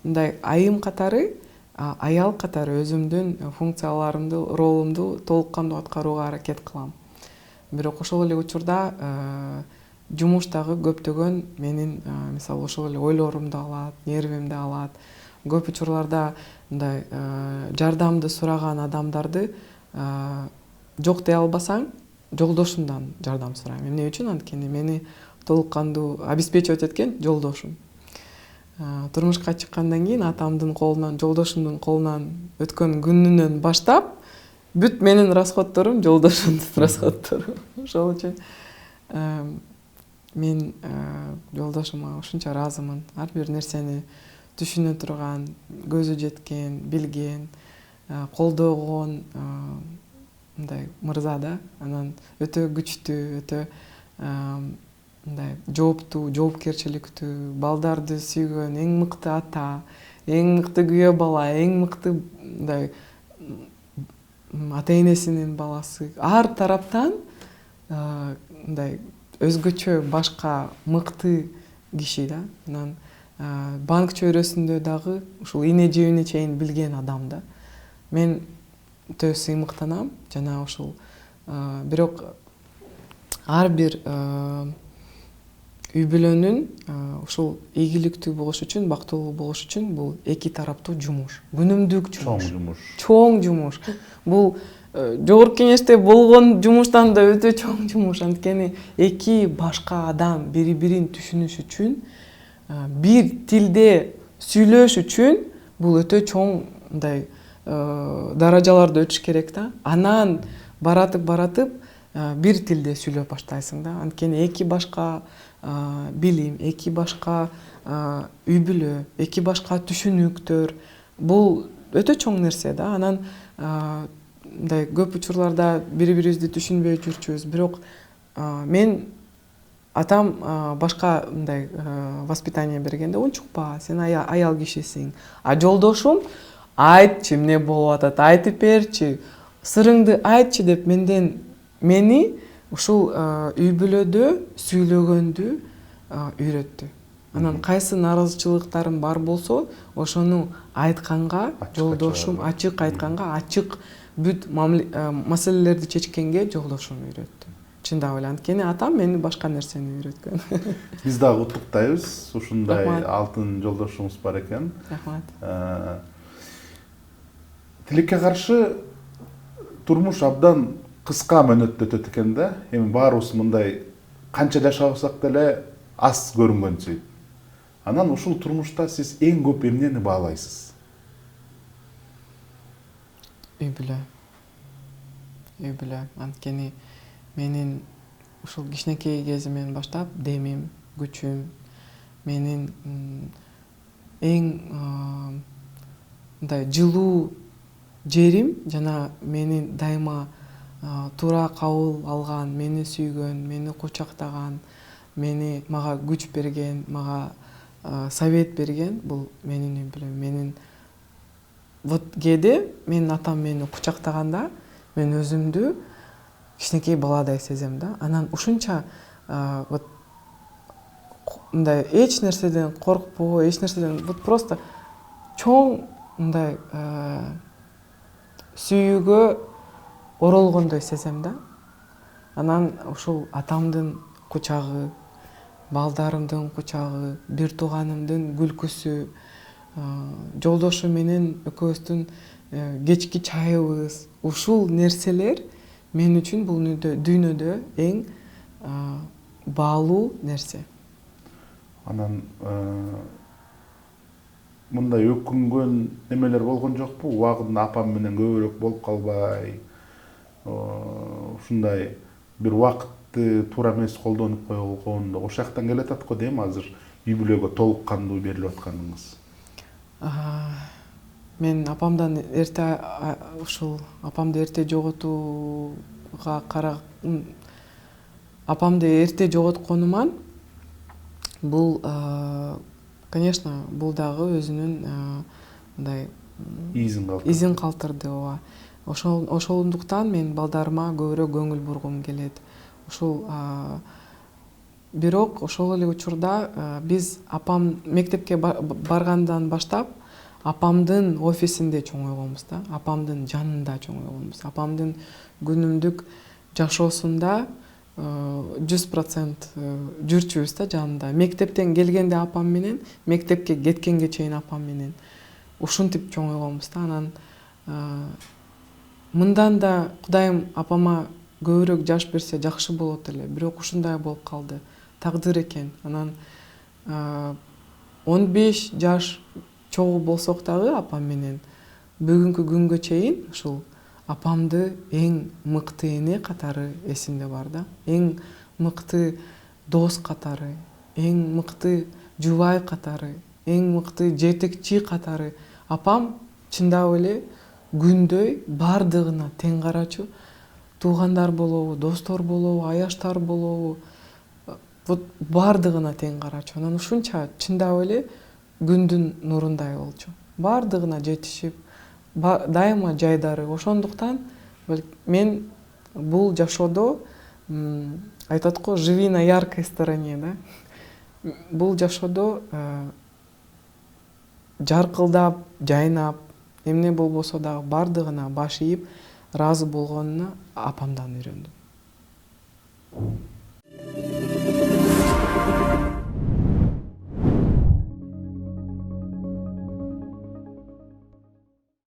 мындай айым катары, аял катары өзүмдүн функцияларымды, ролумду толук кандуу аткарууга аракет кылам. Бирок ошол эле учурда жумуштагы көптөгөн менин мисалы ошол эле ойлорумду алат, нервимди алат. Көп учурларда мындай жардамды сураган адамдарды жок дей албасаң, жолдошумдан жардам сурайм. Эмне үчүн? Анткени мени толук кандуу обеспечивать эткен жолдошум. Турмушка чыккандан кийин атамдын колунан, жолдошумдун колунан өткөн күнүнөн баштап бүт менин расходторум жолдошумдун расходтору. Ошол үчүн мен жолдошума ушунча ыраазымын. Ар бир нерсени түшүнө турган, көзү жеткен, билген, колдогон мындай мырза да. Анан өтө күчтүү, өтө мындай жооптуу, жоопкерчиликтүү, балдарды сүйгөн эң мыкты ата, эң мыкты күйөө бала, эң мыкты мындай ата-энесинин баласы. Ар тараптан мындай өзгөчө башка мыкты киши да. Анан банк чөйрөсүндө дагы ушул ийне жебине чейин билген адам да. Мен өтө сыймыктанам жана ушул бирок ар бир үй бүлөнүн ушул ийгиликтүү болуш үчүн, бактылуу болуш үчүн бул эки тараптуу жумуш, күнүмдүк жумуш. Чоң жумуш. Бул жогорку кеңеште болгон жумуштан да өтө чоң жумуш. Анткени эки башка адам бири-бирин түшүнүш үчүн, бир тилде сүйлөш үчүн бул өтө чоң мындай даражаларды өтүш керек да. Анан баратып бир тилде сүйлөп баштайсың да. Анткени эки башка билим, эки башка үй бүлө, эки башка түшүнүктөр бул өтө чоң нерсе да. Анан мындай көп учурларда бири-бирибизди түшүнбөй жүрчүбүз. Бирок мен атам башка мындай воспитание бергенде, унчукпа, сен аял кишисиң. А жолдошум айтчы, эмне болуп атат, айтып берчи, сырыңды айтчы деп мени ушул үй бүлөдө сүйлөгөндү үйрөттү. Анан кайсы нааразычылыктарым бар болсо, ошону айтканга, жолдошум ачык айтканга, ачык бүт маселелерди чечкенге жолдошум үйрөттү. Чындап эле, анткени атам мени башка нерсени үйрөткөн. Биз дагы куттуктайбыз. Ушундай алтын жолдошуңуз бар экен. Рахмат. Тилекке каршы турмуш абдан кыска мөөнөттө өтөт экен да. Эми баарыбыз мындай канча жашасак деле аз көрүнгөнсү. Анан ушул турмушта сиз эң көп эмнени баалайсыз? Үй бүлө. Үй бүлө. Анткени менин ушул кичинекей кезимден баштап демим, күчүм, менин эң мындай жылуу жерим жана менин дайыма туура кабыл алган, мени сүйгөн, мени кучактаган, мага күч берген, мага совет берген бул менин үй бүлөм. Менин вот кээде менин атам мени кучактаганда мен өзүмдү кичинекей баладай сезем да. Анан ушунча вот мындай эч нерседен коркпоо, эч нерседен вот просто чоң мындай сүйүүгө оролгондой сезем да. Анан ушул атамдын кучагы, балдарымдын кучагы, бир тууганымдын күлкүсү, жолдошум менен экөөбүздүн кечки чайыбыз, ушул нерселер мен үчүн бул дүйнөдө эң баалуу нерсе. Анан мындай өкүнгөн немелер болгон жокпу? Убагында апам менен көбүрөөк болуп калбай, ушундай бир убакытты туура эмес колдонуп койгон, ошол жактан келет атат го дейм, азыр үй бүлөгө толук кандуу берилип атканыңыз. Мен апамдан апамды эрте жоготконуман бул конечно бул дагы өзүнүн мындай изин калтырды. ооба. Ошондуктан мен балдарыма көбүрөөк көңүл бургум келет. Ушул бирок ошол эле учурда биз апам мектепке баргандан баштап апамдын офисинде чоңойгонбуз да, апамдын жанында чоңойгонбуз. Апамдын күнүмдүк жашоосунда 100% жүрчүбүз да жанында. Мектептен келгенде апам менен, мектепке кеткенге чейин апам менен ушинтип чоңойгонбуз да. Анан мындан да Кудайым апама көбүрөөк жаш берсе жакшы болот эле, бирок ушундай болуп калды. Тагдыр экен. Анан 15 жаш чогуу болсок дагы апам менен бүгүнкү күнгө чейин ушул апамды эң мыкты эне катары эсимде бар да. Эң мыкты дос катары, эң мыкты жубай катары, эң мыкты жетекчи катары. Апам чындап эле күндөй бардыгына тең карачу. Туугандар болобу, достор болобу, аяштар болобу, вот бардыгына тең карачу. Анан ушунча чындап эле күндүн нурундай болчу. Бардыгына жетишип, дайыма жайдары. Ошондуктан мен бул жашоодо айтат го, живи на яркой стороне, да. Бул жашоодо жаркылдап, жайнап, эмне болбосо дагы бардыгына баш ийип, ыраазы болгонуна апамдан үйрөндүм.